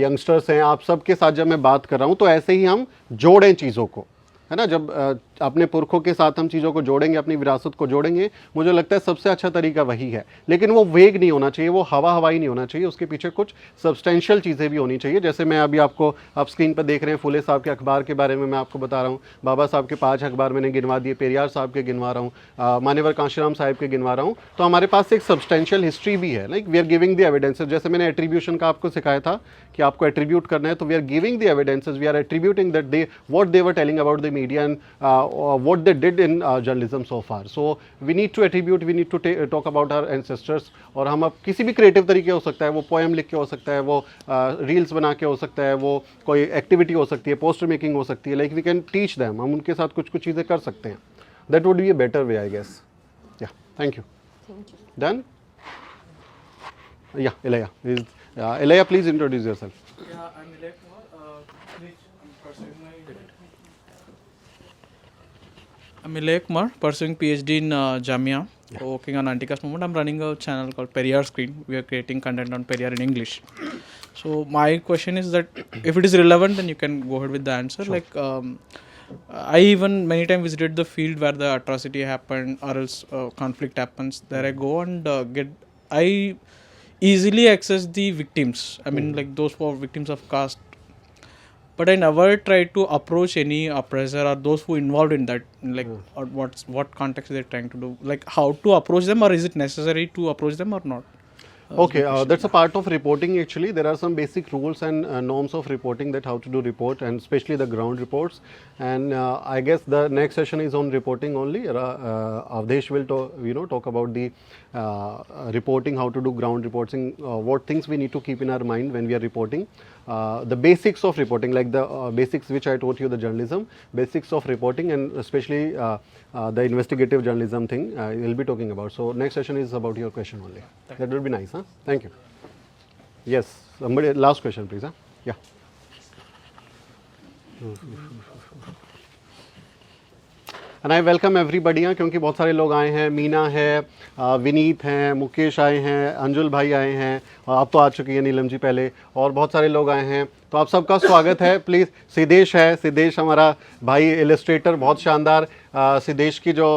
यंगस्टर्स हैं, आप सब के साथ जब मैं बात कर रहा हूँ तो ऐसे ही हम जोड़ें चीज़ों को, है ना। जब अपने पुरखों के साथ हम चीज़ों को जोड़ेंगे, अपनी विरासत को जोड़ेंगे, मुझे लगता है सबसे अच्छा तरीका वही है। लेकिन वो वेग नहीं होना चाहिए, वो हवाई नहीं होना चाहिए, उसके पीछे कुछ सब्सटेंशियल चीज़ें भी होनी चाहिए। जैसे मैं अभी आपको आप स्क्रीन पर देख रहे हैं, फुले साहब के अखबार के बारे में मैं आपको बता रहा हूँ, बाबा साहब के 5 अखबार मैंने गिनवा दिए, पेरियार साहब के गिनवा रहा हूँ, मान्यवर कांशीराम साहब के गिनवा रहा हूँ। तो हमारे पास एक सब्सटेंशियल हिस्ट्री भी है, like we are giving the evidences. जैसे मैंने एट्रीब्यूशन का आपको सिखाया था कि आपको एट्रीब्यूट करना है, तो we are giving the evidences, we are attributing that they what they were telling about the media and what they did in journalism so far. So we need to attribute, we need to talk about our ancestors. और हम अब किसी भी creative तरीके हो सकता है, वो पोएम लिख के हो सकता है, वो रील्स बना के हो सकता है, वो कोई एक्टिविटी हो सकती है, पोस्टर मेकिंग हो सकती है, like we can teach them, हम उनके साथ कुछ कुछ चीज़ें कर सकते हैं। That would be a better way I guess. Yeah thank you. Done. Yeah Ilaya, Ilaya please introduce yourself. Yeah, I'm Ilay Kumar. I'm pursuing I'm Ilay Kumar, pursuing PhD in Jamia, working on anti-caste movement. I'm running a channel called Periyar Screen. We are creating content on Periyar in English. So my question is that if it is relevant, then you can go ahead with the answer. Sure. Like, I even many times visited the field where the atrocity happened or else conflict happens. There I go and I easily access the victims. I mean, like those who are victims of caste. But I never tried to approach any oppressor or those who involved in that, like or what context they're trying to do, like how to approach them, or is it necessary to approach them or not? Okay, that's a part of reporting actually. There are some basic rules and norms of reporting, that how to do report, and especially the ground reports. And I guess the next session is on reporting only. Avdesh will talk about the reporting, how to do ground reporting, what things we need to keep in our mind when we are reporting. The basics of reporting, like the basics which I taught you, the journalism, basics of reporting, and especially the investigative journalism thing we'll be talking about. So next session is about your question only. That would be nice, huh? Thank you. Yes, somebody, last question please, huh? Yeah. And I welcome everybody. क्योंकि बहुत सारे लोग आए हैं, मीना है, विनीत हैं, मुकेश आए हैं, अंजुल भाई आए हैं, और आप तो आ चुकी हैं नीलम जी पहले, और बहुत सारे लोग आए हैं, तो आप सबका स्वागत है। प्लीज़ सिद्धेश है, सिद्धेश हमारा भाई इलस्ट्रेटर, बहुत शानदार सिद्धेश की जो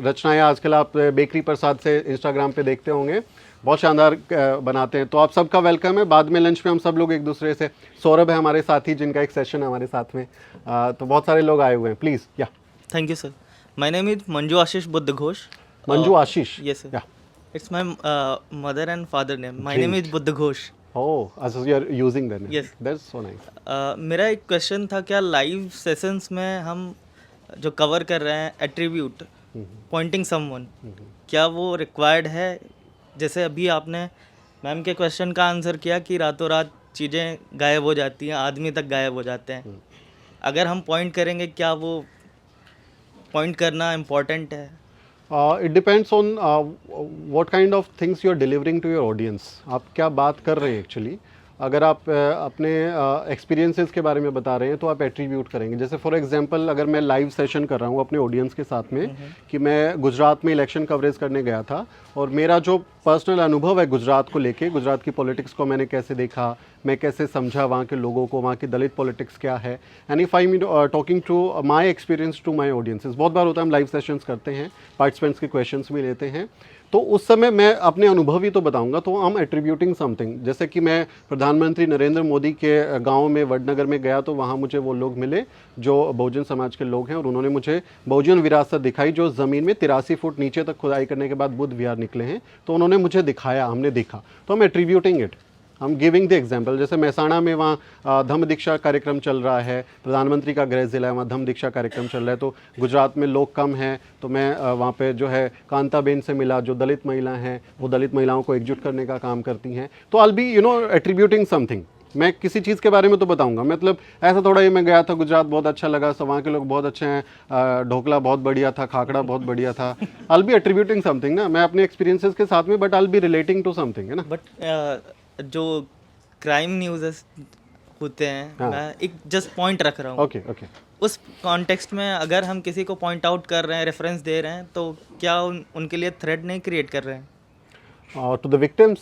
रचनाएं आजकल आप बेकरी प्रसाद से इंस्टाग्राम पे देखते होंगे, बहुत शानदार बनाते हैं। तो आप सबका वेलकम है। बाद में लंच में हम सब लोग एक दूसरे से, सौरभ है हमारे साथी जिनका एक सेशन है हमारे साथ में, तो बहुत सारे लोग आए हुए हैं। प्लीज़ या Thank you, sir. My name is Manju Ashish Buddha Ghosh. Manju Ashish. Yes, sir. Yeah. It's my mother and father name. My Great. name is Buddha Ghosh. Oh, so you are using that name. Yes. That's so nice. मेरा एक question था, क्या live sessions में हम जो cover कर रहे हैं एट्रीब्यूट पॉइंटिंग समवन, क्या वो रिक्वायर्ड है? जैसे अभी आपने मैम के क्वेश्चन का आंसर किया कि रातों रात चीज़ें गायब हो जाती हैं, आदमी तक गायब हो जाते हैं, अगर हम पॉइंट करेंगे, क्या वो पॉइंट करना इम्पोर्टेंट है? It depends on what kind of things you are delivering to your audience. आप क्या बात कर रहे हैं एक्चुअली। अगर आप अपने एक्सपीरियंसेस के बारे में बता रहे हैं तो आप एट्रीब्यूट करेंगे। जैसे फॉर एग्जांपल अगर मैं लाइव सेशन कर रहा हूँ अपने ऑडियंस के साथ में कि मैं गुजरात में इलेक्शन कवरेज करने गया था, और मेरा जो पर्सनल अनुभव है गुजरात को लेके, गुजरात की पॉलिटिक्स को मैंने कैसे देखा, मैं कैसे समझा वहाँ के लोगों को, वहाँ की दलित पॉलिटिक्स क्या है, and if I mean talking to my experience to my audiences. बहुत बार होता है हम लाइव सेशंस करते हैं, पार्टिसिपेंट्स के क्वेश्चंस भी लेते हैं, तो उस समय मैं अपने अनुभव ही तो बताऊंगा, तो हम एट्रीब्यूटिंग समथिंग। जैसे कि मैं प्रधानमंत्री नरेंद्र मोदी के गांव में वडनगर में गया, तो वहाँ मुझे वो लोग मिले जो बहुजन समाज के लोग हैं, और उन्होंने मुझे बहुजन विरासत दिखाई, जो ज़मीन में 83 फुट नीचे तक खुदाई करने के बाद बुद्ध विहार निकले हैं, तो उन्होंने मुझे दिखाया, हमने देखा, तो हम एट्रीब्यूटिंग इट, हम गिविंग द एग्जाम्पल। जैसे महसाणा में वहाँ धम्म दीक्षा कार्यक्रम चल रहा है, प्रधानमंत्री का गृह जिला है, वहाँ धम्म दीक्षा कार्यक्रम चल रहा है, तो गुजरात में लोग कम हैं, तो मैं वहाँ पे जो है कांताबेन से मिला, जो दलित महिला हैं, वो दलित महिलाओं को एकजुट करने का काम करती हैं, तो आई बी एट्रीब्यूटिंग समथिंग। मैं किसी चीज़ के बारे में तो बताऊंगा, मतलब ऐसा थोड़ा ही मैं गया था गुजरात, बहुत अच्छा लगा, वहाँ के लोग बहुत अच्छे हैं, ढोकला बहुत बढ़िया था, खाकड़ा बहुत बढ़िया था, I will be attributing something ना, मैं अपने एक्सपीरियंसेस के साथ में, but I will be relating to something, है ना। बट जो क्राइम न्यूज़ होते हैं, हाँ। मैं एक जस्ट पॉइंट रख रहा हूँ, ओके ओके। उस कॉन्टेक्स्ट में अगर हम किसी को पॉइंट आउट कर रहे हैं, रेफरेंस दे रहे हैं, तो क्या उनके लिए थ्रेट नहीं क्रिएट कर रहे हैं? टू द विक्टिम्स,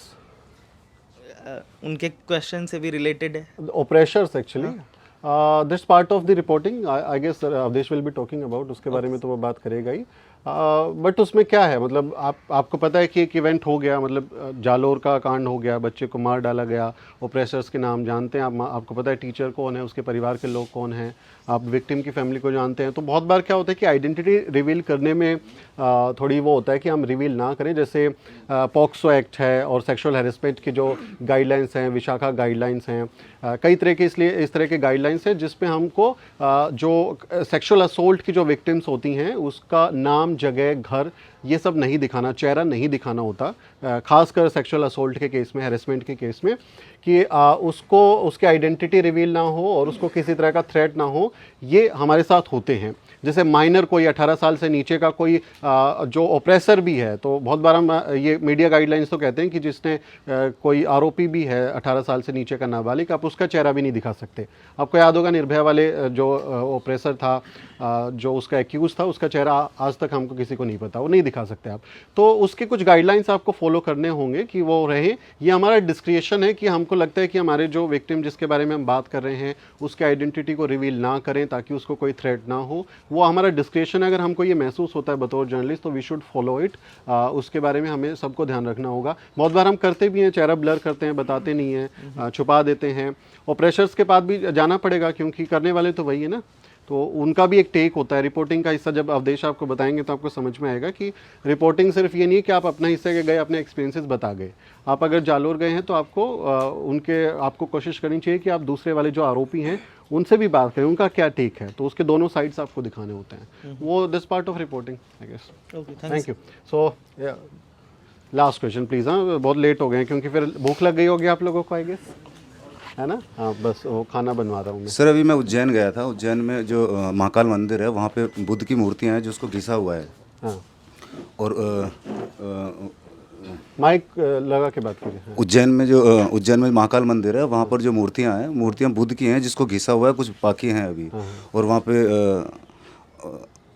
उनके क्वेश्चन से भी रिलेटेड है। oppressors actually. This part of the reporting, I guess Avdesh will be talking about, उसके बारे में तो वो बात करेगा ही, बट उसमें क्या है, मतलब आपको पता है कि एक इवेंट हो गया, मतलब जालोर का कांड हो गया, बच्चे को मार डाला गया, ओप्रेसर्स के नाम जानते हैं आप, आपको पता है टीचर कौन है, उसके परिवार के लोग कौन हैं, आप विक्टिम की फैमिली को जानते हैं। तो बहुत बार क्या होता है कि आइडेंटिटी रिवील करने में थोड़ी वो होता है कि हम रिवील ना करें, जैसे पॉक्सो एक्ट है और सेक्सुअल हैरेसमेंट की जो गाइडलाइंस हैं, विशाखा गाइडलाइंस हैं, कई तरह के, इसलिए इस तरह के गाइडलाइंस हैं जिसपे हमको जो सेक्सुअल असोल्ट की जो विक्टिम्स होती हैं उसका नाम, जगह, घर, ये सब नहीं दिखाना, चेहरा नहीं दिखाना होता, खासकर सेक्सुअल असोल्ट के केस में, हैरेसमेंट के केस में, कि उसको उसकी आइडेंटिटी रिवील ना हो और उसको किसी तरह का थ्रेट ना हो। ये हमारे साथ होते हैं। जैसे माइनर कोई 18 साल से नीचे का कोई जो ओप्रेसर भी है, तो बहुत बार हम ये मीडिया गाइडलाइंस तो कहते हैं कि जिसने कोई आरोपी भी है 18 साल से नीचे का नाबालिग, आप उसका चेहरा भी नहीं दिखा सकते। आपको याद होगा निर्भया वाले जो ओप्रेसर था, जो उसका एक्यूज था, उसका चेहरा आज तक हमको किसी को नहीं पता, वो नहीं दिखा सकते आप। तो उसके कुछ गाइडलाइंस आपको फॉलो करने होंगे कि वो रहे। ये हमारा डिस्क्रिएशन है कि हमको लगता है कि हमारे जो विक्टिम जिसके बारे में हम बात कर रहे हैं उसके आइडेंटिटी को रिवील ना करें ताकि उसको कोई थ्रेट ना हो, वो हमारा डिस्क्रिएशन है। अगर हमको ये महसूस होता है बतौर जर्नलिस्ट तो वी शुड फॉलो इट। उसके बारे में हमें सबको ध्यान रखना होगा। बहुत बार हम करते भी हैं, चेहरा ब्लर करते हैं, बताते नहीं हैं, छुपा देते हैं। और प्रेशर्स के पास भी जाना पड़ेगा क्योंकि करने वाले तो वही है ना, तो उनका भी एक टेक होता है। रिपोर्टिंग का हिस्सा जब अवधेश आपको बताएंगे तो आपको समझ में आएगा कि रिपोर्टिंग सिर्फ ये नहीं है कि आप अपने हिस्से के गए, अपने एक्सपीरियंसेस बता गए। आप अगर जालोर गए हैं तो आपको कोशिश करनी चाहिए कि आप दूसरे वाले जो आरोपी हैं उनसे भी बात करें, उनका क्या टेक है, तो उसके दोनों साइड्स आपको दिखाने होते हैं। वो this part of reporting I guess. Thank you. So last question please. हाँ, बहुत लेट हो गए हैं क्योंकि फिर भूख लग गई होगी आप लोगों को आई गेस, है ना। हाँ, बस वो खाना बनवा रहा हूँ मैं। सर अभी मैं उज्जैन गया था। उज्जैन में जो महाकाल मंदिर है वहाँ पे बुद्ध की मूर्तियाँ हैं जिसको घिसा हुआ है। हाँ, और माइक लगा के बात कीजिए। हाँ। उज्जैन में महाकाल मंदिर है, वहाँ पर जो मूर्तियाँ हैं, मूर्तियाँ बुद्ध की हैं जिसको घिसा हुआ है, कुछ बाकी हैं अभी। और वहाँ पे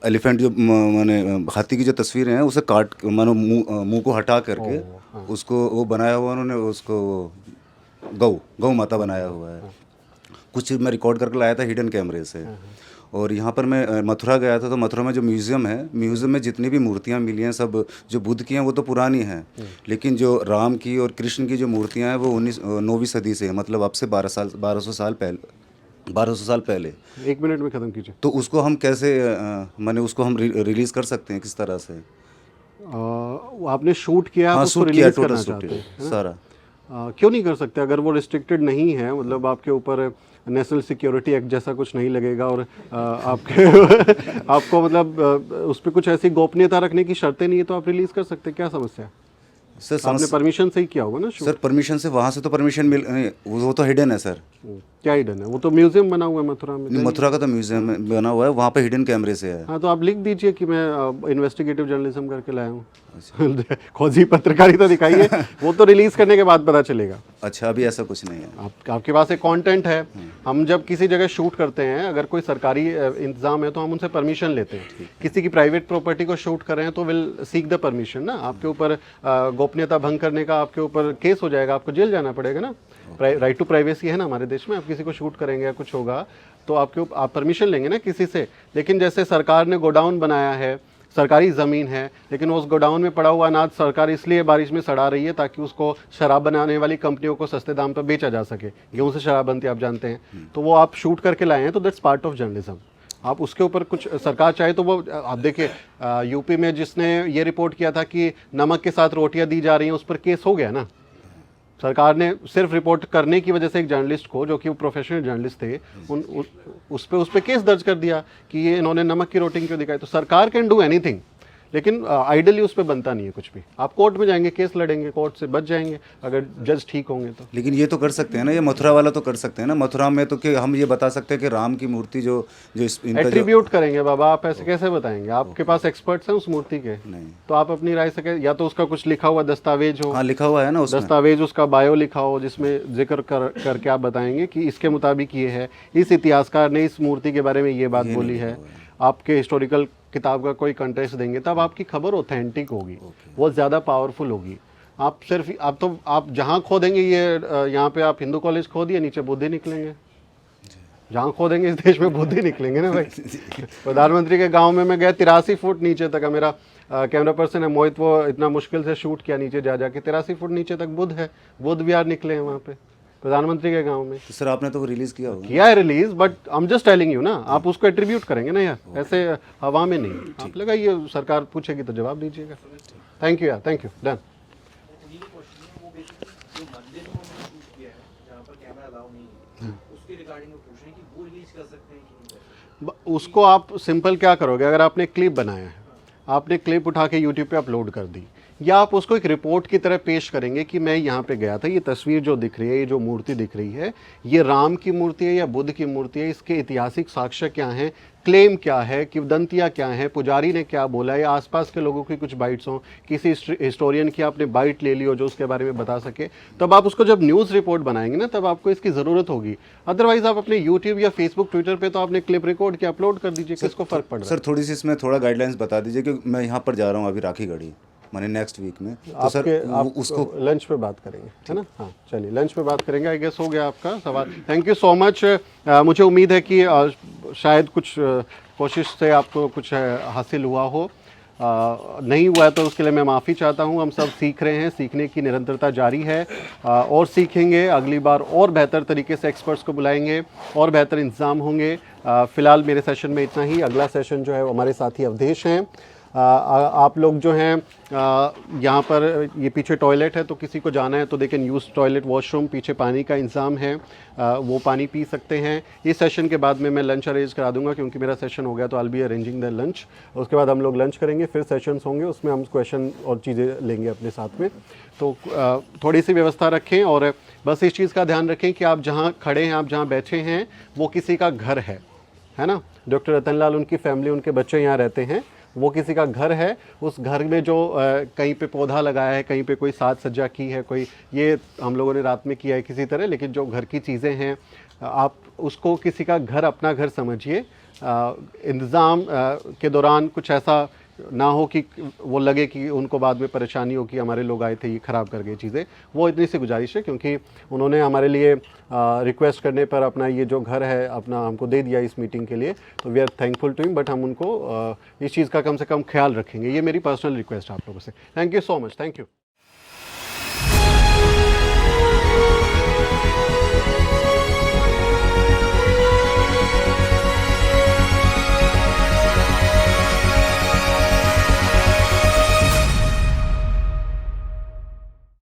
एलिफेंट जो माने हाथी की जो तस्वीरें हैं उसे काट मानो मुंह को हटा करके उसको वो बनाया हुआ उन्होंने, उसको गौ माता बनाया हुआ है। कुछ मैं रिकॉर्ड करके लाया था हिडन कैमरे से। और यहाँ पर मैं मथुरा गया था, तो मथुरा में जो म्यूज़ियम है, म्यूज़ियम में जितनी भी मूर्तियाँ मिली हैं सब जो बुद्ध की हैं वो तो पुरानी हैं, लेकिन जो राम की और कृष्ण की जो मूर्तियाँ हैं वो 9वीं सदी से है, मतलब अब से 1200 साल पहले। 1 मिनट में ख़त्म कीजिए। तो उसको हम कैसे माने उसको हम रिलीज़ कर सकते हैं किस तरह से? आपने शूट किया, हाँ, उसको शूट किया, रिलीज टोटल करना शूट चाहते हैं, है ना? सारा। क्यों नहीं कर सकते? अगर वो रिस्ट्रिक्टेड नहीं है, मतलब आपके ऊपर नेशनल सिक्योरिटी एक्ट जैसा कुछ नहीं लगेगा और आपको मतलब उस पर कुछ ऐसी गोपनीयता रखने की शर्तें नहीं है, तो आप रिलीज कर सकते हैं। क्या समस्या है? सर आपने परमिशन से ही किया होगा ना शूट? सर परमिशन से, वहाँ से तो परमिशन मिल नहीं, वो तो हिडन है सर। क्या हिडन है? वो तो म्यूजियम बना हुआ है मथुरा में। मथुरा का तो म्यूजियम बना हुआ है, वहाँ पे हिडन कैमरे से है। हाँ, तो आप लिख दीजिए कि मैं इन्वेस्टिगेटिव जर्नलिज्म करके लाया हूँ। खोजी पत्रकारिता दिखाइए, वो तो रिलीज करने के बाद पता चलेगा। अच्छा, अभी ऐसा कुछ नहीं है। आपके पास एक कंटेंट है। हम जब किसी जगह शूट करते हैं, अगर कोई सरकारी इंतजाम है तो हम उनसे परमिशन लेते हैं। किसी की प्राइवेट प्रॉपर्टी को शूट कर रहे हैं तो विल सीक द परमिशन ना। आपके ऊपर गोपनीयता भंग करने का आपके ऊपर केस हो जाएगा, आपको जेल जाना पड़ेगा ना। राइट टू प्राइवेसी है ना हमारे देश में। आप किसी को शूट करेंगे या कुछ होगा तो आप परमिशन लेंगे ना किसी से। लेकिन जैसे सरकार ने गोडाउन बनाया है, सरकारी ज़मीन है, लेकिन उस गोडाउन में पड़ा हुआ अनाज सरकार इसलिए बारिश में सड़ा रही है ताकि उसको शराब बनाने वाली कंपनियों को सस्ते दाम पर बेचा जा सके। गेहूं से शराब बनती है, आप जानते हैं। तो वो आप शूट करके लाए हैं, तो दैट्स पार्ट ऑफ जर्नलिज्म। आप उसके ऊपर कुछ सरकार चाहे तो वो आप देखिए, यूपी में जिसने ये रिपोर्ट किया था कि नमक के साथ रोटियां दी जा रही हैं, उस पर केस हो गया ना। सरकार ने सिर्फ रिपोर्ट करने की वजह से एक जर्नलिस्ट को, जो कि वो प्रोफेशनल जर्नलिस्ट थे, उस पे केस दर्ज कर दिया कि ये इन्होंने नमक की रोटी क्यों दिखाई। तो सरकार कैन डू एनीथिंग, लेकिन आइडली उस पर बनता नहीं है कुछ भी। आप कोर्ट में जाएंगे, केस लड़ेंगे, कोर्ट से बच जाएंगे अगर जज ठीक होंगे तो। लेकिन ये तो कर सकते हैं ना, ये मथुरा वाला तो कर सकते हैं ना। मथुरा में तो कि हम ये बता सकते हैं कि राम की मूर्ति जो जो इनका जो एट्रीब्यूट करेंगे बाबा, आप ऐसे कैसे बताएंगे? आपके पास एक्सपर्ट्स हैं उस मूर्ति के, नहीं। तो आप अपनी राय से या तो उसका कुछ लिखा हुआ दस्तावेज हो, हाँ लिखा हुआ है ना उसमें, दस्तावेज उसका बायो लिखा हो जिसमें जिक्र करके आप बताएंगे कि इसके मुताबिक ये है, इस इतिहासकार ने इस मूर्ति के बारे में ये बात बोली है, आपके हिस्टोरिकल किताब का कोई कंटेस्ट देंगे, तब आपकी खबर ऑथेंटिक होगी, वो ज़्यादा पावरफुल होगी। आप सिर्फ आप जहाँ खोदेंगे, ये यहाँ पे आप हिंदू कॉलेज खोदिए, नीचे बुद्ध ही निकलेंगे। जहाँ खोदेंगे इस देश में बुद्ध ही निकलेंगे ना भाई। प्रधानमंत्री के गांव में मैं गया, 83 फुट नीचे तक है, मेरा कैमरा पर्सन है मोहित, वो इतना मुश्किल से शूट किया नीचे जा जाके, 83 फुट नीचे तक बुद्ध है, बुद्ध विहार निकले हैं वहाँ पे प्रधानमंत्री के गांव में। तो सर आपने तो वो रिलीज किया होगा। किया है release, but I am just telling you ना, आप उसको एट्रीब्यूट करेंगे ना यार, ऐसे हवा में नहीं। आप लगाइए, सरकार पूछेगी तो जवाब दीजिएगा। थैंक यू यार, थैंक यू, डन। उसको आप सिंपल क्या करोगे, अगर आपने क्लिप बनाया है, आपने क्लिप उठा के यूट्यूब पे अपलोड कर दी, या आप उसको एक रिपोर्ट की तरह पेश करेंगे कि मैं यहाँ पे गया था, ये तस्वीर जो दिख रही है, ये जो मूर्ति दिख रही है, ये राम की मूर्ति है या बुद्ध की मूर्ति है, इसके ऐतिहासिक साक्ष्य क्या हैं, क्लेम क्या है, किंवदंतियाँ क्या हैं, पुजारी ने क्या बोला, या आसपास के लोगों की कुछ बाइट्स हों, किसी हिस्टोरियन की आपने बाइट ले ली हो जो उसके बारे में बता सके, तब आप उसको जब न्यूज़ रिपोर्ट बनाएंगे ना, तब आपको इसकी ज़रूरत होगी। अदरवाइज आप अपने यूट्यूब या फेसबुक ट्विटर पे तो आपने क्लिप रिकॉर्ड के अपलोड कर दीजिए, किसको फ़र्क पड़ रहा है? सर थोड़ी सी इसमें थोड़ा गाइडलाइंस बता दीजिए कि मैं यहाँ पर जा रहा हूँ अभी राखी गढ़ी, माने नेक्स्ट वीक में, तो सर आप उसको लंच पे बात करेंगे, है ना? हाँ चलिए, लंच पे बात करेंगे। आई गेस हो गया आपका सवाल। Thank you so much. मुझे उम्मीद है कि शायद कुछ कोशिश से आपको कुछ हासिल हुआ हो, नहीं हुआ है तो उसके लिए मैं माफ़ी चाहता हूँ। हम सब सीख रहे हैं, सीखने की निरंतरता जारी है, और सीखेंगे। अगली बार और बेहतर तरीके से एक्सपर्ट्स को बुलाएंगे और बेहतर इंतज़ाम होंगे। फ़िलहाल मेरे सेशन में इतना ही। अगला सेशन जो है वो हमारे साथी अवधेश हैं। आप लोग जो हैं यहाँ पर, ये पीछे टॉयलेट है, तो किसी को जाना है तो they can use toilet washroom, पीछे पानी का इंतज़ाम है, वो पानी पी सकते हैं। इस सेशन के बाद में मैं लंच अरेंज करा दूंगा, क्योंकि मेरा सेशन हो गया तो आई बी अरेंजिंग द लंच। उसके बाद हम लोग लंच करेंगे, फिर सेशंस होंगे, उसमें हम क्वेश्चन और चीज़ें लेंगे अपने साथ में। तो थोड़ी सी व्यवस्था रखें, और बस इस चीज़ का ध्यान रखें कि आप जहाँ खड़े हैं, आप जहाँ बैठे हैं, वो किसी का घर है ना? डॉक्टर रतनलाल, उनकी फैमिली, उनके बच्चे यहाँ रहते हैं, वो किसी का घर है। उस घर में जो कहीं पे पौधा लगाया है, कहीं पे कोई साज सज्जा की है, कोई ये हम लोगों ने रात में किया है किसी तरह, लेकिन जो घर की चीज़ें हैं, आप उसको किसी का घर अपना घर समझिए। इंतज़ाम के दौरान कुछ ऐसा ना हो कि वो लगे कि उनको बाद में परेशानी हो कि हमारे लोग आए थे, ये ख़राब कर गए चीज़ें। वो इतनी सी गुजारिश है, क्योंकि उन्होंने हमारे लिए रिक्वेस्ट करने पर अपना ये जो घर है अपना हमको दे दिया इस मीटिंग के लिए, तो we are thankful to him. But हम उनको इस चीज़ का कम से कम ख्याल रखेंगे। ये मेरी पर्सनल रिक्वेस्ट आप लोगों से। Thank you so much, thank you.